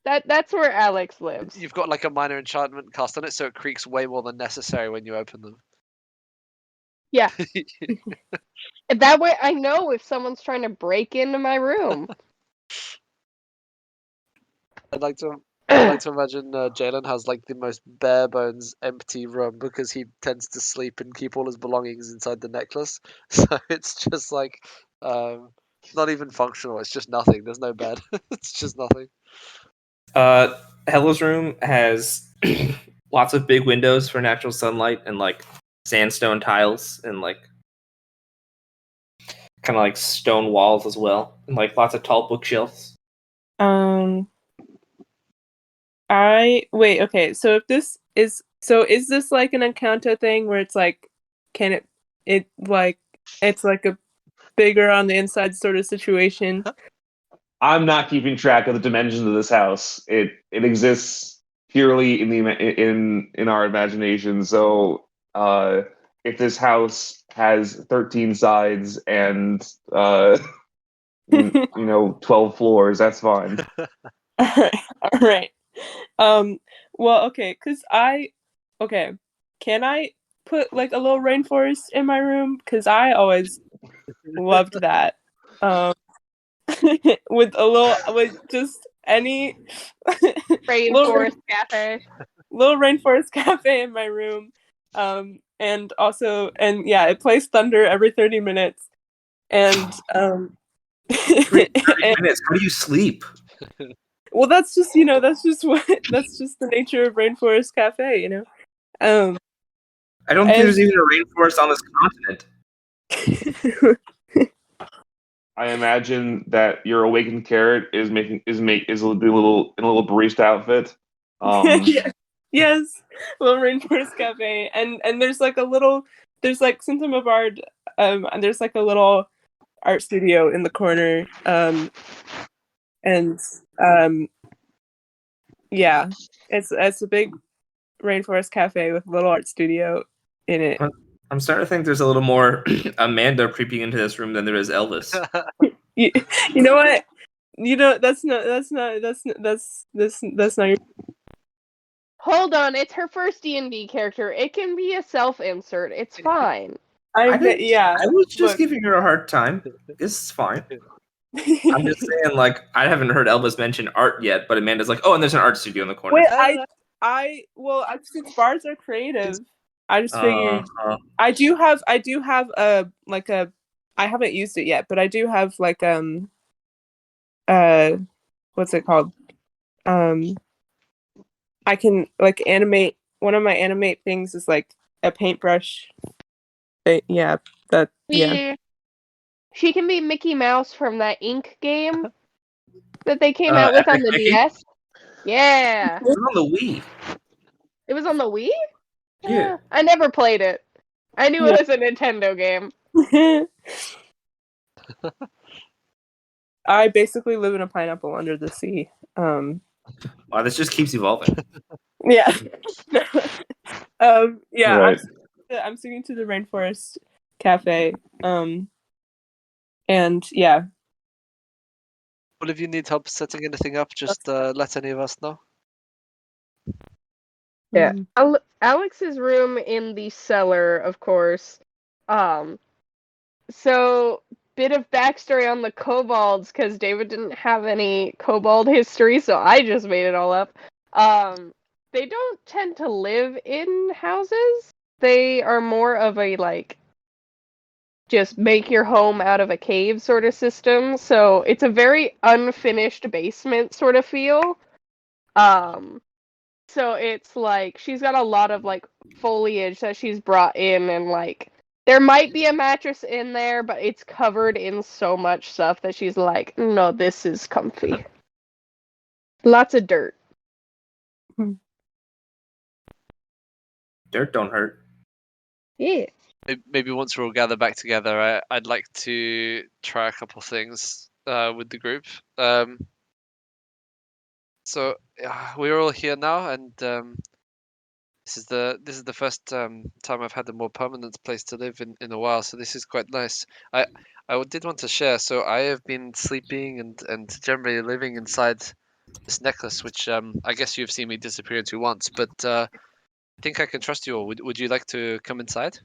That's where Alex lives. You've got like a minor enchantment cast on it, so it creaks way more than necessary when you open them. Yeah. That way I know if someone's trying to break into my room. I'd like to imagine Jalen has like the most bare bones empty room because he tends to sleep and keep all his belongings inside the necklace. So it's just like not even functional. It's just nothing. There's no bed. It's just nothing. Hella's room has lots of big windows for natural sunlight and like sandstone tiles and like kind of like stone walls as well, and like lots of tall bookshelves. Wait, okay, so if this is So is this like an Encanto thing where it's like, can it like it's like a bigger on the inside sort of situation? I'm not keeping track of the dimensions of this house. It exists purely in our imagination. So if this house has 13 sides and 12 floors, that's fine. All right. Well, okay, okay, can I put like a little rainforest in my room? Because I always loved that. With just any Rainforest Cafe. little rainforest cafe in my room. And yeah, it plays Thunder every 30 minutes. And 30 minutes. How do you sleep? well, that's just that's just the nature of Rainforest Cafe, I don't think there's even a rainforest on this continent. I imagine that your awakened carrot is a little in a little barista outfit. Yes, little Rainforest Cafe, and there's like since I'm a bard, and there's like a little art studio in the corner, yeah, it's a big Rainforest Cafe with a little art studio in it. I'm starting to think there's a little more Amanda creeping into this room than there is Elvis. You know what? That's not your. Hold on, it's her first D&D character. It can be a self-insert. It's fine. I was just giving her a hard time. It's fine. I'm just saying, like, I haven't heard Elvis mention art yet, but Amanda's like, oh, and there's an art studio in the corner. Wait, since bards are creative, I just figured I do have I haven't used it yet, but I do have like what's it called? I can like animate. One of my animate things is like a paintbrush. Yeah. She can be Mickey Mouse from that Ink game that they came out with on the DS. Yeah. It was on the Wii. It was on the Wii? Yeah. I never played it. I knew it was a Nintendo game. I basically live in a pineapple under the sea. Wow, this just keeps evolving. Yeah. Yeah. Right. I'm sticking to the Rainforest Cafe. And yeah. Well, if you need help setting anything up, just let any of us know. Yeah. Alex's room in the cellar, of course. So bit of backstory on the kobolds, because David didn't have any kobold history, so I just made it all up. They don't tend to live in houses. They are more of a like just make your home out of a cave sort of system. So it's a very unfinished basement sort of feel. So it's like she's got a lot of like foliage that she's brought in, and like there might be a mattress in there, but it's covered in so much stuff that she's like, no, this is comfy. Lots of dirt. Dirt don't hurt. Yeah. Maybe once we're all gathered back together, I'd like to try a couple things with the group. So we're all here now, and this is the first time I've had a more permanent place to live in a while. So this is quite nice. I did want to share. So I have been sleeping and generally living inside this necklace, which I guess you've seen me disappear into once, but I think I can trust you all. Would you like to come inside?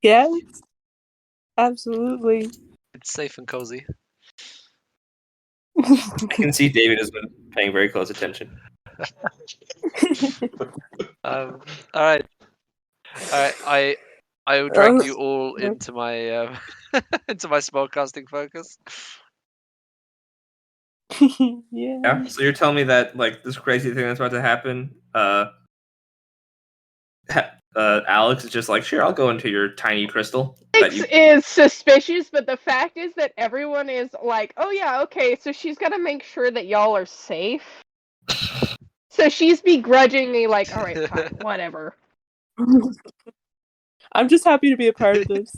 Yes. Absolutely. It's safe and cozy. I can see David has been paying very close attention. All right. I will drag you all into my into my spellcasting focus. Yeah. So you're telling me that like this crazy thing that's about to happen, Alex is just like, sure, I'll go into your tiny crystal. Is suspicious, but the fact is that everyone is like, oh yeah, okay, so she's gotta make sure that y'all are safe. So she's begrudgingly like, all right, fine, whatever. I'm just happy to be a part of this.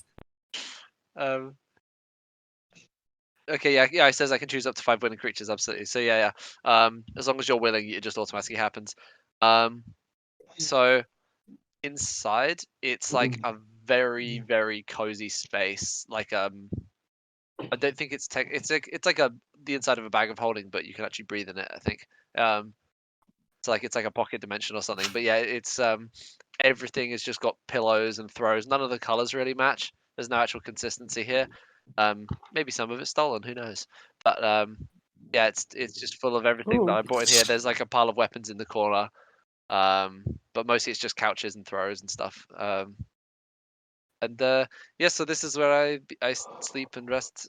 Okay, yeah. It says I can choose up to 5 willing creatures. Absolutely. So yeah. As long as you're willing, it just automatically happens. So inside, it's like a very, very cozy space. Like I don't think it's it's like the inside of a bag of holding, but you can actually breathe in it. I think. It's like a pocket dimension or something. But yeah, it's everything has just got pillows and throws. None of the colors really match. There's no actual consistency here. Maybe some of it's stolen. Who knows? But yeah, it's just full of everything that Ooh. I brought in here. There's like a pile of weapons in the corner. But mostly it's just couches and throws and stuff. Yeah, so this is where I sleep and rest.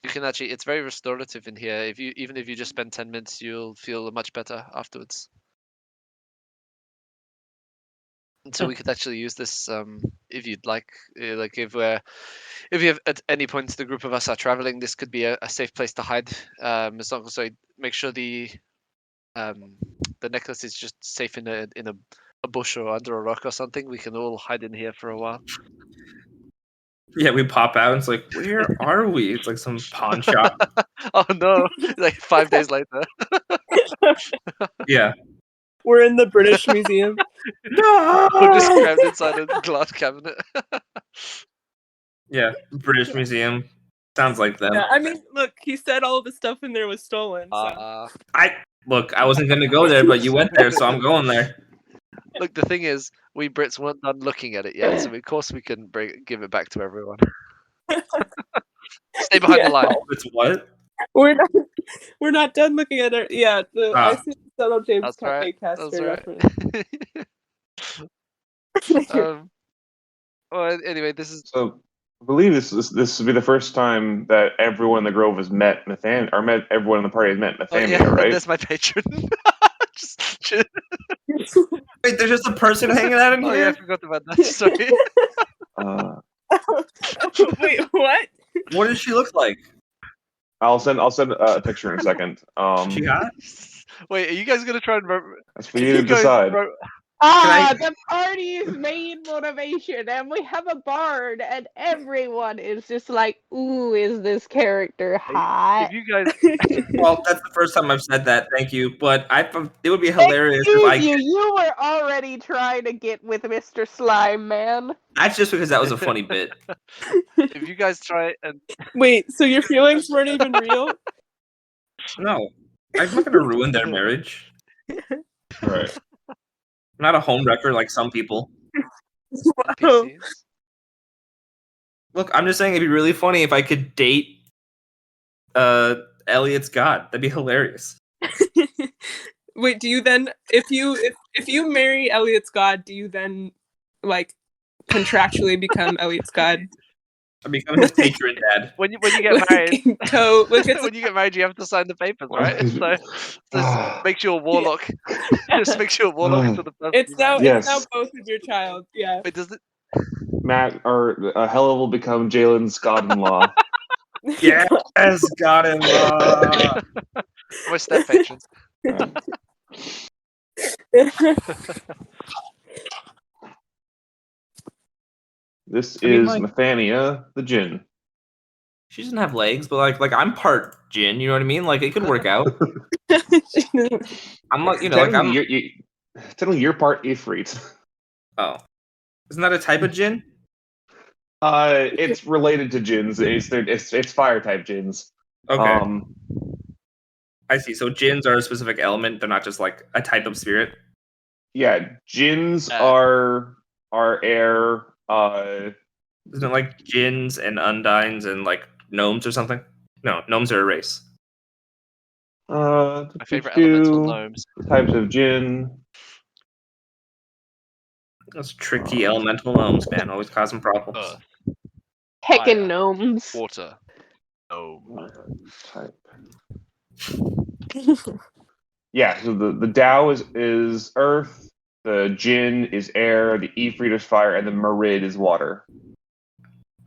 You can actually, it's very restorative in here. Even if you just spend 10 minutes, you'll feel much better afterwards. And so we could actually use this if you'd like if you have at any point the group of us are traveling, this could be a safe place to hide. As long as I make sure the necklace is just safe in a bush or under a rock or something, we can all hide in here for a while. Yeah, we pop out and it's like, where are we? It's like some pawn shop. Oh no! Like 5 days later. Yeah. We're in the British Museum. No. We're just crammed inside a glass cabinet. Yeah, British Museum. Sounds like them. Yeah, I mean, look, he said all the stuff in there was stolen. So. I wasn't gonna go there, but you went there, so I'm going there. Look, the thing is, we Brits weren't done looking at it yet, so of course we couldn't give it back to everyone. Stay behind the line. It's what? We're not done looking at it. Yeah, I see the subtle James That's right. Caster That's reference. right. Well, anyway, this is. So I believe this will be the first time that everyone in the Grove has met everyone in the party has met Oh Nathania, yeah, right? that's my patron. Wait, there's just a person hanging out in Oh here? yeah, I forgot about that. Sorry. Wait, what? What does she look like? I'll send a picture in a second. She hot? Wait, are you guys gonna try and? That's for you to decide. The party's main motivation, and we have a bard, and everyone is just like, ooh, is this character hot? If you guys, Well, that's the first time I've said that. Thank you, but it would be hilarious if I. You were already trying to get with Mr. Slime, man. That's just because that was a funny bit. if you guys try and Wait, so your feelings weren't even real? No, I'm not gonna ruin their marriage. Right. I'm not a homewrecker like some people. NPCs. Look, I'm just saying it'd be really funny if I could date Elliot's god. That'd be hilarious. Wait, do you then if you marry Elliot's god, do you then like contractually become Elliot's god? I become his patron dad. When you get married, When you get married, you have to sign the papers, right? So this makes you a warlock. Just makes you a warlock to the person. it's now Yes. both of your child. Yeah. Wait, does it? Matt or Hella will become Jalen's god-in-law. Yes, god-in-law. My step patron. This I mean, is like- Nathania the Djinn. She doesn't have legs, but like I'm part Jinn. You know what I mean? Like it could work out. I'm like Technically, you're part Ifrit. Oh, isn't that a type of Jinn? It's related to Jinns. It's fire type Jinns. Okay, I see. So Jinns are a specific element. They're not just like a type of spirit. Yeah, Jinns are air. Isn't it like Jinns and Undines and like gnomes or something? No, gnomes are a race. My favorite elemental gnomes. Types of Jinn. Those tricky elemental gnomes, man, always causing problems. Earth, Heckin' Fire. gnomes. water, gnome. Type. Yeah, so the Tao is earth, the Jinn is air, the Ifrit is fire, and the Marid is water.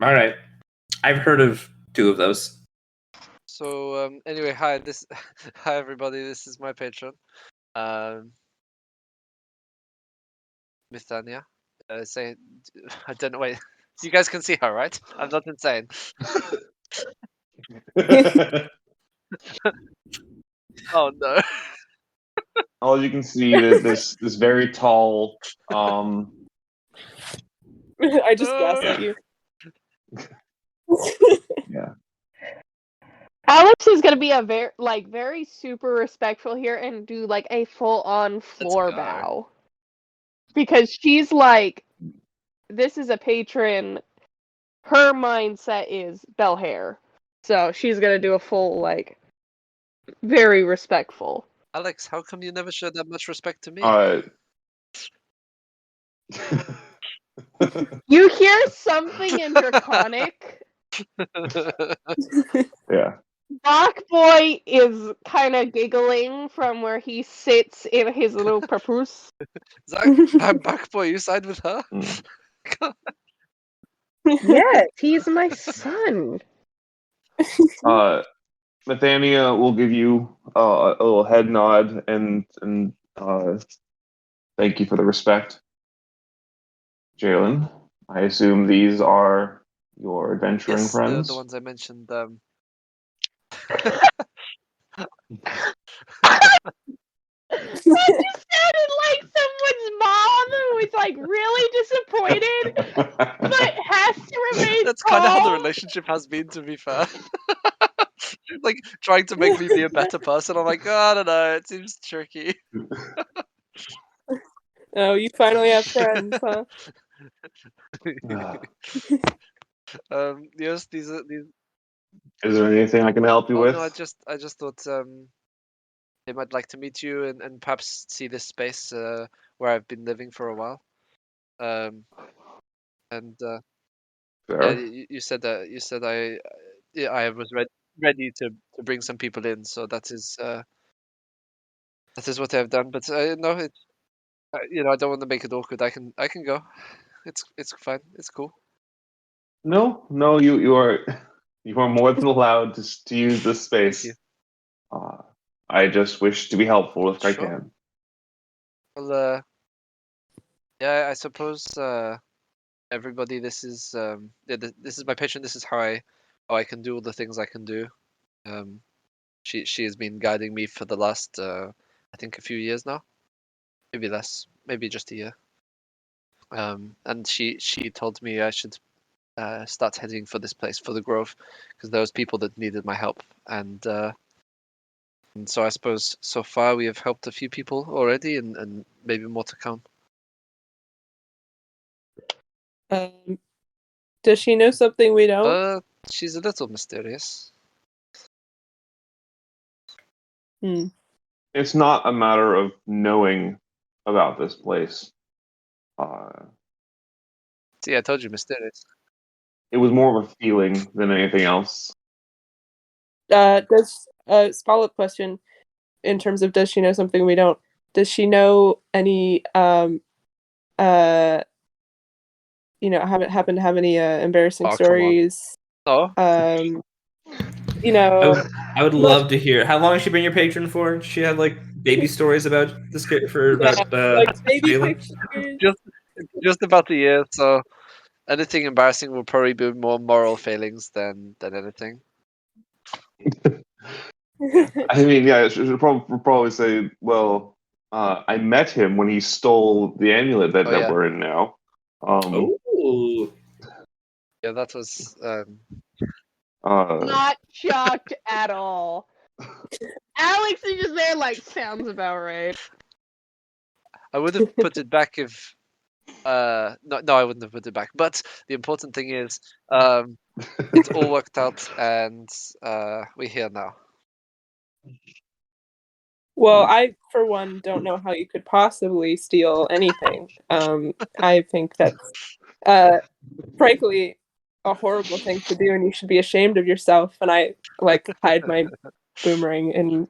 All right, I've heard of 2 of those. So anyway, hi everybody. This is my patron. Mithania, say, I don't know. Wait, you guys can see her, right? I'm not insane. Oh no. All you can see that this very tall, I just guess at you. yeah. Alex is gonna be a very super respectful here and do like a full on floor go. bow. Because she's like, this is a patron. Her mindset is Belhair. So she's gonna do a full, like, very respectful. Alex, how come you never showed that much respect to me? You hear something in Draconic. Yeah. Black Boy is kind of giggling from where he sits in his little papoose. Zach, I'm back boy. You side with her? Mm. Yes, he's my son. Mithania will give you a little head nod and thank you for the respect. Jalen, I assume these are your adventuring Yes, friends. the ones I mentioned. That just sounded like someone's mom who is like really disappointed, but has to remain That's kind of how the calm. relationship has been, to be fair. Like trying to make me be a better person. I'm like, oh, I don't know. It seems tricky. Oh, you finally have friends, huh? Yes, these are these. Is there anything I can help you Oh with? no, I just thought they might like to meet you and perhaps see this space where I've been living for a while. And yeah, Fair. you said that I was ready to bring some people in, so that is what I've done. But no, it's I don't want to make it awkward. I can go. It's fine. It's cool. No, you are more than allowed to use this space. you. I just wish to be helpful if I Sure. can. Well, yeah, I suppose everybody, this is this is my patron. This is how I can do all the things I can do. She has been guiding me for the last I think a few years now, maybe less, maybe just a year. And she told me I should start heading for this place, for the Grove, because there was people that needed my help, and so I suppose so far we have helped a few people already, and maybe more to come. Does she know something we don't? She's a little mysterious. It's not a matter of knowing about this place. See, I told you, mysterious. It was more of a feeling than anything else. Does follow-up question in terms of does she know something we don't? Does she know any happen to have any embarrassing Oh, come on. stories? Oh, I would love to hear. How long has she been your patron for? She had like baby stories about this about like baby Jalen? pictures. just about a year. So anything embarrassing will probably be more moral failings than anything. I mean, yeah, I should probably say, well, I met him when he stole the amulet that yeah. we're in now. Oh, Yeah, that was. Not shocked at all. Alex is just there like, sounds about right. I would have put it back if. No, I wouldn't have put it back. But the important thing is, it's all worked out, and we're here now. Well, I, for one, don't know how you could possibly steal anything. I think that's, frankly, a horrible thing to do, and you should be ashamed of yourself. And I, like, hide my boomerang in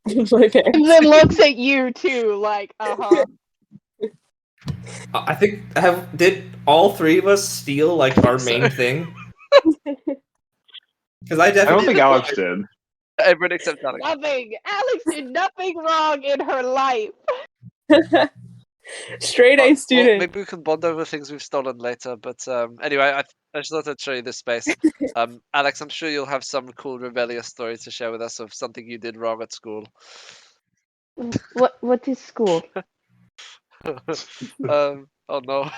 my pants. And then looks at you, too, like, uh-huh. I think did all three of us steal like our main thing? Because I I definitely don't think Alex did. Everyone except Alex. Nothing. Alex did nothing wrong in her life. Straight A Well, student. maybe we can bond over things we've stolen later. But anyway, I just thought I'd show you this space. Alex, I'm sure you'll have some cool rebellious story to share with us of something you did wrong at school. What is school? Oh no.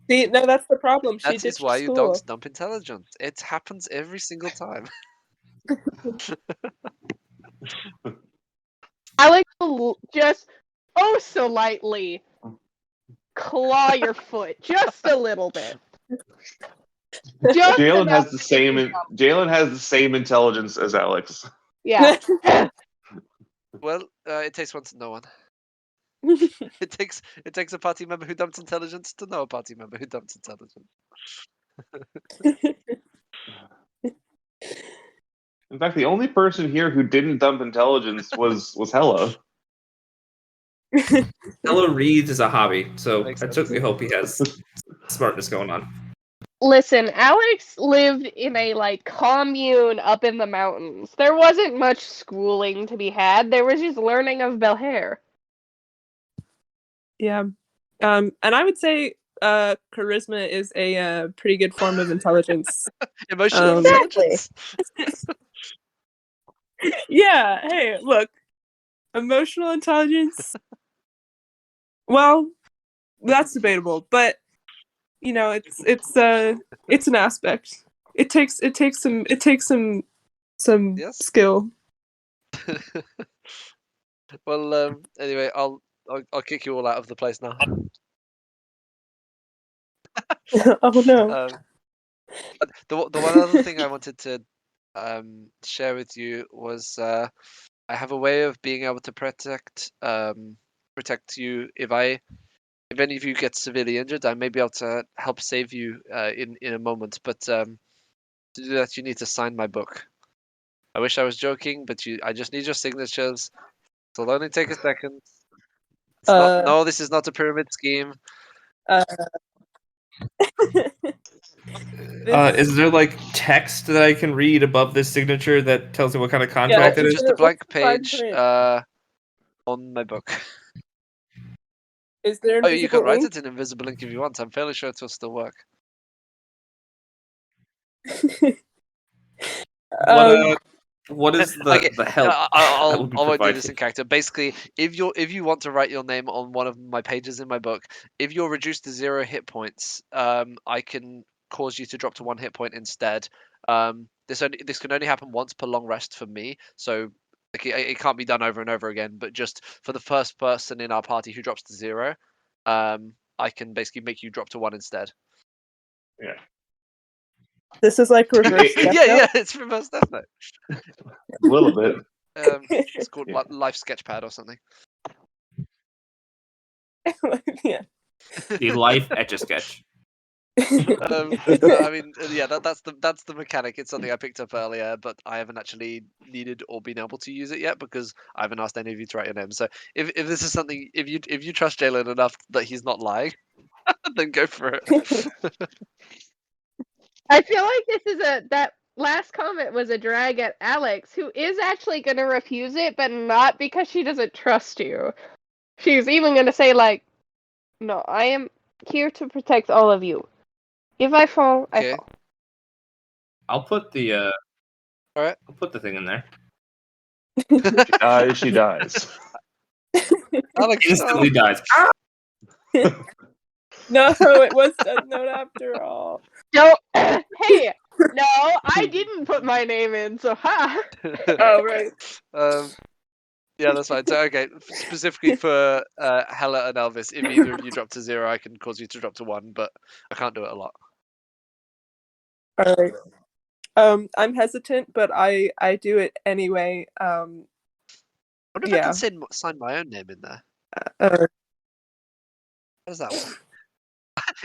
See, no, that's the problem. She That is ditched why you school. don't dump intelligence. It happens every single time. Alex will just so lightly claw your foot just a little bit. Just Jalen enough has the same. Jalen has the same intelligence as Alex. Yeah. Well, it takes one to know one. It takes a party member who dumps intelligence to know a party member who dumps intelligence. In fact, the only person here who didn't dump intelligence was Hella. Hello reads is a hobby, so Makes I sense. totally hope he has smartness going on. Listen, Alex lived in a commune up in the mountains. There wasn't much schooling to be had. There was just learning of Belhair. Yeah. And I would say charisma is a pretty good form of intelligence. Emotional Exactly. intelligence. Yeah, hey, look. Emotional intelligence. Well, that's debatable, but you know, it's an aspect. It takes some Yes. skill. Well, anyway, I'll kick you all out of the place now. Oh no. But the one other thing I wanted to share with you was I have a way of being able to protect you if any of you get severely injured. I may be able to help save you in a moment, but to do that you need to sign my book. I wish I was joking, but I just need your signatures. It'll only take a second. No, this is not a pyramid scheme. Is there like text that I can read above this signature that tells me what kind of contract it is? Just a blank What's the fine page print? on my book. Is there Oh, you can invisible write ink? it in invisible ink if you want. I'm fairly sure it will still work. What is the Okay, the help that I'll would be won't do provided? this in character. Basically, if you want to write your name on one of my pages in my book, if you're reduced to 0 hit points, I can cause you to drop to 1 hit point instead. This can only happen once per long rest for me, so like, it can't be done over and over again. But just for the first person in our party who drops to 0, I can basically make you drop to 1 instead. Yeah. This is like reverse Yeah, Death Yeah, Note? it's reverse Death Note. A little bit. It's called Yeah. Life Sketchpad or something. Yeah. The life etch a sketch. I mean, yeah, that's the mechanic. It's something I picked up earlier, but I haven't actually needed or been able to use it yet because I haven't asked any of you to write your name. So if this is something, if you trust Jalen enough that he's not lying, then go for it. I feel like this is that last comment was a drag at Alex, who is actually going to refuse it, but not because she doesn't trust you. She's even going to say no, I am here to protect all of you. If I fall, Okay. I fall. I'll put the Alright. I'll put the thing in there. She dies. Alex, Instantly dies. No, it was Death Note after all. No, hey, no, I didn't put my name in, so ha. Oh right. Yeah, that's fine. So, okay, specifically for Hella and Elvis, if either of you drop to 0, I can cause you to drop to 1, but I can't do it a lot. All right. I'm hesitant, but I do it anyway. I wonder if I can sign my own name in there. Uh, How does that work?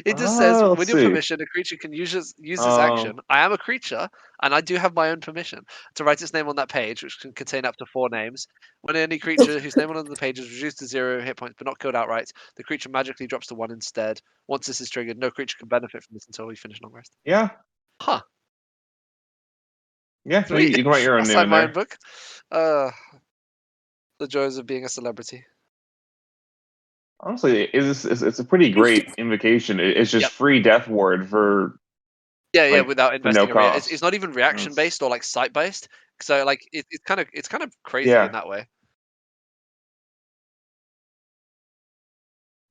It just says, let's with your see. permission, a creature can use this action. I am a creature, and I do have my own permission to write its name on that page, which can contain up to 4 names. When any creature whose name on the page is reduced to 0 hit points but not killed outright, the creature magically drops to 1 instead. Once this is triggered, no creature can benefit from this until we finish long rest. Yeah. Huh. Yeah, so you can write your own I'll name sign in my there. own book. The joys of being a celebrity. Honestly, it's a pretty great invocation. It's just Yep. free death ward for Yeah, like, without for no investing cost. it's not even reaction based or like site based. So like it's kind of crazy Yeah. in that way.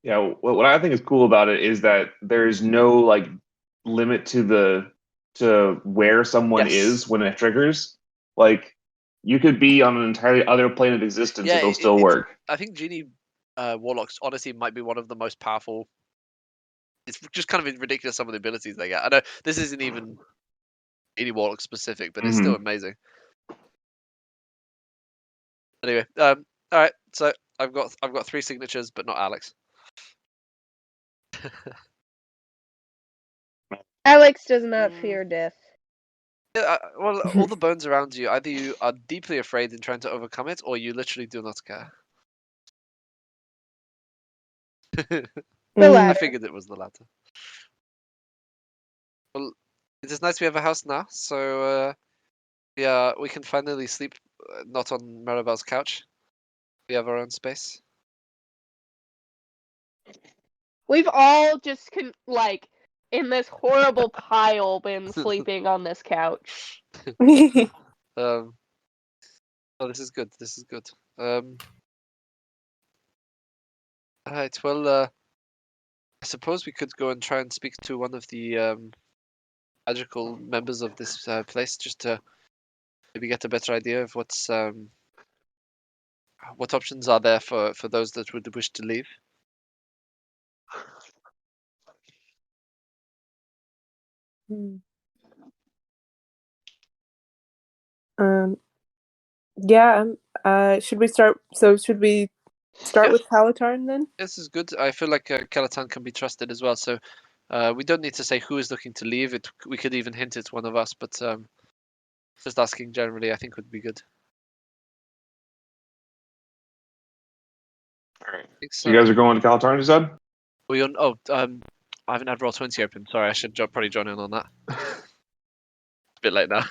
Yeah, what I think is cool about it is that there's no like limit to where someone Yes. is when it triggers. Like you could be on an entirely other plane of existence, Yeah, it'll still work. I think Genie Warlocks honestly might be one of the most powerful. It's just kind of ridiculous some of the abilities they get. I know this isn't even Genie Warlock specific, but it's still amazing. Anyway, all right. So I've got 3 signatures, but not Alex. Alex does not fear death. Yeah, well, all the bones around you, either you are deeply afraid in trying to overcome it, or you literally do not care. The I latter. figured it was the latter. Well, it is nice we have a house now, so yeah, we can finally sleep not on Maribel's couch. We have our own space. We've all just in this horrible pile been sleeping on this couch. Oh, this is good. This is good. All right. Well, I suppose we could go and try and speak to one of the magical members of this place, just to maybe get a better idea of what options are there for those that would wish to leave. Yeah. Should we start? So should we start Yeah. with Calatarn then? This is good. I feel like Kalatan can be trusted as well, so we don't need to say who is looking to leave. We could even hint it's one of us, but just asking generally, I think would be good. All right. I think So you guys are going to Calatarn, you said? I haven't had Roll20 open. Sorry, I should probably join in on that. It's a bit late now.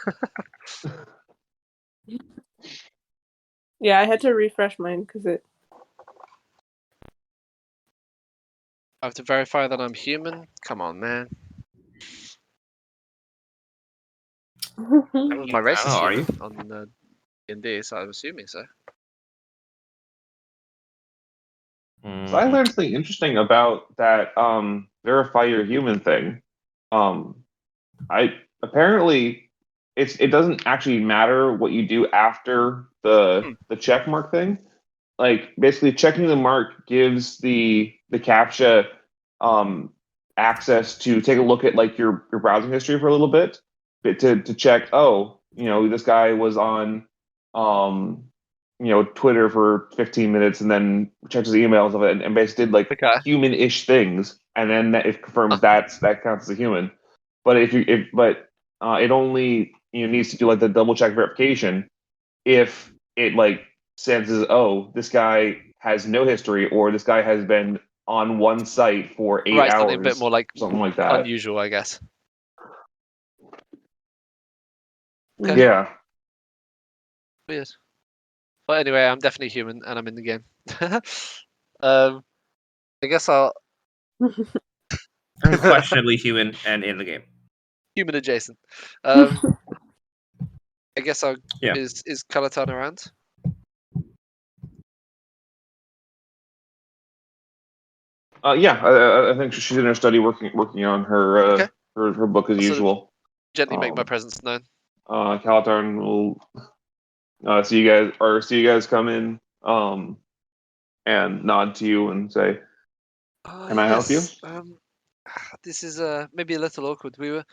Yeah, I had to refresh mine because it. I have to verify that I'm human. Come on, man. My race is Oh, are human you? on D&D, so I'm assuming so. So I learned something interesting about that verify your human thing. I apparently it doesn't actually matter what you do after the check mark thing. Like basically checking the mark gives the CAPTCHA access to take a look at like your browsing history for a little bit to check, oh, this guy was on Twitter for 15 minutes and then checks his emails of it and basically did like Okay. human-ish things, and then it confirms that counts as a human. But it only needs to do like the double check verification if it like senses, oh, this guy has no history, or this guy has been on one site for 8 Right, hours, something a bit more like something like that. unusual, I guess. Okay. Yeah. Weird. But anyway, I'm definitely human and I'm in the game. I guess I'll Unquestionably human and in the game. human adjacent. I guess I'll Yeah. is Kalatan around? Yeah, I think she's in her study working on her Okay. her book as I'll sort of usual. Gently make my presence known. Calatarn will see you guys come in and nod to you and say, "Can I help you?" This is maybe a little awkward. We were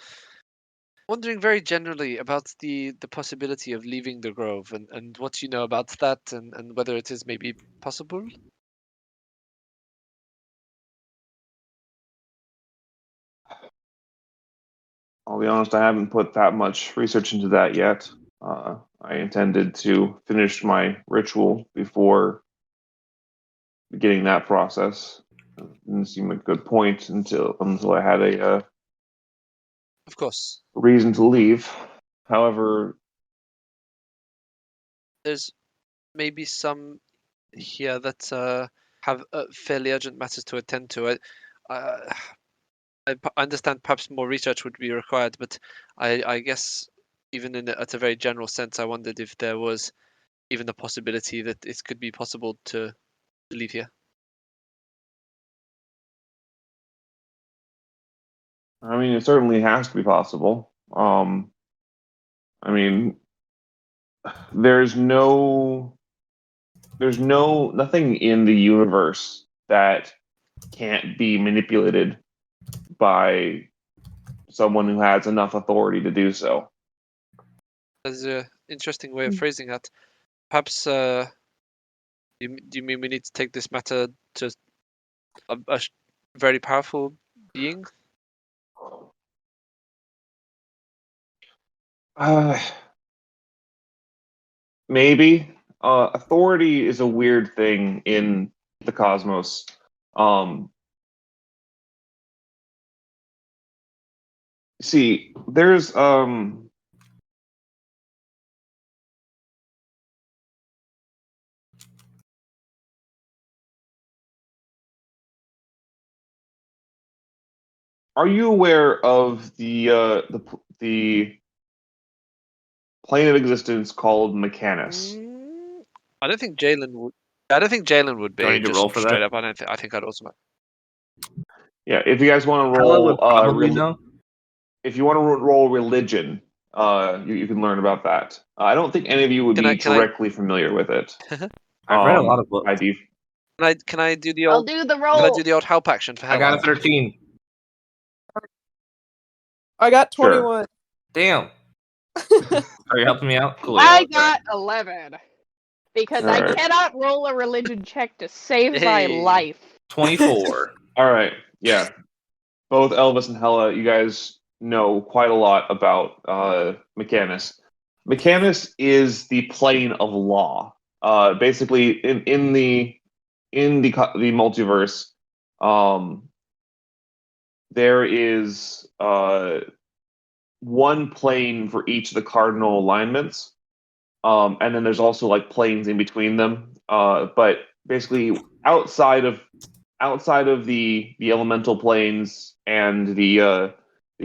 wondering very generally about the possibility of leaving the Grove and what you know about that and whether it is maybe possible. I'll be honest, I haven't put that much research into that yet. I intended to finish my ritual before beginning that process. It didn't seem a good point until I had a Of course. reason to leave. However, there's maybe some here that have fairly urgent matters to attend to. Uh, I understand perhaps more research would be required, but I guess even at a very general sense, I wondered if there was even the possibility that it could be possible to leave here. I mean, it certainly has to be possible. I mean, there's nothing in the universe that can't be manipulated by someone who has enough authority to do so. That's an interesting way of Mm. phrasing that. Perhaps do you mean we need to take this matter to a very powerful being? Uh, maybe. Authority is a weird thing in the cosmos. See, there's are you aware of the plane of existence called Mechanus? I don't think Jalen would. I don't think Jalen would Do I be need to just roll for straight that? up. I don't think. I think I'd also. Yeah, if you guys want to Hella roll, would probably know. if you want to roll religion, you can learn about that. I don't think any of you would Can be I- can I- directly familiar with it. I've read a lot of books. By def- Can I do the I'll old? do the Can I roll. do the old help action for I got a Hella? 13. I got Sure. 21. Damn. Are you helping me out? Cool. I got 11 because I Alright. cannot roll a religion check to save my Hey. life. 24. All right, yeah. Both Elvis and Hella, you guys know quite a lot about Mechanus. Mechanus is the plane of law. Basically, in the multiverse, there is one plane for each of the cardinal alignments, and then there's also like planes in between them. But basically, outside of the elemental planes and the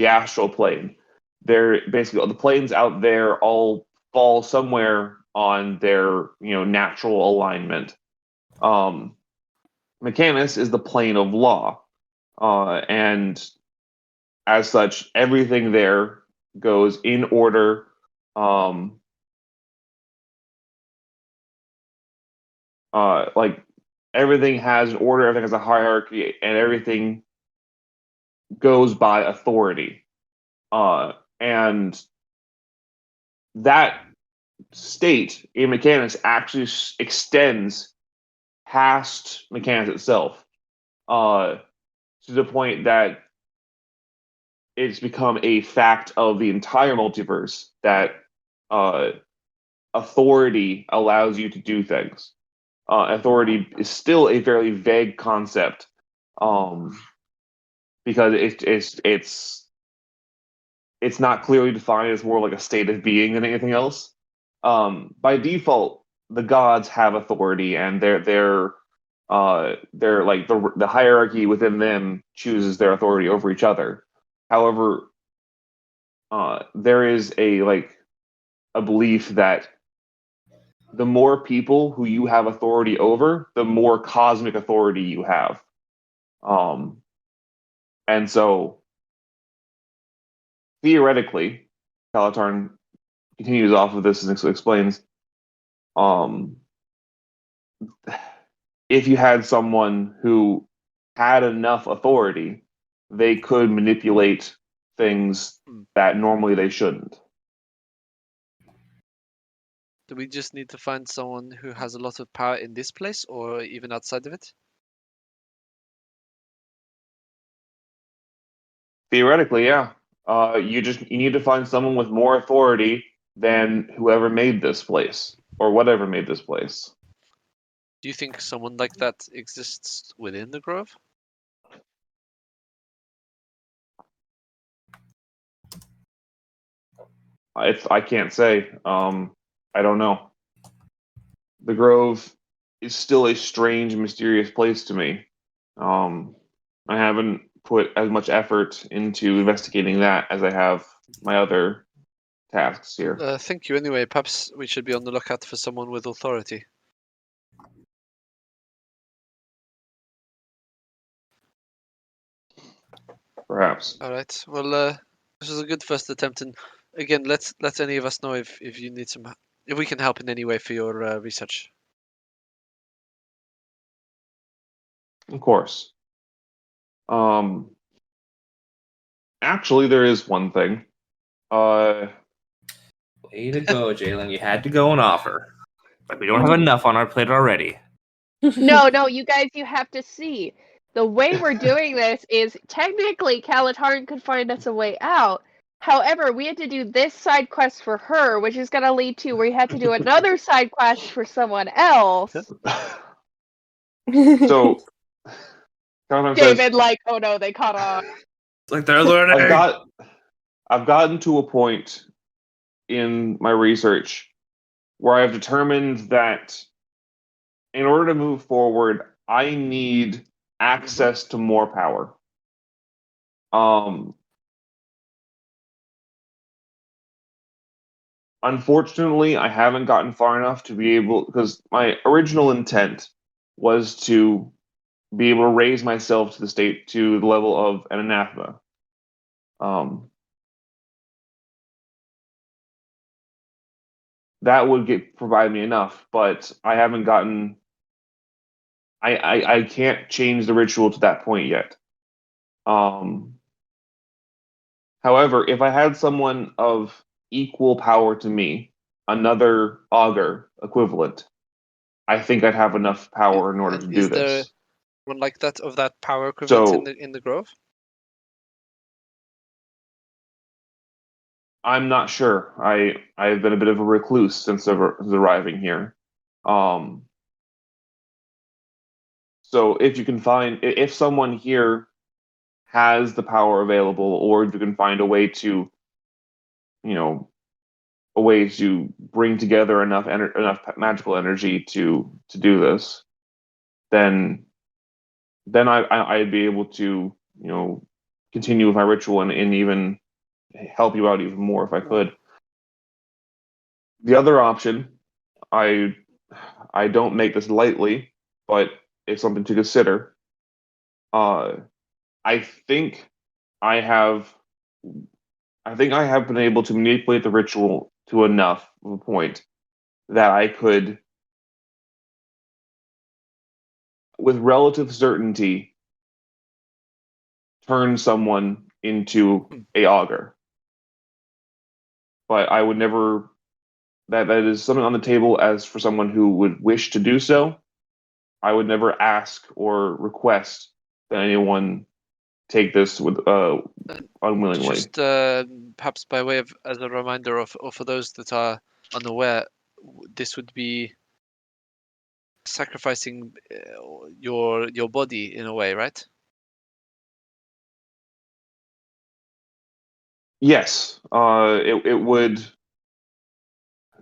astral plane, they're basically the planes out there all fall somewhere on their natural alignment. Mechanus is the plane of law, and as such, everything there goes in order. Like everything has an order, everything has a hierarchy, and everything goes by authority. And that state in Mechanus actually extends past Mechanus itself, to the point that it's become a fact of the entire multiverse that authority allows you to do things. Authority is still a very vague concept, because it's not clearly defined. It's more like a state of being than anything else. By default, the gods have authority, and they're like the hierarchy within them chooses their authority over each other. However, there is a belief that the more people who you have authority over, the more cosmic authority you have. And so theoretically, Calatarn continues off of this and explains, if you had someone who had enough authority, they could manipulate things that normally they shouldn't. Do we just need to find someone who has a lot of power in this place, or even outside of it? Theoretically, yeah. You need to find someone with more authority than whoever made this place or whatever made this place. Do you think someone like that exists within the Grove? I can't say. I don't know. the Grove is still a strange, mysterious place to me. I haven't put as much effort into investigating that as I have my other tasks here. Thank you. Anyway, perhaps we should be on the lookout for someone with authority. Perhaps. All right. Well, this was a good first attempt, and again, let any of us know if you need some, if we can help in any way for your research. Of course. Actually, there is one thing. Way to go, Jalen. You had to go and offer. But we don't have enough on our plate already. No, you guys, you have to see. The way we're doing this is technically Calatarn could find us a way out. However, we had to do this side quest for her, which is going to lead to we had to do another side quest for someone else. So, Callahan says, David, like, oh no, they caught on. It's like they're learning. I've gotten to a point in my research where I've determined that in order to move forward, I need access to more power. Unfortunately, I haven't gotten far enough to be able, because my original intent was to be able to raise myself to the level of an anathema. That would provide me enough, but I haven't gotten. I can't change the ritual to that point yet. However, if I had someone of equal power to me, another augur equivalent, I think I'd have enough power in order to do Is there this. one like that of that power equivalent So- in the Grove? I'm not sure. I've been a bit of a recluse since arriving here. So if someone here has the power available, or if you can find a way to, bring together enough magical energy to do this, then I'd be able to, continue with my ritual and even help you out even more if I could. The other option, I don't make this lightly, but it's something to consider. I think I have been able to manipulate the ritual to enough of a point that I could, with relative certainty, turn someone into a augur. But I would never. That is something on the table as for someone who would wish to do so. I would never ask or request that anyone take this with unwillingly. Just perhaps by way of as a reminder of, or for those that are unaware, this would be sacrificing your body in a way, right? Yes, it would.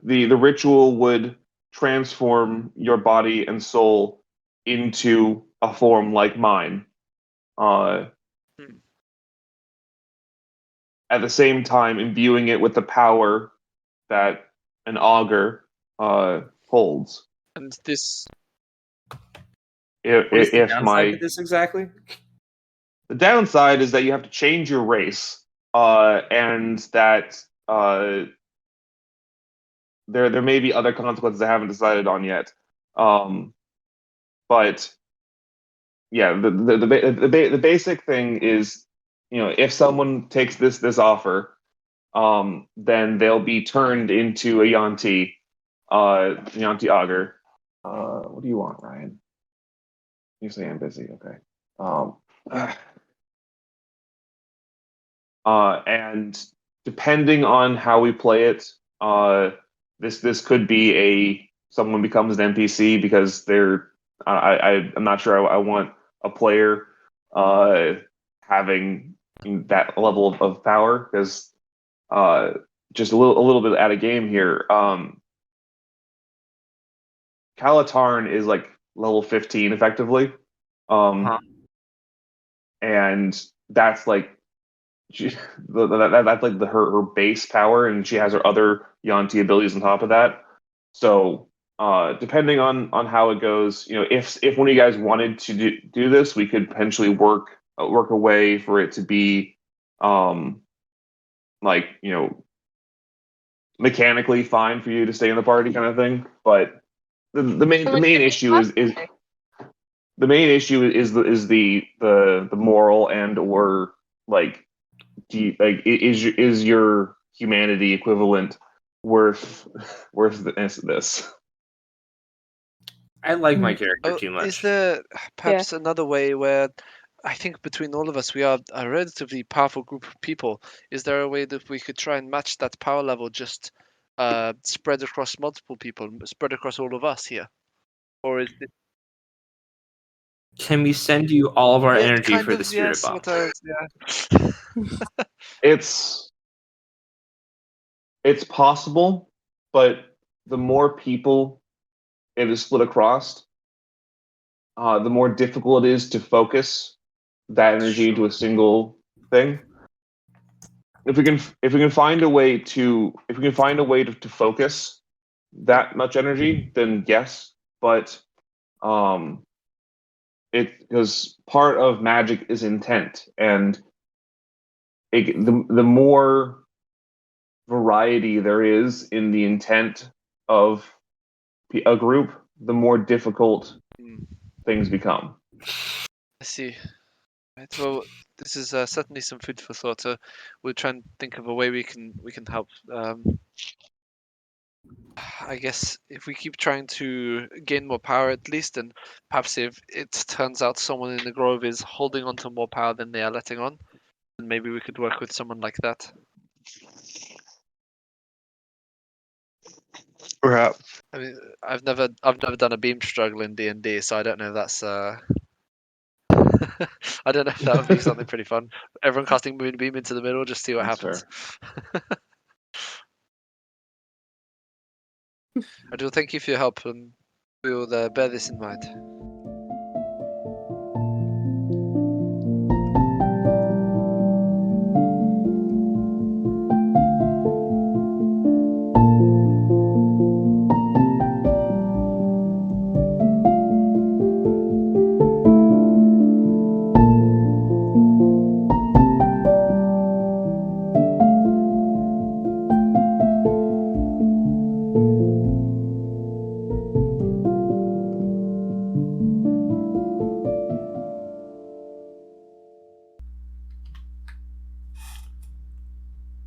The ritual would transform your body and soul into a form like mine. At the same time, imbuing it with the power that an augur holds. And this, What is the If downside to this exactly? the downside is that you have to change your race, and that there may be other consequences I haven't decided on yet. But yeah, the basic thing is, if someone takes this offer, then they'll be turned into a Yuan-ti augur. What do you want, Ryan? You say I'm busy. Okay. And depending on how we play it, this could be someone becomes an NPC because I'm not sure I want a player having that level of power, because just a little bit out of game here. Calatarn is like level 15 effectively. Huh. And that's like that's like her base power, and she has her other Yuan-Ti abilities on top of that. So depending on how it goes, if one of you guys wanted to do this, we could potentially work a way for it to be like mechanically fine for you to stay in the party kind of thing. But the main issue is the main issue is the moral and or like is your humanity equivalent worth this? I like my character too much. Is there perhaps another way where I think between all of us we are a relatively powerful group of people? Is there a way that we could try and match that power level, just spread across multiple people, spread across all of us here? Or is it Can we send you all of our energy kind for of, the spirit yes, box? It's possible, but the more people it is split across, the more difficult it is to focus that energy into a single thing. If we can find a way to focus that much energy, then yes. But because part of magic is intent, and the more variety there is in the intent of a group, the more difficult things become. I see. Right, well, this is certainly some food for thought. So we'll try and think of a way we can help. I guess if we keep trying to gain more power, at least, and perhaps if it turns out someone in the grove is holding on to more power than they are letting on, then maybe we could work with someone like that. Perhaps. I mean, I've never done a beam struggle in D&D, so I don't know if that's I don't know if that would be something pretty fun. Everyone casting Moonbeam into the middle, just see what That's happens. I do thank you for your help, and we will bear this in mind.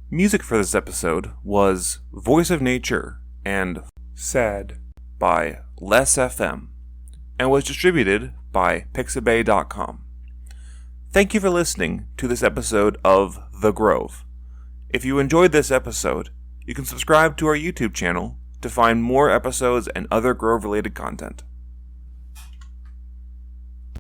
Music for this episode was Voice of Nature and Sad by Les FM and was distributed by Pixabay.com. Thank you for listening to this episode of The Grove. If you enjoyed this episode, you can subscribe to our YouTube channel to find more episodes and other Grove-related content.